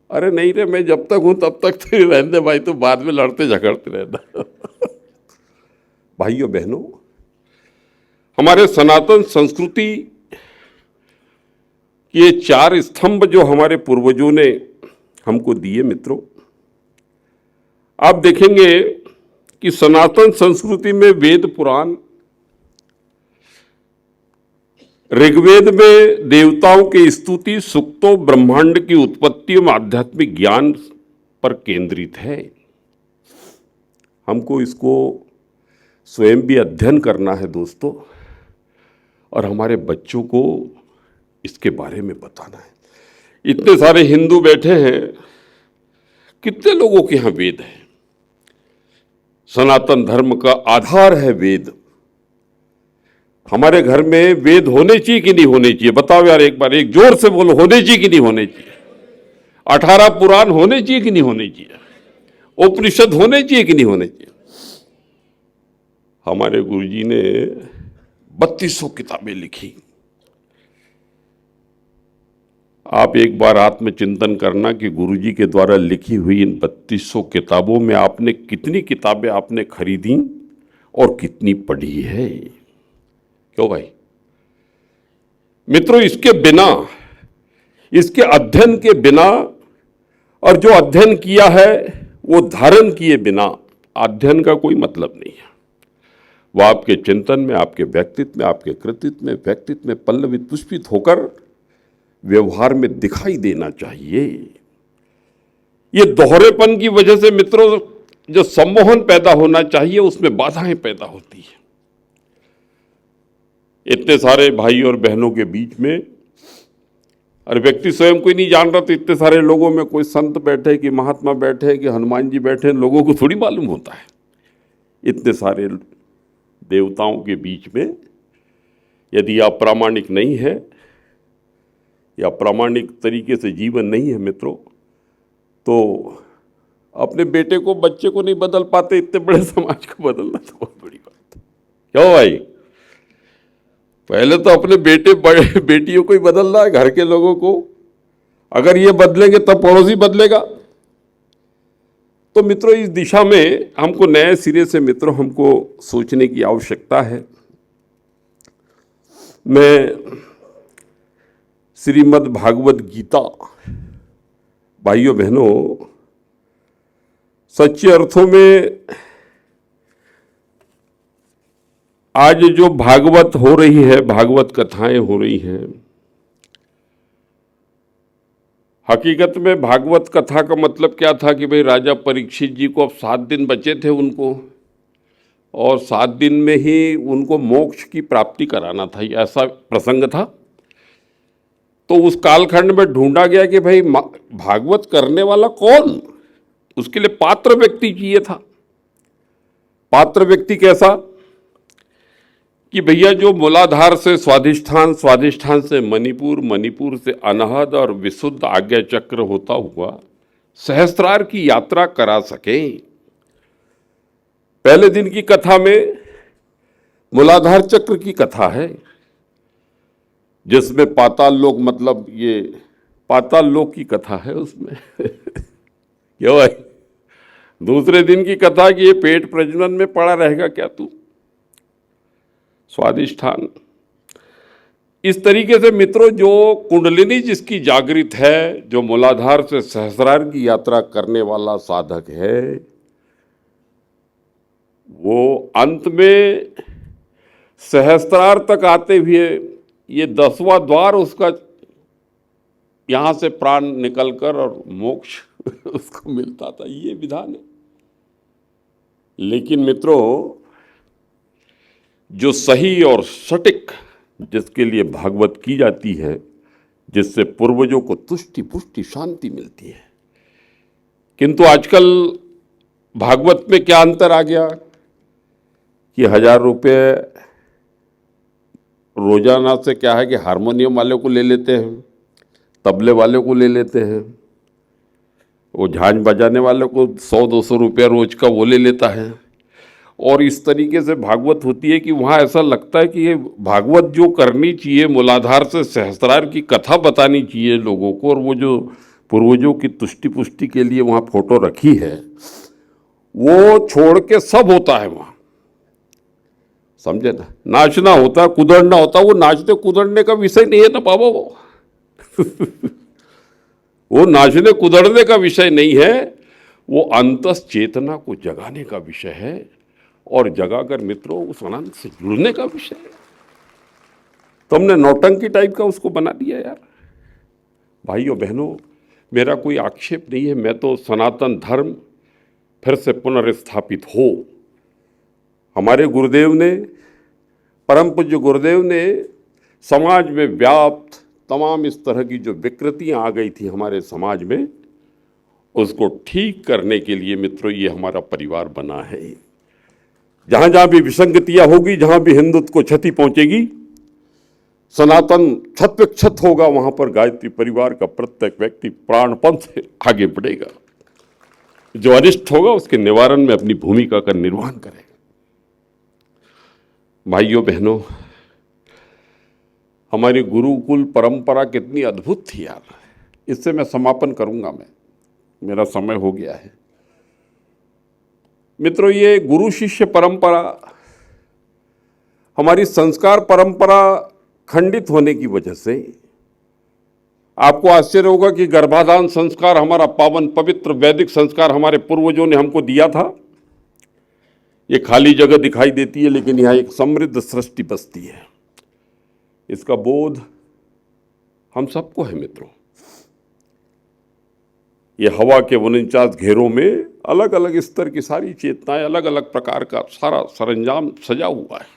अरे नहीं रे, मैं जब तक हूं तब तक तो रहने भाई, तो बाद में लड़ते झगड़ते रहना। भाइयों बहनों, हमारे सनातन संस्कृति के 4 स्तंभ जो हमारे पूर्वजों ने हमको दिए मित्रों, आप देखेंगे कि सनातन संस्कृति में वेद पुराण, ऋग्वेद में देवताओं की स्तुति, सूक्तों, ब्रह्मांड की उत्पत्ति और आध्यात्मिक ज्ञान पर केंद्रित है। हमको इसको स्वयं भी अध्ययन करना है दोस्तों, और हमारे बच्चों को इसके बारे में बताना है। इतने सारे हिंदू बैठे हैं, कितने लोगों के यहाँ वेद है? सनातन धर्म का आधार है वेद। हमारे घर में वेद होने चाहिए कि नहीं होने चाहिए? बताओ यार, एक बार एक जोर से बोलो, होने चाहिए कि नहीं होने चाहिए? 18 पुराण होने चाहिए कि नहीं होने चाहिए? उपनिषद होने चाहिए कि नहीं होने चाहिए? हमारे गुरुजी ने 3200 किताबें लिखी। आप एक बार आत्मचिंतन करना कि गुरुजी के द्वारा लिखी हुई इन 3200 किताबों में आपने कितनी किताबें आपने खरीदी और कितनी पढ़ी है। क्यों भाई मित्रों, इसके बिना, इसके अध्ययन के बिना, और जो अध्ययन किया है वो धारण किए बिना अध्ययन का कोई मतलब नहीं है। वो आपके चिंतन में, आपके व्यक्तित्व में, आपके कृतित्व में, व्यक्तित्व में पल्लवित पुष्पित होकर व्यवहार में दिखाई देना चाहिए। ये दोहरेपन की वजह से मित्रों जो सम्मोहन पैदा होना चाहिए उसमें बाधाएं पैदा होती है। इतने सारे भाई और बहनों के बीच में, और व्यक्ति स्वयं कोई नहीं जान रहा, तो इतने सारे लोगों में कोई संत बैठे कि महात्मा बैठे कि हनुमान जी बैठे, लोगों को थोड़ी मालूम होता है। इतने सारे देवताओं के बीच में यदि आप प्रामाणिक नहीं है या प्रामाणिक तरीके से जीवन नहीं है मित्रों, तो अपने बेटे को, बच्चे को नहीं बदल पाते, इतने बड़े समाज को बदलना तो बहुत बड़ी बात है। क्यों भाई? पहले तो अपने बेटे बड़े बेटियों को ही बदलना है, घर के लोगों को। अगर ये बदलेंगे तब पड़ोसी बदलेगा। तो मित्रों इस दिशा में हमको नए सिरे से मित्रों हमको सोचने की आवश्यकता है। मैं श्रीमद् भागवत गीता, भाइयों बहनों, सच्चे अर्थों में आज जो भागवत हो रही है, भागवत कथाएं हो रही हैं, हकीकत में भागवत कथा का मतलब क्या था कि भाई राजा परीक्षित जी को अब 7 दिन बचे थे उनको, और 7 दिन में ही उनको मोक्ष की प्राप्ति कराना था, ऐसा प्रसंग था। तो उस कालखंड में ढूंढा गया कि भाई भागवत करने वाला कौन, उसके लिए पात्र व्यक्ति चाहिए था। पात्र व्यक्ति कैसा कि भैया जो मूलाधार से स्वाधिष्ठान, स्वाधिष्ठान से मणिपुर, मणिपुर से अनहद और विशुद्ध आज्ञा चक्र होता हुआ सहस्त्रार की यात्रा करा सके। पहले दिन की कथा में मूलाधार चक्र की कथा है, जिसमें पाताल लोक, मतलब ये पाताल लोक की कथा है उसमें। क्यों भाई? दूसरे दिन की कथा कि ये पेट प्रजनन में पड़ा रहेगा क्या तू, स्वादिष्ठान। इस तरीके से मित्रों जो कुंडलिनी जिसकी जागृत है, जो मूलाधार से सहस्रार की यात्रा करने वाला साधक है, वो अंत में सहस्त्रार तक आते हुए ये 10वां द्वार उसका, यहाँ से प्राण निकलकर और मोक्ष उसको मिलता था। ये विधान है। लेकिन मित्रों जो सही और सटीक जिसके लिए भागवत की जाती है, जिससे पूर्वजों को तुष्टि पुष्टि शांति मिलती है, किंतु आजकल भागवत में क्या अंतर आ गया कि 1000 रुपये रोजाना से क्या है कि हारमोनियम वाले को ले लेते हैं, तबले वाले को ले लेते हैं, वो झांझ बजाने वाले को 100-200 रुपया रोज का वो ले लेता है। और इस तरीके से भागवत होती है कि वहाँ ऐसा लगता है कि ये भागवत जो करनी चाहिए, मूलाधार से सहस्त्रार की कथा बतानी चाहिए लोगों को, और वो जो पूर्वजों की तुष्टि पुष्टि के लिए वहाँ फोटो रखी है वो छोड़ के सब होता है वहाँ, समझे ना। नाचना होता, कुदड़ना होता, वो नाचने कुदड़ने का विषय नहीं है ना बाबा वो वो नाचने कुदड़ने का विषय नहीं है, वो अंतस चेतना को जगाने का विषय है, और जगाकर मित्रों उस अनंत से जुड़ने का विषय है। तुमने नौटंकी टाइप का उसको बना दिया यार। भाइयों बहनों, मेरा कोई आक्षेप नहीं है, मैं तो सनातन धर्म फिर से पुनर्स्थापित हो। हमारे गुरुदेव ने, परम पूज्य गुरुदेव ने समाज में व्याप्त तमाम इस तरह की जो विकृतियां आ गई थी हमारे समाज में, उसको ठीक करने के लिए मित्रों ये हमारा परिवार बना है। जहां जहां भी विसंगतियां होगी, जहां भी हिंदुत्व को क्षति पहुंचेगी, सनातन छत पे छत होगा, वहां पर गायत्री परिवार का प्रत्येक व्यक्ति प्राणपण से आगे बढ़ेगा। जो अनिष्ट होगा उसके निवारण में अपनी भूमिका का निर्वहन करेगा। भाइयों बहनों, हमारी गुरुकुल परंपरा कितनी अद्भुत थी यार। इससे मैं समापन करूंगा, मेरा समय हो गया है। मित्रों, ये गुरु शिष्य परंपरा, हमारी संस्कार परंपरा खंडित होने की वजह से आपको आश्चर्य होगा कि गर्भाधान संस्कार, हमारा पावन पवित्र वैदिक संस्कार हमारे पूर्वजों ने हमको दिया था, ये खाली जगह दिखाई देती है, लेकिन यहाँ एक समृद्ध सृष्टि बसती है। इसका बोध हम सबको है मित्रों। ये हवा के 49 घेरों में अलग अलग स्तर की सारी चेतनाएं, अलग अलग प्रकार का सारा सरंजाम सजा हुआ है।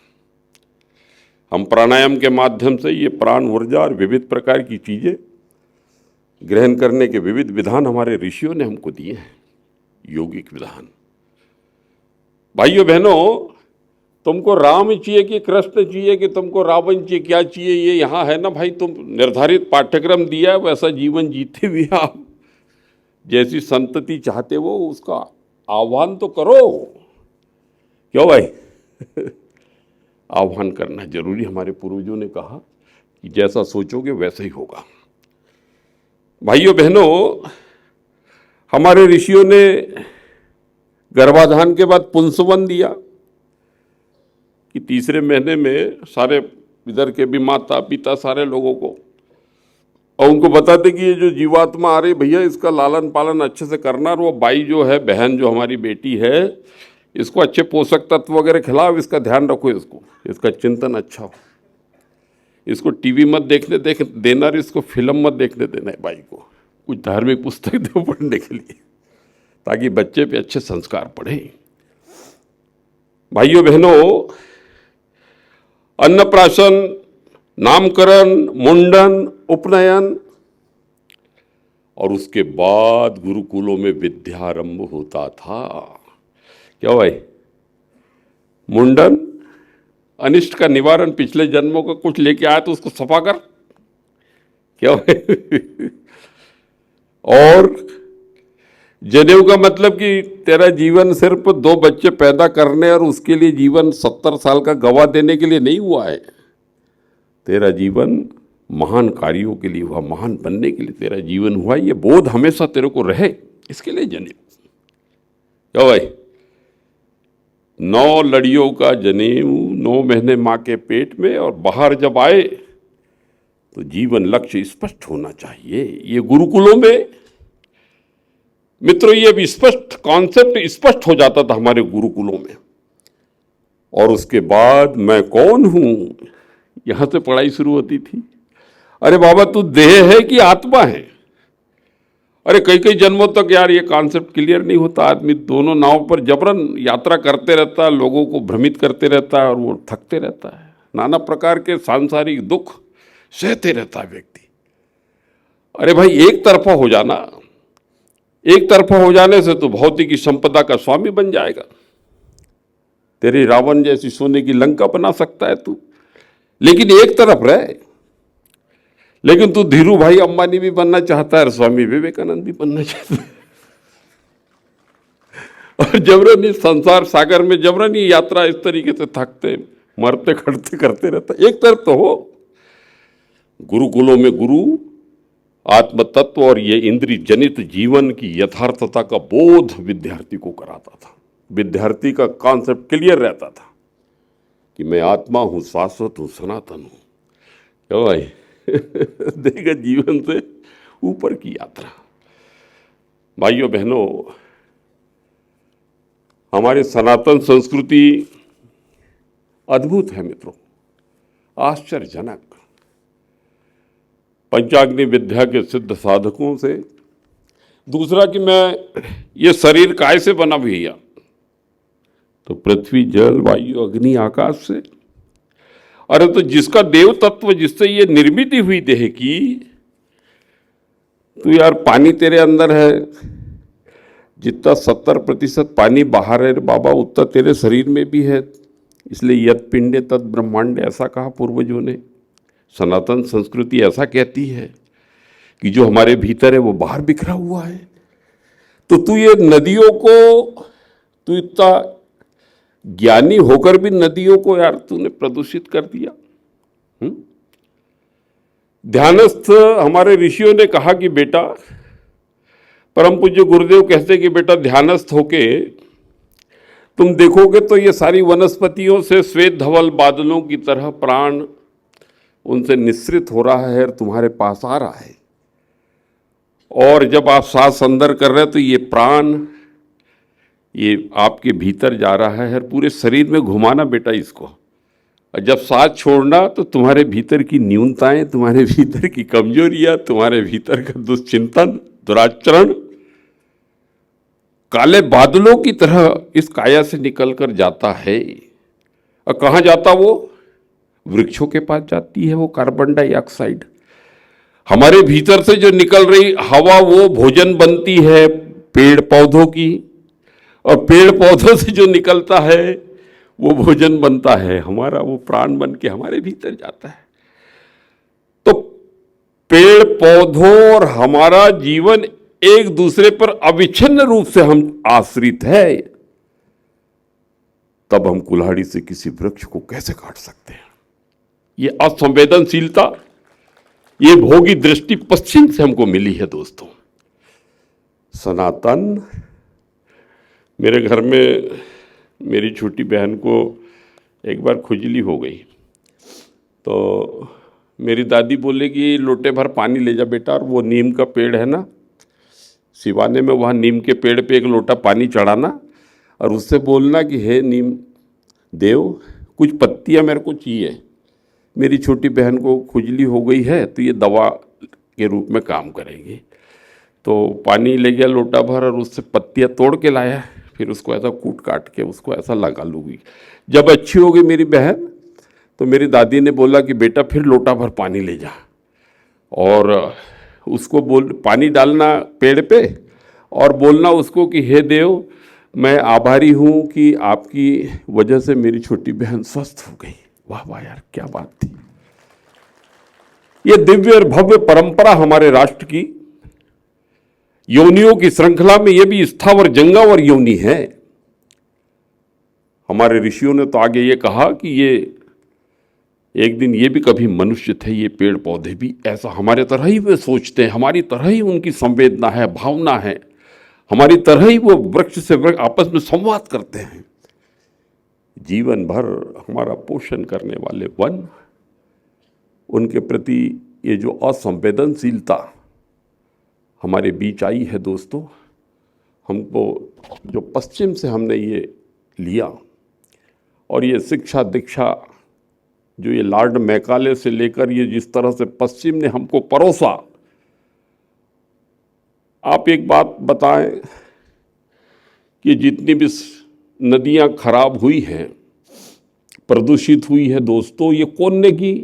हम प्राणायाम के माध्यम से ये प्राण ऊर्जा और विविध प्रकार की चीजें ग्रहण करने के विविध विधान हमारे ऋषियों ने हमको दिए हैं, योगिक विधान। भाइयों बहनों, तुमको राम चाहिए कि कृष्ण चाहिए कि तुमको रावण चाहिए, क्या चाहिए, ये यहाँ है ना भाई। तुम निर्धारित पाठ्यक्रम दिया है, वैसा जीवन जीते भी आप जैसी संतति चाहते हो उसका आह्वान तो करो। क्यों भाई आह्वान करना जरूरी। हमारे पूर्वजों ने कहा कि जैसा सोचोगे वैसा ही होगा। भाइयों बहनों, हमारे ऋषियों ने गर्भाधान के बाद पुंसवन दिया कि तीसरे महीने में सारे इधर के भी माता पिता सारे लोगों को, और उनको बताते कि ये जो जीवात्मा आ रही भैया, इसका लालन पालन अच्छे से करना, और वो बाई जो है, बहन जो हमारी बेटी है, इसको अच्छे पोषक तत्व वगैरह खिलाओ, इसका ध्यान रखो, इसका चिंतन अच्छा हो, इसको टीवी मत देखने देना, इसको फिल्म मत देखने देना है, बाई को कुछ धार्मिक पुस्तक दो पढ़ने के लिए, ताकि बच्चे पे अच्छे संस्कार पढ़े। भाइयों बहनों, अन्नप्राशन, नामकरण, मुंडन, उपनयन, और उसके बाद गुरुकुलों में विद्यारंभ होता था। क्या भाई? मुंडन, अनिष्ट का निवारण, पिछले जन्मों का कुछ लेके आया तो उसको सफा कर। क्या भाई? और जनेऊ का मतलब कि तेरा जीवन सिर्फ 2 बच्चे पैदा करने और उसके लिए जीवन 70 साल का गवा देने के लिए नहीं हुआ है। तेरा जीवन महान कार्यों के लिए हुआ, महान बनने के लिए तेरा जीवन हुआ। ये बोध हमेशा तेरे को रहे, इसके लिए जनेऊ। क्या भाई? 9 लड़ियों का जनेऊ, 9 महीने माँ के पेट में, और बाहर जब आए तो जीवन लक्ष्य स्पष्ट होना चाहिए। ये गुरुकुलों में मित्रों ये भी स्पष्ट कॉन्सेप्ट स्पष्ट हो जाता था हमारे गुरुकुलों में। और उसके बाद मैं कौन हूं, यहां से पढ़ाई शुरू होती थी। अरे बाबा तू देह है कि आत्मा है? अरे कई कई जन्मों तक यार ये कॉन्सेप्ट क्लियर नहीं होता। आदमी दोनों नाव पर जबरन यात्रा करते रहता है, लोगों को भ्रमित करते रहता है, और वो थकते रहता है, नाना प्रकार के सांसारिक दुख सहते रहता है व्यक्ति। अरे भाई एक तरफा हो जाना, एक तरफा हो जाने से तो भौतिक संपदा का स्वामी बन जाएगा। तेरे रावण जैसी सोने की लंका बना सकता है तू, लेकिन एक तरफ रहे। लेकिन तू धीरू भाई अंबानी भी बनना चाहता है और स्वामी विवेकानंद भी बनना चाहता है, और जबरन इस संसार सागर में जबरन ये यात्रा इस तरीके से थकते मरते खड़ते करते रहता। एक तरफ तो हो, गुरुकुलों में गुरु आत्म तत्व और ये इंद्रिय जनित जीवन की यथार्थता का बोध विद्यार्थी को कराता था। विद्यार्थी का कॉन्सेप्ट क्लियर रहता था कि मैं आत्मा हूं, शाश्वत हूं, सनातन हूं। क्यों भाई देगा जीवन से ऊपर की यात्रा। भाइयों बहनों, हमारी सनातन संस्कृति अद्भुत है मित्रों, आश्चर्यजनक। पंचाग्नि विद्या के सिद्ध साधकों से। दूसरा कि मैं ये शरीर काय से बना भैया, तो पृथ्वी जल वायु अग्नि आकाश से। अरे तो जिसका देव तत्व, जिससे ये निर्मित हुई देह की, तो यार पानी तेरे अंदर है, जितना 70% पानी बाहर है बाबा, उतना तेरे शरीर में भी है। इसलिए यत पिंडे तत् ब्रह्मांड ऐसा कहा पूर्वजों ने। सनातन संस्कृति ऐसा कहती है कि जो हमारे भीतर है वो बाहर बिखरा हुआ है। तो तू ये नदियों को, तू इतना ज्ञानी होकर भी नदियों को यार तूने प्रदूषित कर दिया। ध्यानस्थ हमारे ऋषियों ने कहा कि बेटा, परम पूज्य गुरुदेव कहते कि बेटा ध्यानस्थ होके तुम देखोगे तो ये सारी वनस्पतियों से श्वेत धवल बादलों की तरह प्राण उनसे निःसृत हो रहा है और तुम्हारे पास आ रहा है। और जब आप सांस अंदर कर रहे हैं तो ये प्राण ये आपके भीतर जा रहा है और पूरे शरीर में घुमाना बेटा इसको। और जब सांस छोड़ना तो तुम्हारे भीतर की न्यूनताएं, तुम्हारे भीतर की कमजोरियां, तुम्हारे भीतर का दुश्चिंतन, दुराचरण काले बादलों की तरह इस काया से निकलकर जाता है। और कहाँ जाता वो? वृक्षों के पास जाती है वो कार्बन डाइऑक्साइड। हमारे भीतर से जो निकल रही हवा वो भोजन बनती है पेड़ पौधों की, और पेड़ पौधों से जो निकलता है वो भोजन बनता है हमारा, वो प्राण बन के हमारे भीतर जाता है। तो पेड़ पौधों और हमारा जीवन एक दूसरे पर अविच्छिन्न रूप से हम आश्रित है। तब हम कुल्हाड़ी से किसी वृक्ष को कैसे काट सकते हैं? ये असंवेदनशीलता, ये भोगी दृष्टि पश्चिम से हमको मिली है दोस्तों। सनातन, मेरे घर में मेरी छोटी बहन को एक बार खुजली हो गई, तो मेरी दादी बोले कि लोटे भर पानी ले जा बेटा, और वो नीम का पेड़ है ना सिवाने में, वहाँ नीम के पेड़ पे एक लोटा पानी चढ़ाना और उससे बोलना कि हे नीम देव, कुछ पत्तियाँ मेरे को चाहिए, मेरी छोटी बहन को खुजली हो गई है तो ये दवा के रूप में काम करेगी। तो पानी ले गया लोटा भर और उससे पत्तियाँ तोड़ के लाया, फिर उसको ऐसा कूट काट के उसको ऐसा लगा लूँगी। जब अच्छी हो गई मेरी बहन तो मेरी दादी ने बोला कि बेटा फिर लोटा भर पानी ले जा और उसको बोल, पानी डालना पेड़ पे और बोलना उसको कि हे देव, मैं आभारी हूँ कि आपकी वजह से मेरी छोटी बहन स्वस्थ हो गई। वाह वाह यार, क्या बात थी। ये दिव्य और भव्य परंपरा हमारे राष्ट्र की योनियों की श्रृंखला में ये भी स्थावर जंगावर योनि है। हमारे ऋषियों ने तो आगे ये कहा कि ये एक दिन ये भी कभी मनुष्य थे, ये पेड़ पौधे भी ऐसा हमारे तरह ही वे सोचते हैं, हमारी तरह ही उनकी संवेदना है, भावना है, हमारी तरह ही वो वृक्ष से वृक्ष आपस में संवाद करते हैं। जीवन भर हमारा पोषण करने वाले वन, उनके प्रति ये जो असंवेदनशीलता हमारे बीच आई है दोस्तों, हमको जो पश्चिम से हमने ये लिया, और ये शिक्षा दीक्षा जो ये लॉर्ड मैकाले से लेकर ये जिस तरह से पश्चिम ने हमको परोसा। आप एक बात बताएं कि जितनी भी नदियां खराब हुई हैं, प्रदूषित हुई है दोस्तों, ये कौन ने की?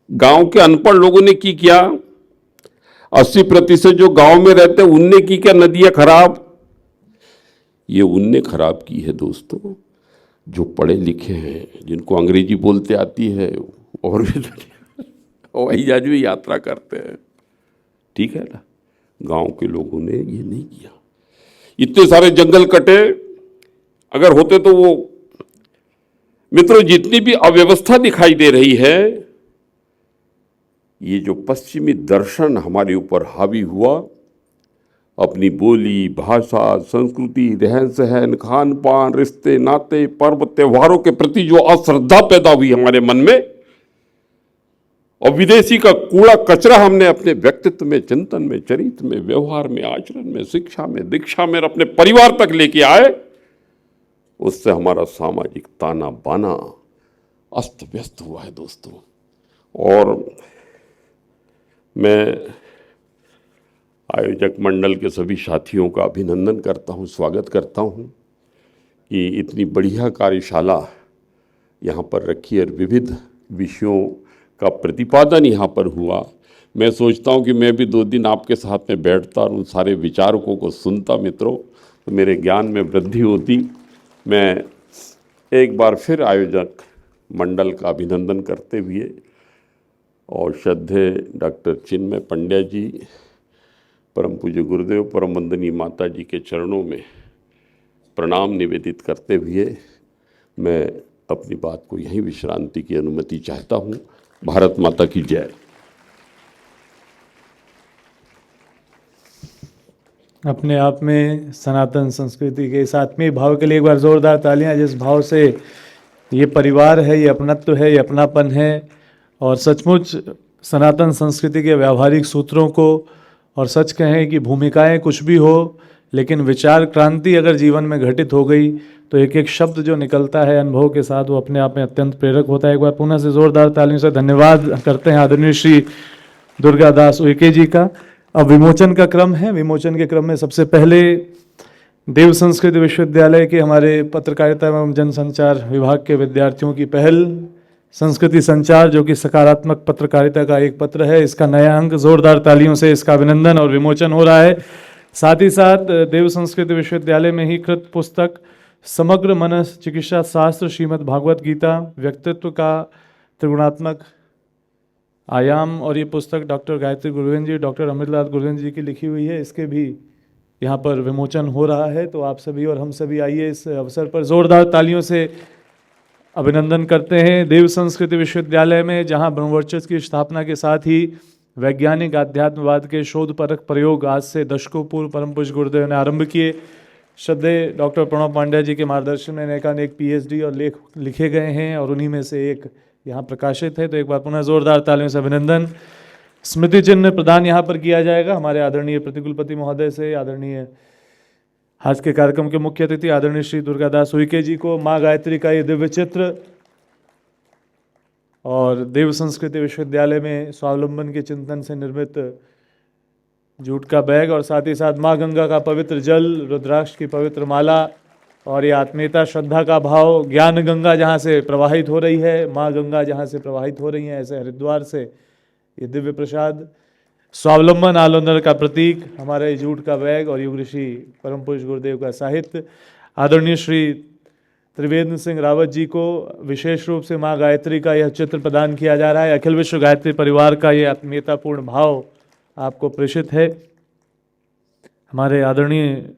गांव के अनपढ़ लोगों ने की क्या? 80% जो गांव में रहते हैं उनने की क्या नदियां खराब? ये उनने खराब की है दोस्तों जो पढ़े लिखे हैं, जिनको अंग्रेजी बोलते आती है और भी हवाई जहाज में यात्रा करते हैं, ठीक है ना। गांव के लोगों ने ये नहीं किया। इतने सारे जंगल कटे, अगर होते तो वो मित्रों जितनी भी अव्यवस्था दिखाई दे रही है, ये जो पश्चिमी दर्शन हमारे ऊपर हावी हुआ, अपनी बोली, भाषा, संस्कृति, रहन सहन, खान पान, रिश्ते नाते, पर्व त्योहारों के प्रति जो अश्रद्धा पैदा हुई हमारे मन में, और विदेशी का कूड़ा कचरा हमने अपने व्यक्तित्व में, चिंतन में, चरित्र में, व्यवहार में, आचरण में, शिक्षा में, दीक्षा में, अपने परिवार तक लेके आए, उससे हमारा सामाजिक ताना बाना अस्त व्यस्त हुआ है दोस्तों। और मैं आयोजक मंडल के सभी साथियों का अभिनंदन करता हूं, स्वागत करता हूं कि इतनी बढ़िया कार्यशाला यहाँ पर रखी और विविध विषयों का प्रतिपादन यहाँ पर हुआ। मैं सोचता हूँ कि मैं भी 2 दिन आपके साथ में बैठता और उन सारे विचारकों को सुनता मित्रों, तो मेरे ज्ञान में वृद्धि होती। मैं एक बार फिर आयोजक मंडल का अभिनंदन करते हुए और श्रद्धेय डॉक्टर चिन्मय पंड्या जी, परम पूज्य गुरुदेव, परम वंदनीय माता जी के चरणों में प्रणाम निवेदित करते हुए मैं अपनी बात को यहीं विश्रांति की अनुमति चाहता हूँ। भारत माता की जय। अपने आप में सनातन संस्कृति के इस आत्मीय भाव के लिए एक बार जोरदार तालियां। जिस भाव से ये परिवार है, ये अपनत्व है, ये अपनापन है, और सचमुच सनातन संस्कृति के व्यावहारिक सूत्रों को, और सच कहें कि भूमिकाएं कुछ भी हो, लेकिन विचार क्रांति अगर जीवन में घटित हो गई तो एक एक शब्द जो निकलता है अनुभव के साथ, वो अपने आप में अत्यंत प्रेरक होता है। एक बार पुनः से जोरदार तालियों से धन्यवाद करते हैं आदरणीय श्री दुर्गादास उइके जी का। अब विमोचन का क्रम है। विमोचन के क्रम में सबसे पहले देव संस्कृत विश्वविद्यालय के हमारे पत्रकारिता एवं जनसंचार विभाग के विद्यार्थियों की पहल संस्कृति संचार, जो कि सकारात्मक पत्रकारिता का एक पत्र है, इसका नया अंक, जोरदार तालियों से इसका अभिनंदन और विमोचन हो रहा है। साथ ही साथ देव संस्कृत विश्वविद्यालय में ही कृत पुस्तक समग्र मनस चिकित्सा शास्त्र श्रीमद् भागवत गीता व्यक्तित्व का त्रिगुणात्मक आयाम, और ये पुस्तक डॉक्टर गायत्री गुरवेंद्र जी, डॉक्टर अमृतलाल गुरवेंद्र जी की लिखी हुई है, इसके भी यहाँ पर विमोचन हो रहा है। तो आप सभी और हम सभी आइए इस अवसर पर जोरदार तालियों से अभिनंदन करते हैं। देव संस्कृति विश्वविद्यालय में जहाँ ब्रह्मवर्चस्व की स्थापना के साथ ही वैज्ञानिक आध्यात्मवाद के शोधपरक प्रयोग आज से दशकों पूर्व परम पूज्य गुरुदेव ने आरंभ किए। श्रद्धेय डॉक्टर प्रणव पांड्या जी के मार्गदर्शन में अनेकानेक PhD और लेख लिखे गए हैं, और उन्हीं में से एक यहाँ प्रकाशित है। तो एक बार पुनः जोरदार तालियों से अभिनंदन। स्मृति चिन्ह प्रदान यहाँ पर किया जाएगा हमारे आदरणीय प्रतिकुलपति महोदय से। आदरणीय आज के कार्यक्रम के मुख्य अतिथि आदरणीय श्री दुर्गादास उइके जी को माँ गायत्री का ये दिव्य चित्र, और देव संस्कृति विश्वविद्यालय में स्वावलंबन के चिंतन से निर्मित जूट का बैग, और साथ ही साथ माँ गंगा का पवित्र जल, रुद्राक्ष की पवित्र माला, और ये आत्मीयता श्रद्धा का भाव, ज्ञान गंगा जहाँ से प्रवाहित हो रही है, माँ गंगा जहाँ से प्रवाहित हो रही हैं, ऐसे हरिद्वार से ये दिव्य प्रसाद, स्वावलंबन आलोंदन का प्रतीक हमारे जूट का बैग, और युग ऋषि परम पूज्य गुरुदेव का साहित्य। आदरणीय श्री त्रिवेंद्र सिंह रावत जी को विशेष रूप से माँ गायत्री का यह चित्र प्रदान किया जा रहा है। अखिल विश्व गायत्री परिवार का ये आत्मीयतापूर्ण भाव आपको प्रेषित है। हमारे आदरणीय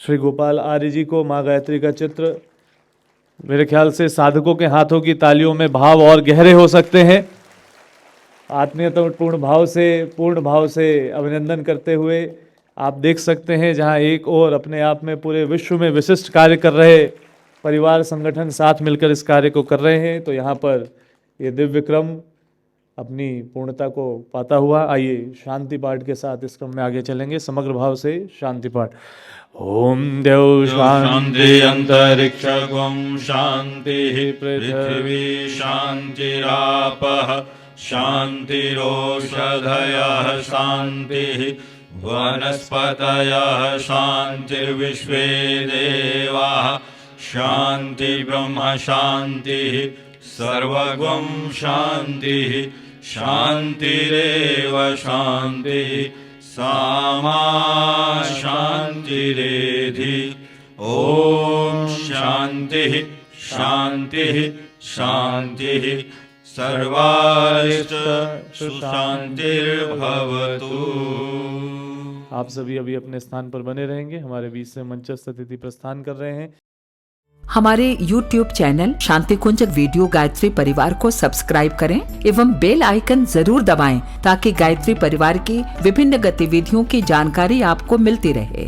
श्री गोपाल आर्य जी को माँ गायत्री का चित्र, मेरे ख्याल से साधकों के हाथों की तालियों में भाव और गहरे हो सकते हैं। आत्मीयतापूर्ण भाव से, पूर्ण भाव से अभिनंदन करते हुए आप देख सकते हैं जहां एक और अपने आप में पूरे विश्व में विशिष्ट कार्य कर रहे परिवार संगठन साथ मिलकर इस कार्य को कर रहे हैं, तो यहाँ पर ये दिव्य क्रम अपनी पूर्णता को पाता हुआ। आइए शांति पाठ के साथ इस क्रम में आगे चलेंगे। समग्र भाव से शांति पाठ। ओम देव शांति अंतरिक्षं शांति पृथ्वी शांतिरापः शांतिरोषधयः शांतिः वनस्पतयः शांतिर्विश्वे देवाः शांति ब्रह्म शांतिः सर्वगं शांतिः शान्तिरेव शान्तिः सामा शान्तिरेधि ॐ शान्तिः शान्तिः शान्तिः सर्वारिष्ट सुशान्तिर्भवतु। आप सभी अभी अपने स्थान पर बने रहेंगे। हमारे बीच से मंचस्थ अतिथि प्रस्थान कर रहे हैं। हमारे YouTube चैनल शांति कुंज वीडियो गायत्री परिवार को सब्सक्राइब करें एवं बेल आइकन जरूर दबाएं ताकि गायत्री परिवार की विभिन्न गतिविधियों की जानकारी आपको मिलती रहे।